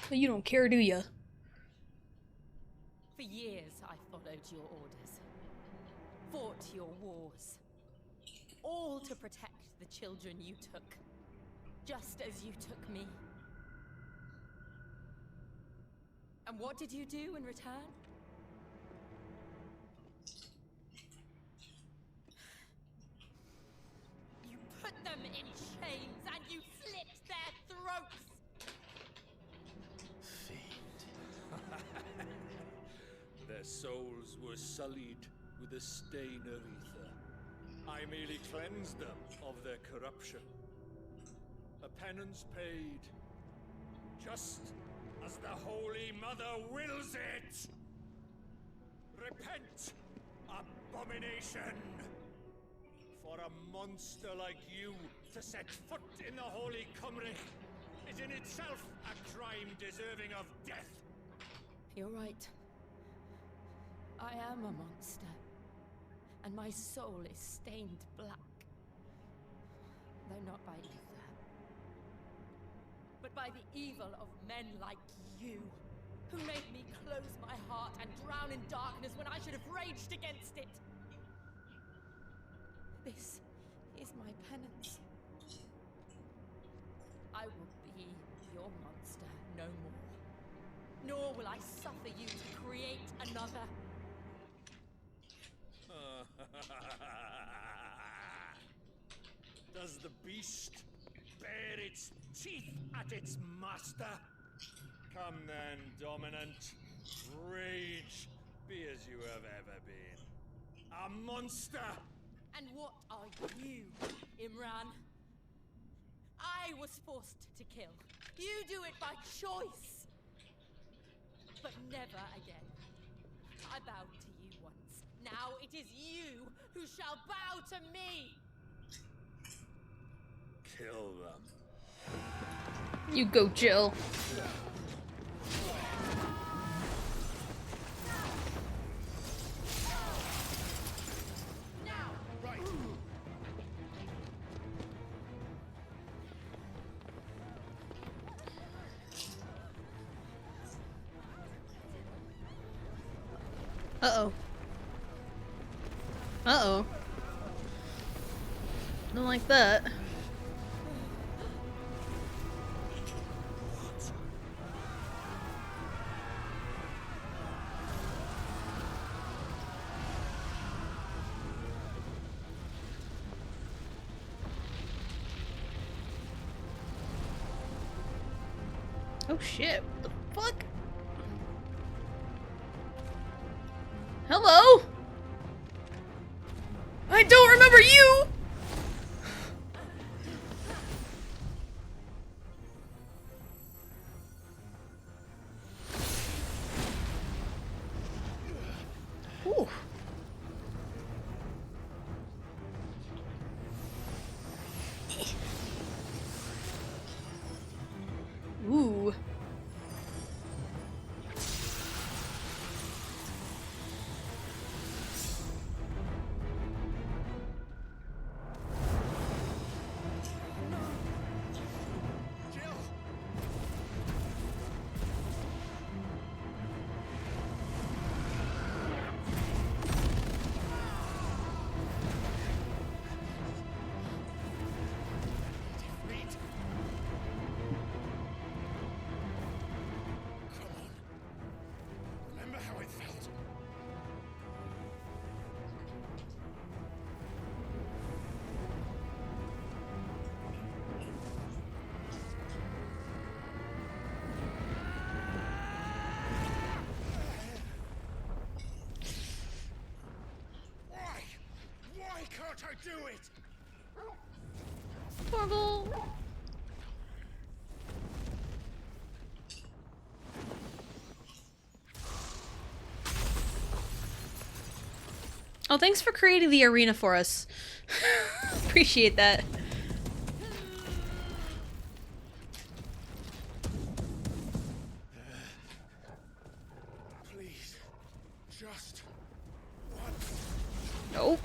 Speaker 1: But you don't care, do you?
Speaker 12: For years, I followed your orders, fought your wars, all to protect the children you took, just as you took me. And what did you do in return? You put them in chains and you slit their throats!
Speaker 6: Their souls were sullied with a stain of ether. I merely cleansed them of their corruption. A penance paid, just as the Holy Mother wills it! Repent, abomination! For a monster like you to set foot in the Holy Cymric is in itself a crime deserving of death.
Speaker 12: You're right. I am a monster, and my soul is stained black. Though not by ether, but by the evil of men like you, who made me close my heart and drown in darkness when I should have raged against it. This is my penance. I will be your monster no more, nor will I suffer you to create another.
Speaker 6: Does the beast bare its teeth at its master? Come then, dominant. Rage, be as you have ever been. A monster!
Speaker 12: And what are you, Imran? I was forced to kill. You do it by choice. But never again. I bowed to you once. Now it is you who shall bow to me!
Speaker 8: Kill them.
Speaker 1: You go, Jill. Uh-oh. Uh-oh. Don't like that. Oh shit, what the fuck? Hello? I don't remember you! Ooh. Ooh.
Speaker 8: Remember how it felt? Why? Why can't I do it?
Speaker 1: Torgal. Oh, thanks for creating the arena for us. Appreciate that.
Speaker 8: Please, just one.
Speaker 1: Nope.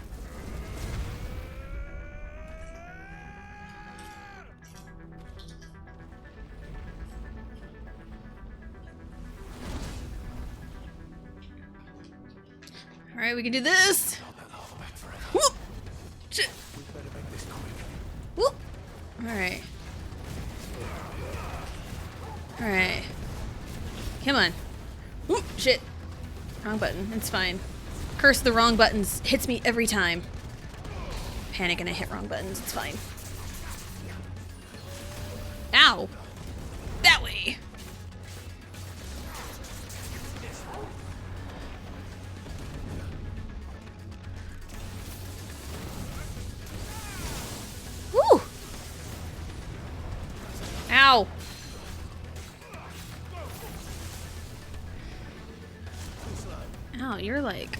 Speaker 1: Alright, we can do this. Whoop! Shit. Whoop! Alright. Alright. Come on. Whoop! Shit. Wrong button. It's fine. Curse the wrong buttons hits me every time. Panic and I hit wrong buttons. It's fine. Ow! That way! Woo! Ow! Ow, you're like...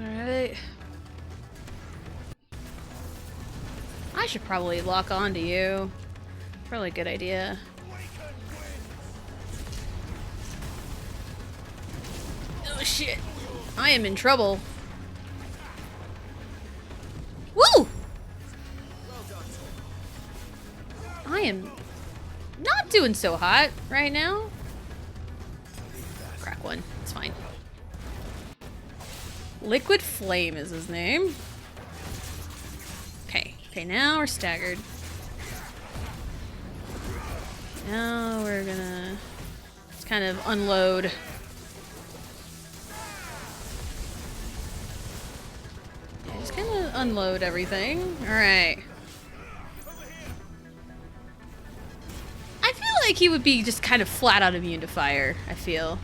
Speaker 1: Alright. I should probably lock on to you. Probably a good idea. Oh shit. I am in trouble. Woo! I am not doing so hot right now. Crack one. It's fine. Liquid Flame is his name. Okay. Okay, now we're staggered. Now we're gonna just kind of unload. Yeah, just kind of unload everything. Alright. I feel like he would be just kind of flat out immune to fire, I feel.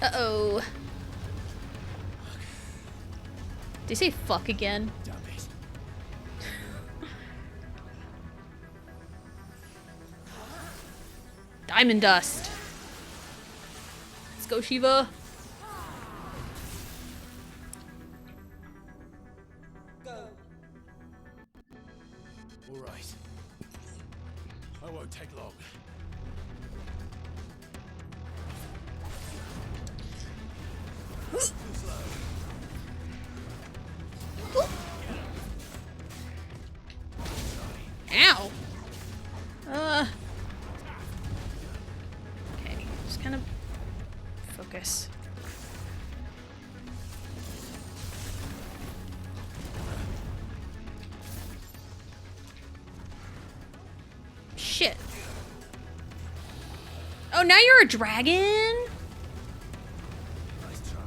Speaker 1: Uh-oh. Did you say fuck again? diamond dust. Let's go, Shiva.
Speaker 4: All right. I won't take long. Too slow.
Speaker 1: Ow. Okay, just kind of focus. Shit. Oh, now you're a dragon?
Speaker 4: Nice try.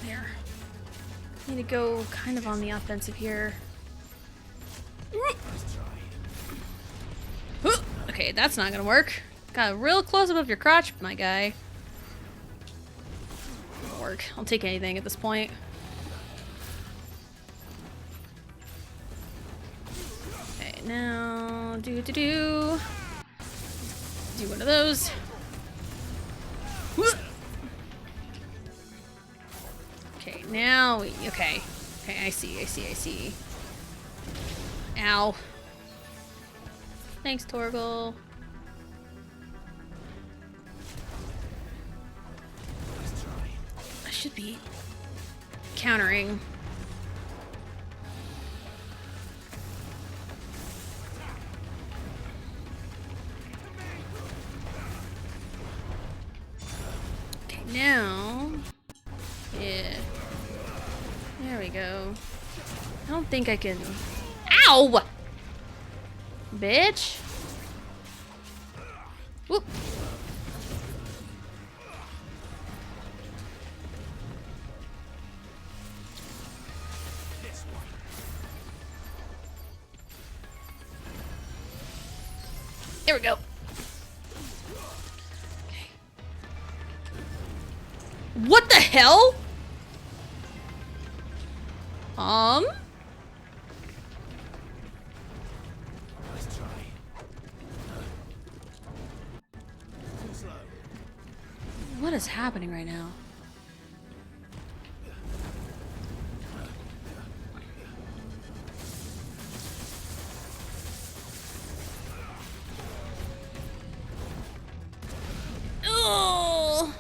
Speaker 1: There. Need to go kind of on the offensive here.
Speaker 4: Nice try.
Speaker 1: Okay, that's not gonna work. Got a real close up of your crotch, my guy. Won't work. I'll take anything at this point. Okay, now do one of those. Okay, now we okay, I see. Ow. Thanks, Torgal. I should be countering. Okay, now. Yeah. There we go. I don't think I can. Ow! Bitch. Whoop. There we go. Okay. What the hell?
Speaker 4: Nice try. Too slow.
Speaker 1: What is happening right now? Oh!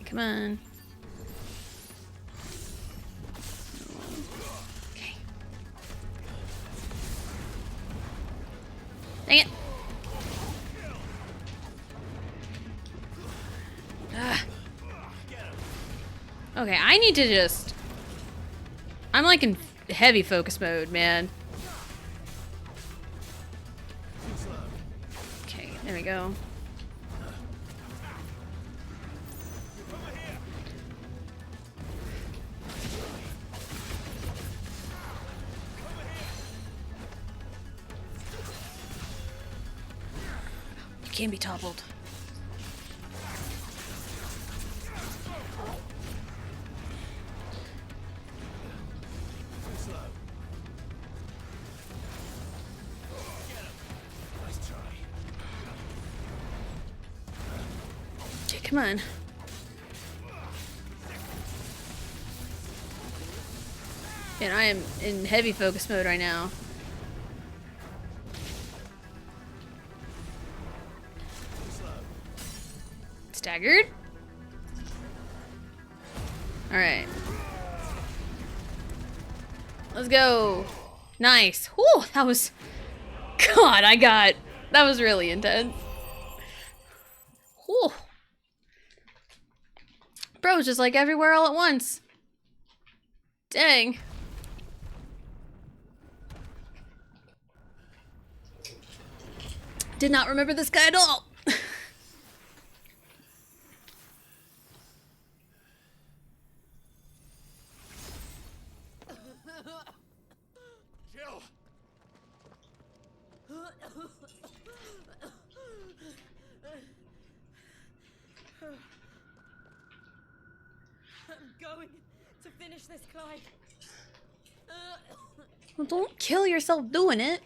Speaker 1: Okay, come on. Okay. Dang it. Ah. Okay, I need to just... I'm like in heavy focus mode, man. Okay, there we go. You can't be toppled. Okay, come on. And I am in heavy focus mode right now. Staggered. All right. Let's go. Nice. Whew, that was... God, that was really intense. Whew. Bro was just like everywhere all at once. Dang. Did not remember this guy at all.
Speaker 4: Jill!
Speaker 12: I'm going to finish this, Clive.
Speaker 1: Well, don't kill yourself doing it.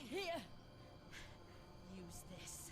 Speaker 12: Here. Use this.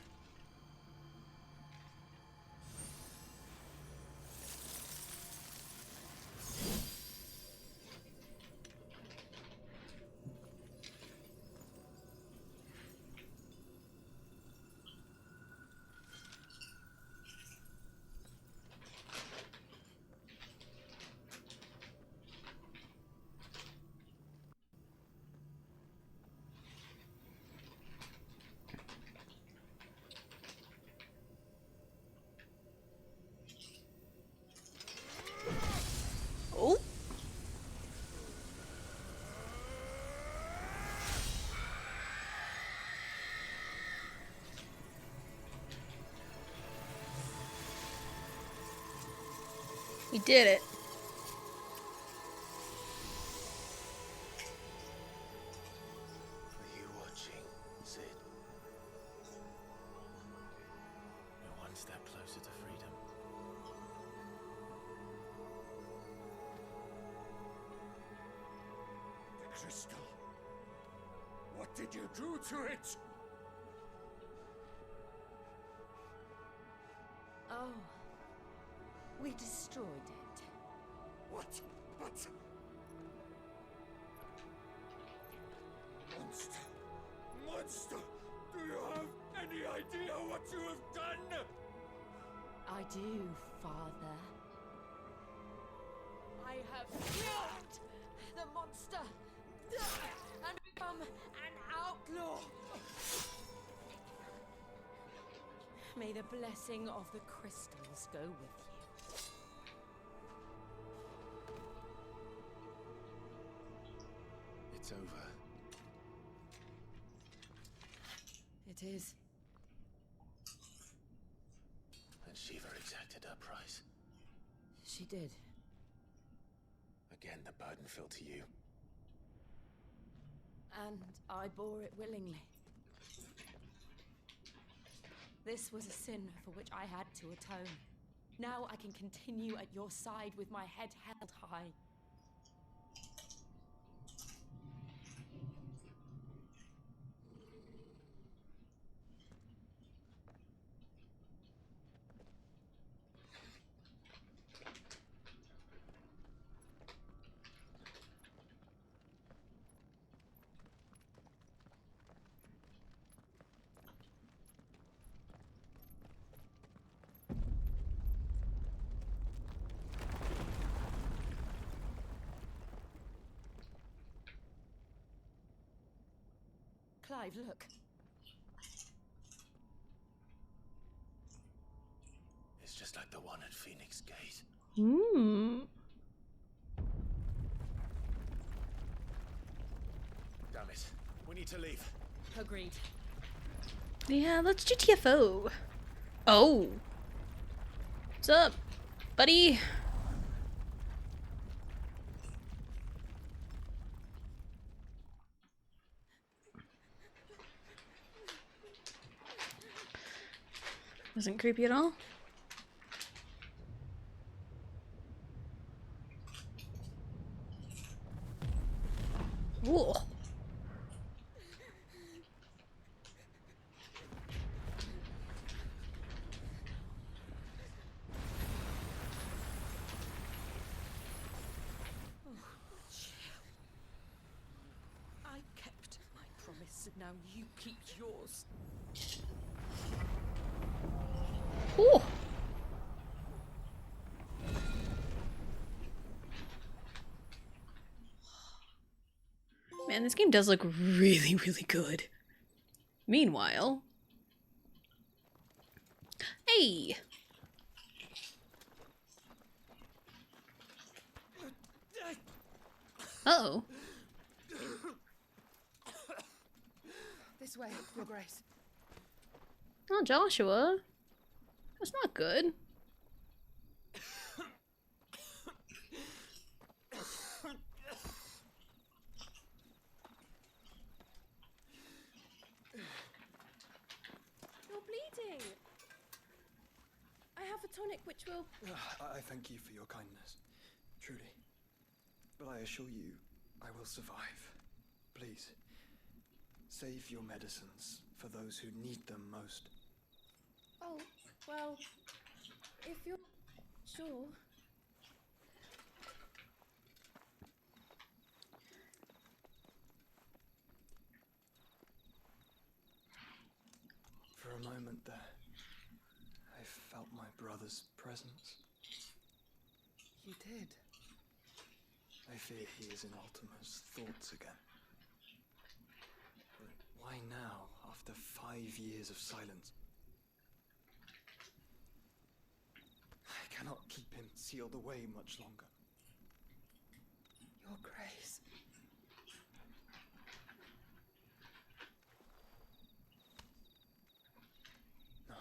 Speaker 1: Oh. He did it.
Speaker 2: Are you watching, Sid? You're one step closer to freedom.
Speaker 10: The crystal. What did you do to it?
Speaker 12: Oh. We destroyed it.
Speaker 10: What? But... Monster! Monster! Do you have any idea what you have done?
Speaker 12: I do, Father. I have killed the monster and become an outlaw. May the blessing of the crystals go with you.
Speaker 2: It's over.
Speaker 12: It is.
Speaker 2: And Shiva exacted her price.
Speaker 12: She did.
Speaker 2: Again, the burden fell to you.
Speaker 12: And I bore it willingly. This was a sin for which I had to atone. Now I can continue at your side with my head held high. Clive, look.
Speaker 2: It's just like the one at Phoenix Gate.
Speaker 1: Hmm.
Speaker 2: Damn it. We need to leave.
Speaker 12: Agreed.
Speaker 1: Yeah, let's GTFO. Oh. What's up, buddy? Wasn't creepy at all. Whoa.
Speaker 12: I kept my promise, and now you keep yours.
Speaker 1: Ooh. Man, this game does look really, really good. Meanwhile... Hey! Uh-oh.
Speaker 9: This way, Your Grace.
Speaker 1: Oh, Joshua. That's not good.
Speaker 13: You're bleeding. I have a tonic which will...
Speaker 14: I thank you for your kindness, truly. But I assure you, I will survive. Please, save your medicines for those who need them most.
Speaker 13: Oh, well, if you're sure.
Speaker 14: For a moment there, I felt my brother's presence.
Speaker 9: You did?
Speaker 14: I fear he is in Ultima's thoughts again. But why now, after 5 years of silence? I cannot keep him sealed away much longer.
Speaker 9: Your Grace.
Speaker 14: No,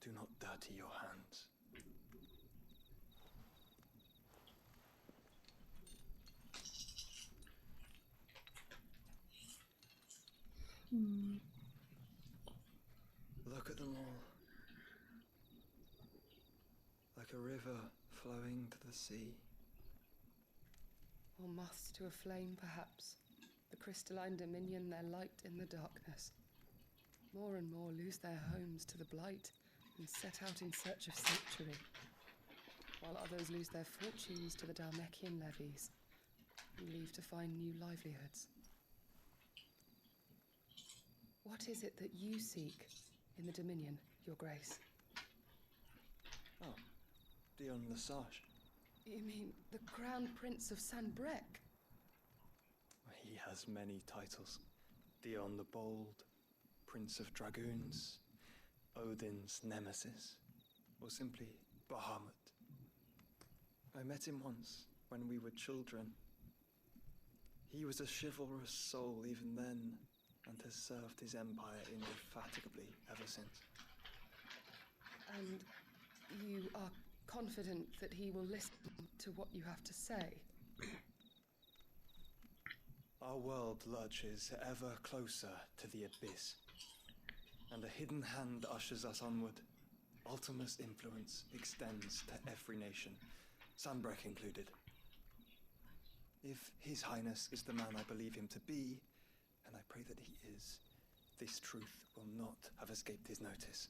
Speaker 14: do not dirty your hands. Look at them all. Like a river flowing to the sea.
Speaker 15: Or moths to a flame, perhaps. The crystalline dominion their light in the darkness. More and more lose their homes to the blight and set out in search of sanctuary, while others lose their fortunes to the Dhalmekian levies and leave to find new livelihoods. What is it that you seek in the Dominion, Your Grace?
Speaker 14: Oh, Dion Lesage.
Speaker 15: You mean the Crown Prince of Sanbrec?
Speaker 14: He has many titles. Dion the Bold, Prince of Dragoons, Odin's Nemesis, or simply Bahamut. I met him once when we were children. He was a chivalrous soul even then, and has served his empire indefatigably ever since.
Speaker 15: And you are confident that he will listen to what you have to say?
Speaker 14: Our world lurches ever closer to the abyss, and a hidden hand ushers us onward. Ultima's influence extends to every nation, Sanbrec included. If His Highness is the man I believe him to be, and I pray that he is, this truth will not have escaped his notice.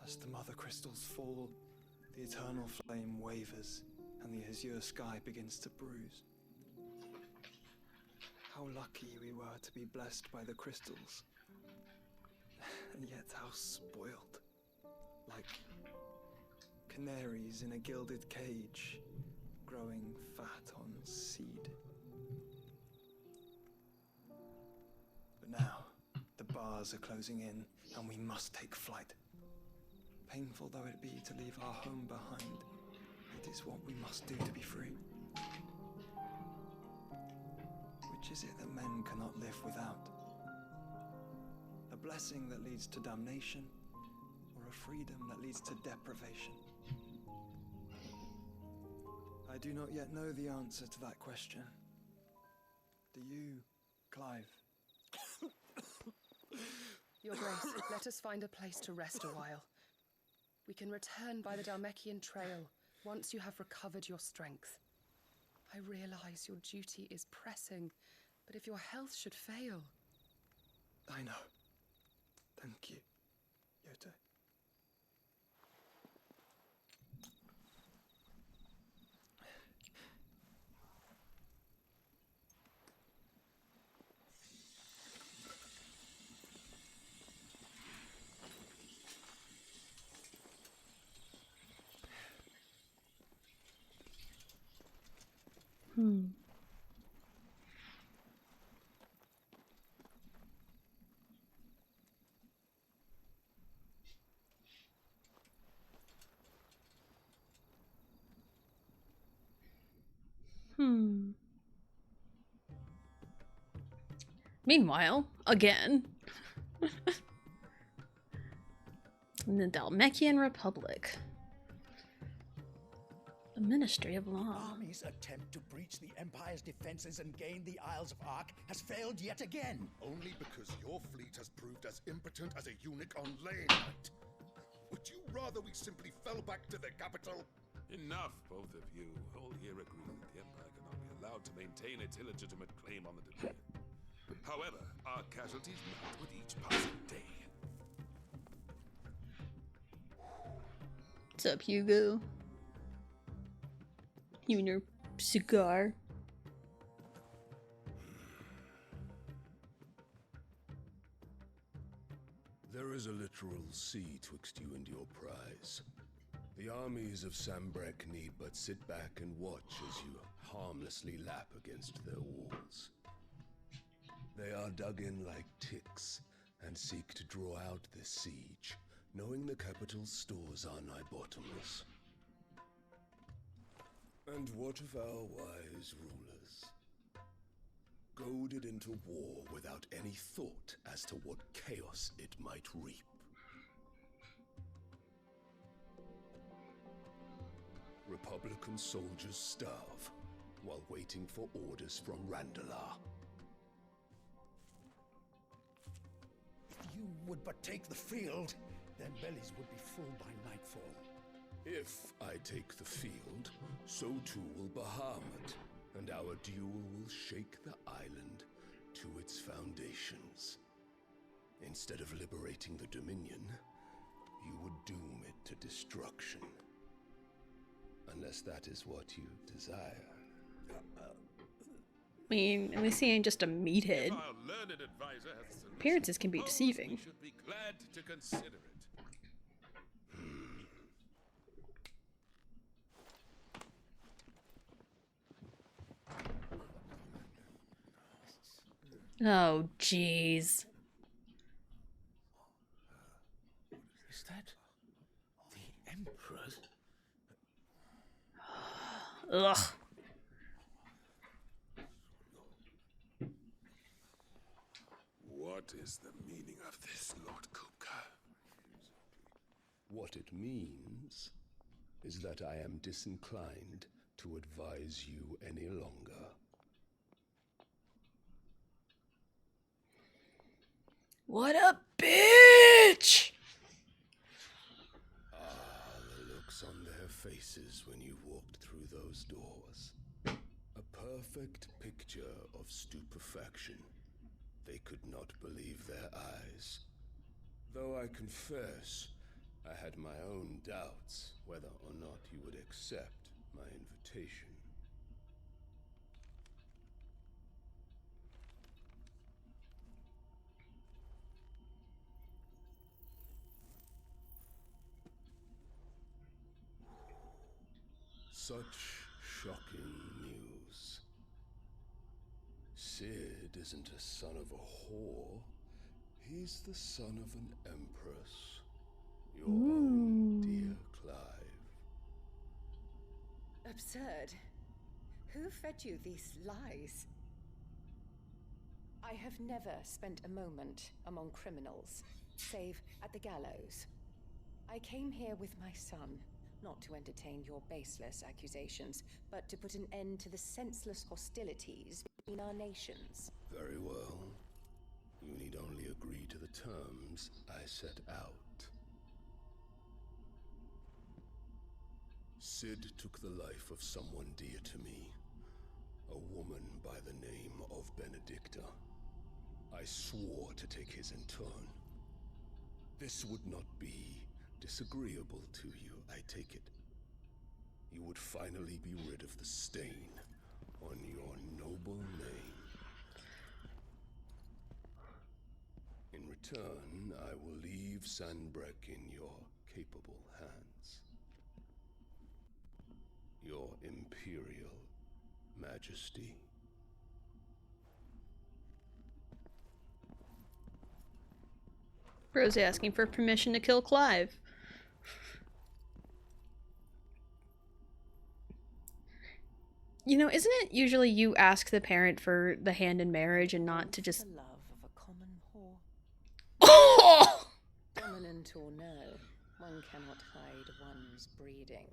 Speaker 14: As the mother crystals fall, the eternal flame wavers, and the azure sky begins to bruise. How lucky we were to be blessed by the crystals, and yet how spoiled. Like canaries in a gilded cage, growing fat on seed. But now, the bars are closing in, and we must take flight. Painful though it be to leave our home behind, it is what we must do to be free. Which is it that men cannot live without? A blessing that leads to damnation, or a freedom that leads to deprivation? I do not yet know the answer to that question. Do you, Clive?
Speaker 15: Your Grace, let us find a place to rest a while. We can return by the Dhalmekian trail once you have recovered your strength. I realize your duty is pressing, but if your health should fail...
Speaker 14: I know. Thank you, Yoto.
Speaker 1: Meanwhile, again, in the Dalmekian Republic. The Ministry of Law.
Speaker 16: Army's attempt to breach the Empire's defenses and gain the Isles of Ark has failed yet again.
Speaker 8: Only because your fleet has proved as impotent as a eunuch on laying night. Would you rather we simply fell back to the capital?
Speaker 4: Enough, both of you. All here agree that the Empire cannot be allowed to maintain its illegitimate claim on the Dominion. However, our casualties mount with each passing day.
Speaker 1: What's up, Hugo? You and your cigar.
Speaker 17: There is a literal sea twixt you and your prize. The armies of Sambrek need but sit back and watch as you harmlessly lap against their walls. They are dug in like ticks and seek to draw out this siege, knowing the capital's stores are nigh bottomless. And what of our wise rulers? Goaded into war without any thought as to what chaos it might reap. Republican soldiers starve while waiting for orders from Randalar.
Speaker 16: If you would but take the field, their bellies would be full by nightfall.
Speaker 17: If I take the field, so too will Bahamut, and our duel will shake the island to its foundations. Instead of liberating the Dominion, you would doom it to destruction. Unless that is what you desire.
Speaker 1: I mean, at least he ain't just a meathead. Appearances can be deceiving.
Speaker 4: We should be glad to consider it.
Speaker 1: Oh, jeez.
Speaker 10: Is that the Emperor's?
Speaker 1: Ugh.
Speaker 4: What is the meaning of this, Lord Kupka?
Speaker 17: What it means is that I am disinclined to advise you any longer.
Speaker 1: What a bitch!
Speaker 17: The looks on their faces when you walked through those doors. A perfect picture of stupefaction. They could not believe their eyes. Though I confess, I had my own doubts whether or not you would accept my invitation. Such shocking news. Sid isn't a son of a whore. He's the son of an empress. Your own dear Clive.
Speaker 18: Absurd. Who fed you these lies? I have never spent a moment among criminals, save at the gallows. I came here with my son, not to entertain your baseless accusations, but to put an end to the senseless hostilities between our nations.
Speaker 17: Very well. You need only agree to the terms I set out. Sid took the life of someone dear to me, a woman by the name of Benedicta. I swore to take his in turn. This would not be disagreeable to you, I take it. You would finally be rid of the stain on your noble name. In return, I will leave Sanbrek in your capable hands. Your Imperial Majesty.
Speaker 1: Bro's asking for permission to kill Clive. You know, isn't it usually you ask the parent for the hand in marriage and not to just
Speaker 18: Descent or no, one cannot hide one's breeding.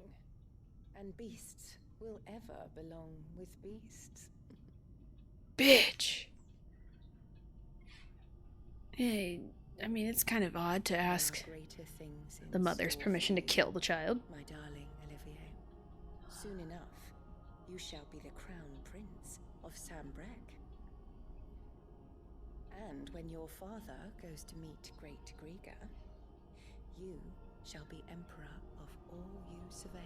Speaker 18: And beasts will ever belong with beasts.
Speaker 1: Bitch. Hey, I mean, it's kind of odd to ask the mother's permission to kill the child.
Speaker 18: My darling Olivier, soon enough, you shall be the crown prince of Sambrec. And when your father goes to meet Great Grieger, you shall be emperor of all you survey.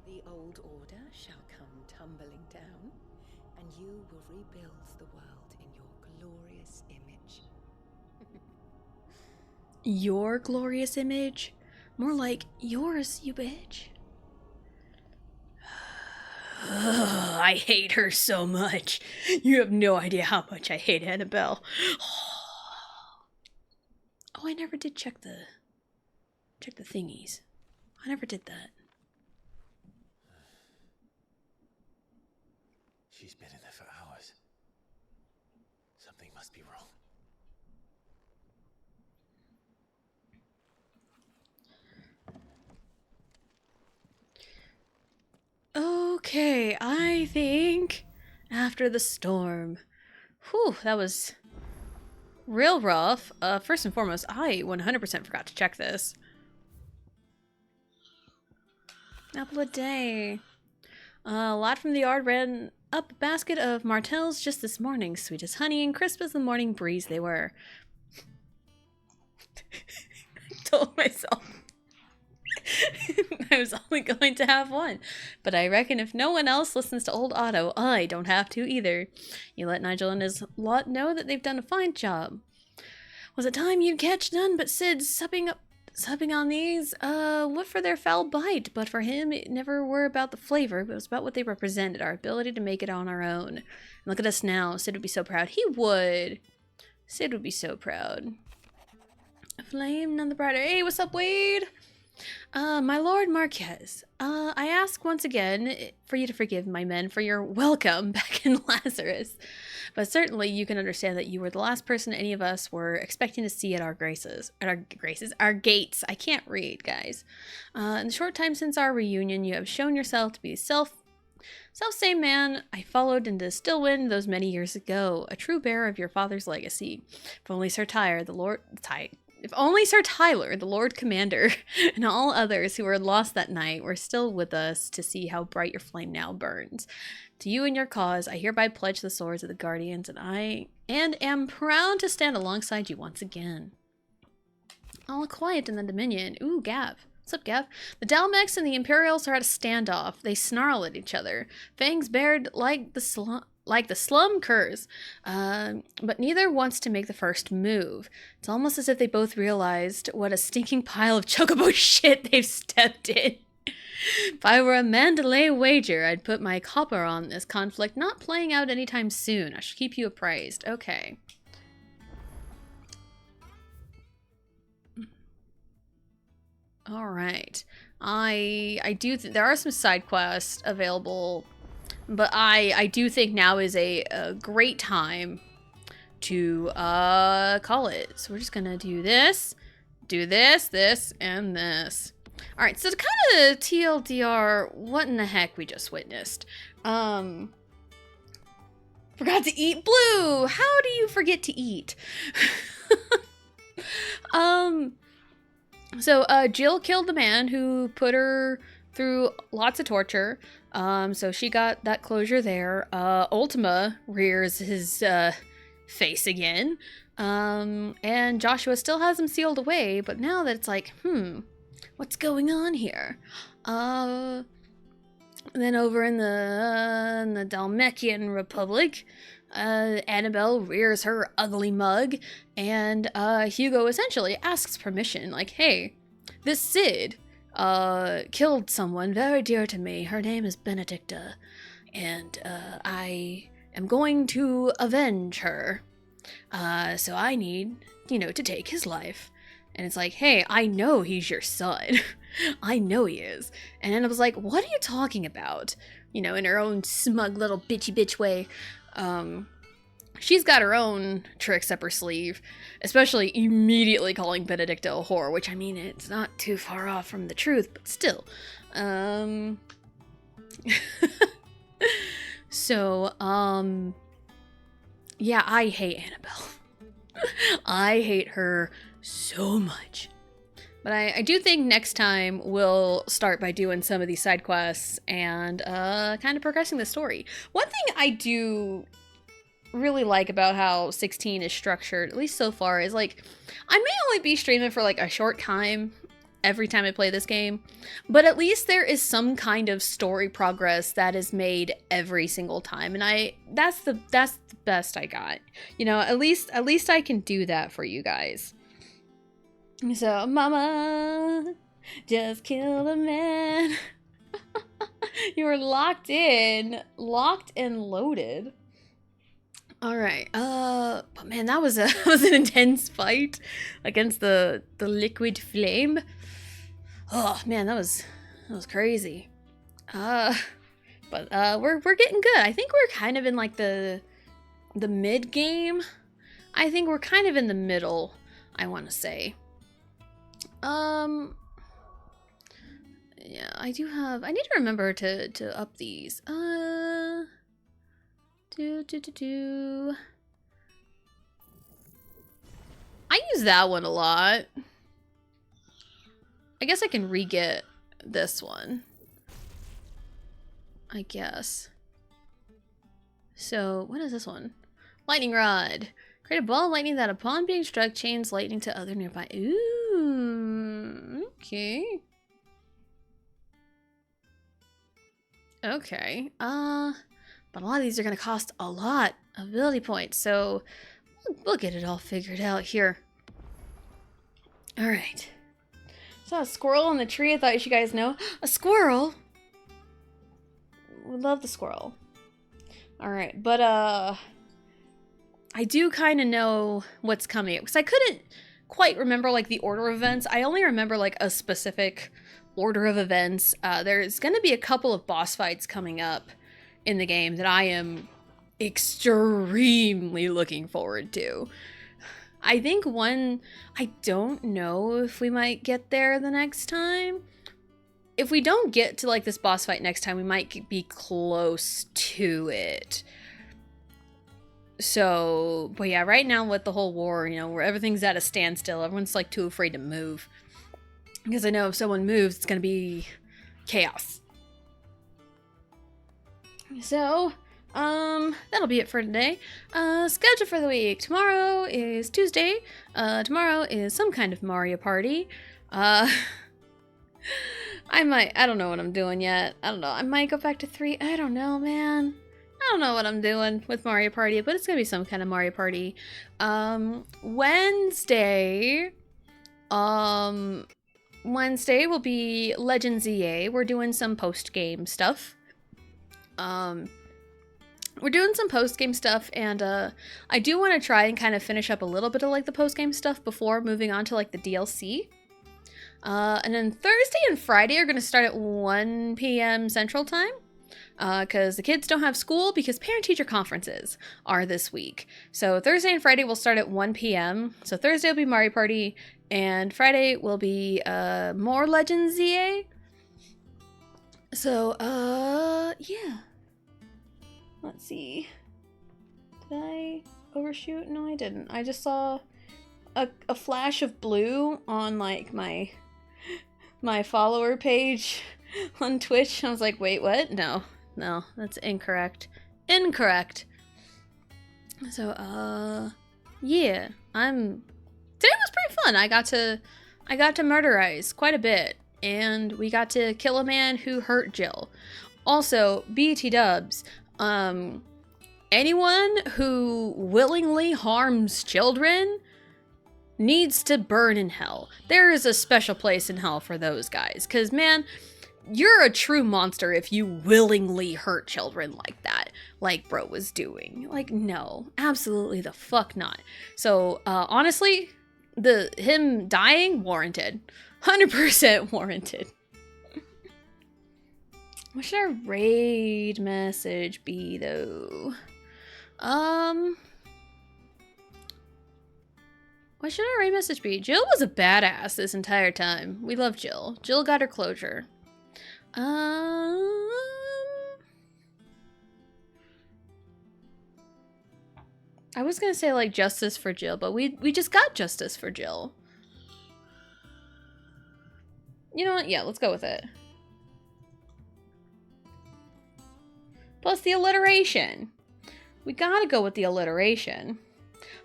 Speaker 18: The old order shall come tumbling down, and you will rebuild the world in your glorious image.
Speaker 1: Your glorious image? More like yours, you bitch. Ugh, I hate her so much. You have no idea how much I hate Annabelle. Oh, I never did check the thingies. I never did that.
Speaker 2: She's been in there for hours. Something must be wrong.
Speaker 1: Okay, I think after the storm. Whew, that was real rough. First and foremost, I 100% forgot to check this. Apple a day. A lad from the yard ran up a basket of martels just this morning. Sweet as honey and crisp as the morning breeze they were. I told myself I was only going to have one. But I reckon if no one else listens to old Otto, I don't have to either. You let Nigel and his lot know that they've done a fine job. Was it time you'd catch none but Sid supping on these? What for their foul bite, but for him it never were about the flavor, but it was about what they represented, our ability to make it on our own. And look at us now. Sid would be so proud. He would. Sid would be so proud. A flame, none the brighter. Hey, what's up, Wade? My Lord Marquez, I ask once again for you to forgive my men for your welcome back in Lazarus. But certainly you can understand that you were the last person any of us were expecting to see at our our gates. I can't read, guys. In the short time since our reunion, you have shown yourself to be self-same man I followed into Stillwind those many years ago, a true bearer of your father's legacy. If only Sir Tyler, the Lord Commander, and all others who were lost that night were still with us to see how bright your flame now burns. To you and your cause, I hereby pledge the swords of the Guardians, and am proud to stand alongside you once again. All quiet in the Dominion. Ooh, Gav. What's up, Gav? The Dalmex and the Imperials are at a standoff. They snarl at each other, fangs bared like the slum curs, but neither wants to make the first move. It's almost as if they both realized what a stinking pile of chocobo shit they've stepped in. If I were a man to lay a wager, I'd put my copper on this conflict not playing out anytime soon. I shall keep you appraised. Okay. All right. I do there are some side quests available, but I do think now is a great time to call it. So we're just gonna do this, this, and this. All right. So to kind of TLDR, what in the heck we just witnessed? Forgot to eat Blue. How do you forget to eat? So Jill killed the man who put her through lots of torture. So she got that closure there. Ultima rears his face again. And Joshua still has him sealed away, but now that it's like, what's going on here? And then over in the Dalmekian Republic, Annabelle rears her ugly mug, and Hugo essentially asks permission, like, hey, this Sid killed someone very dear to me. Her name is Benedicta, and I am going to avenge her. So I need, to take his life. And it's like, hey, I know he's your son. I know he is. And Annabelle's like, what are you talking about? In her own smug little bitchy bitch way. she's got her own tricks up her sleeve, especially immediately calling Benedicta a whore, which, I mean, it's not too far off from the truth, but still. So, yeah, I hate Annabelle. I hate her so much. But I do think next time we'll start by doing some of these side quests and kind of progressing the story. One thing I do really like about how 16 is structured, at least so far, is like, I may only be streaming for like a short time every time I play this game, but at least there is some kind of story progress that is made every single time, and that's the best I got. You know, at least I can do that for you guys. So, mama, just kill a man. You were locked and loaded. All right. But man, that was was an intense fight against the liquid flame. Oh man, that was crazy. But we're getting good. I think we're kind of in like the mid game. I think we're kind of in the middle, I want to say. Yeah, I need to remember to up these. I use that one a lot. I guess I can re-get this one. I guess. So, what is this one? Lightning Rod. Create a ball of lightning that upon being struck chains lightning to other nearby. Ooh, okay. Okay. But a lot of these are gonna cost a lot of ability points, so we'll get it all figured out here. All right. Saw a squirrel in the tree. I thought you guys know. A squirrel. We love the squirrel. All right, but I do kind of know what's coming because I couldn't quite remember like the order of events. I only remember like a specific order of events. There's going to be a couple of boss fights coming up in the game that I am extremely looking forward to. I think one, I don't know if we might get there the next time. If we don't get to like this boss fight next time, we might be close to it. So, but yeah, right now with the whole war, you know, where everything's at a standstill, everyone's like too afraid to move. Because I know if someone moves, it's going to be chaos. So, that'll be it for today. Schedule for the week. Tomorrow is Tuesday. Tomorrow is some kind of Mario Party. I don't know what I'm doing yet. I don't know. I might go back to 3. I don't know, man. I don't know what I'm doing with Mario Party, but it's gonna be some kind of Mario Party. Wednesday will be Legends EA. We're doing some post-game stuff. And I do want to try and kind of finish up a little bit of like the post-game stuff before moving on to like the DLC. And then Thursday and Friday are going to start at 1 p.m. Central Time. Because the kids don't have school because parent-teacher conferences are this week. So Thursday and Friday will start at 1 p.m. So Thursday will be Mario Party, and Friday will be more Legends ZA. So, yeah. Let's see. Did I overshoot? No, I didn't. I just saw a flash of blue on, like, my follower page on Twitch. I was like, wait, what? No, that's incorrect. Incorrect. So, yeah. Today was pretty fun. I got to murderize quite a bit, and we got to kill a man who hurt Jill. Also, BT dubs. Anyone who willingly harms children needs to burn in hell. There is a special place in hell for those guys. 'Cause, man, you're a true monster if you willingly hurt children like that. Like bro was doing. Like, no. Absolutely the fuck not. So, honestly, him dying, warranted. 100% warranted. What should our raid message be, though? What should our raid message be? Jill was a badass this entire time. We love Jill. Jill got her closure. I was gonna say like justice for Jill, but we just got justice for Jill. You know what? Yeah, let's go with it. Plus the alliteration. We gotta go with the alliteration.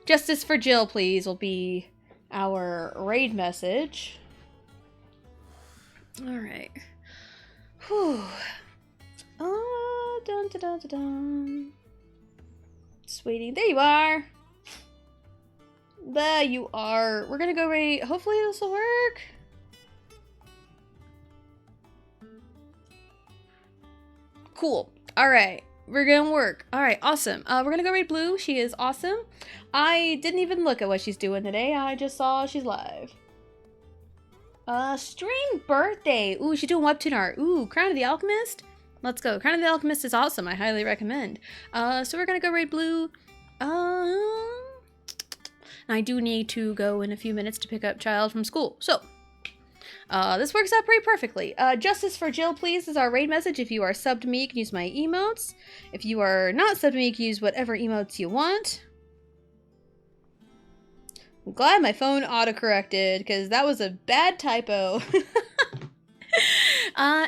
Speaker 1: Justice for Jill, please, will be our raid message. Alright. Whew. Oh, dun dun dun dun dun. Just waiting. There you are. There you are. We're gonna go raid. Hopefully this will work. Cool. Alright. We're gonna work. Alright, awesome. We're gonna go raid Blue. She is awesome. I didn't even look at what she's doing today. I just saw she's live. String birthday. Ooh, she's doing webtoon art. Ooh, Crown of the Alchemist. Let's go. Crown of the Alchemist is awesome. I highly recommend. So we're gonna go raid Blue. I do need to go in a few minutes to pick up Child from school. So, this works out pretty perfectly. Justice for Jill, please, is our raid message. If you are subbed to me, you can use my emotes. If you are not subbed to me, you can use whatever emotes you want. I'm glad my phone autocorrected, because that was a bad typo.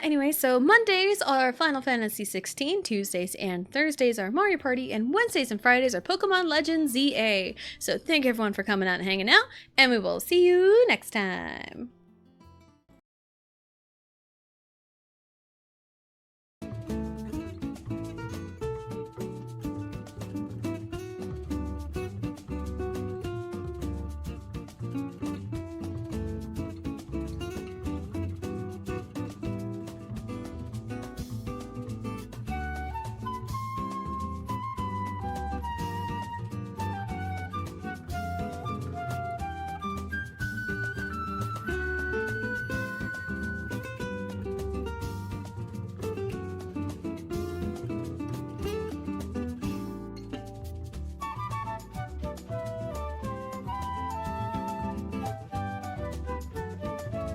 Speaker 1: Anyway, so Mondays are Final Fantasy XVI, Tuesdays and Thursdays are Mario Party, and Wednesdays and Fridays are Pokemon Legends ZA. So thank everyone for coming out and hanging out, and we will see you next time.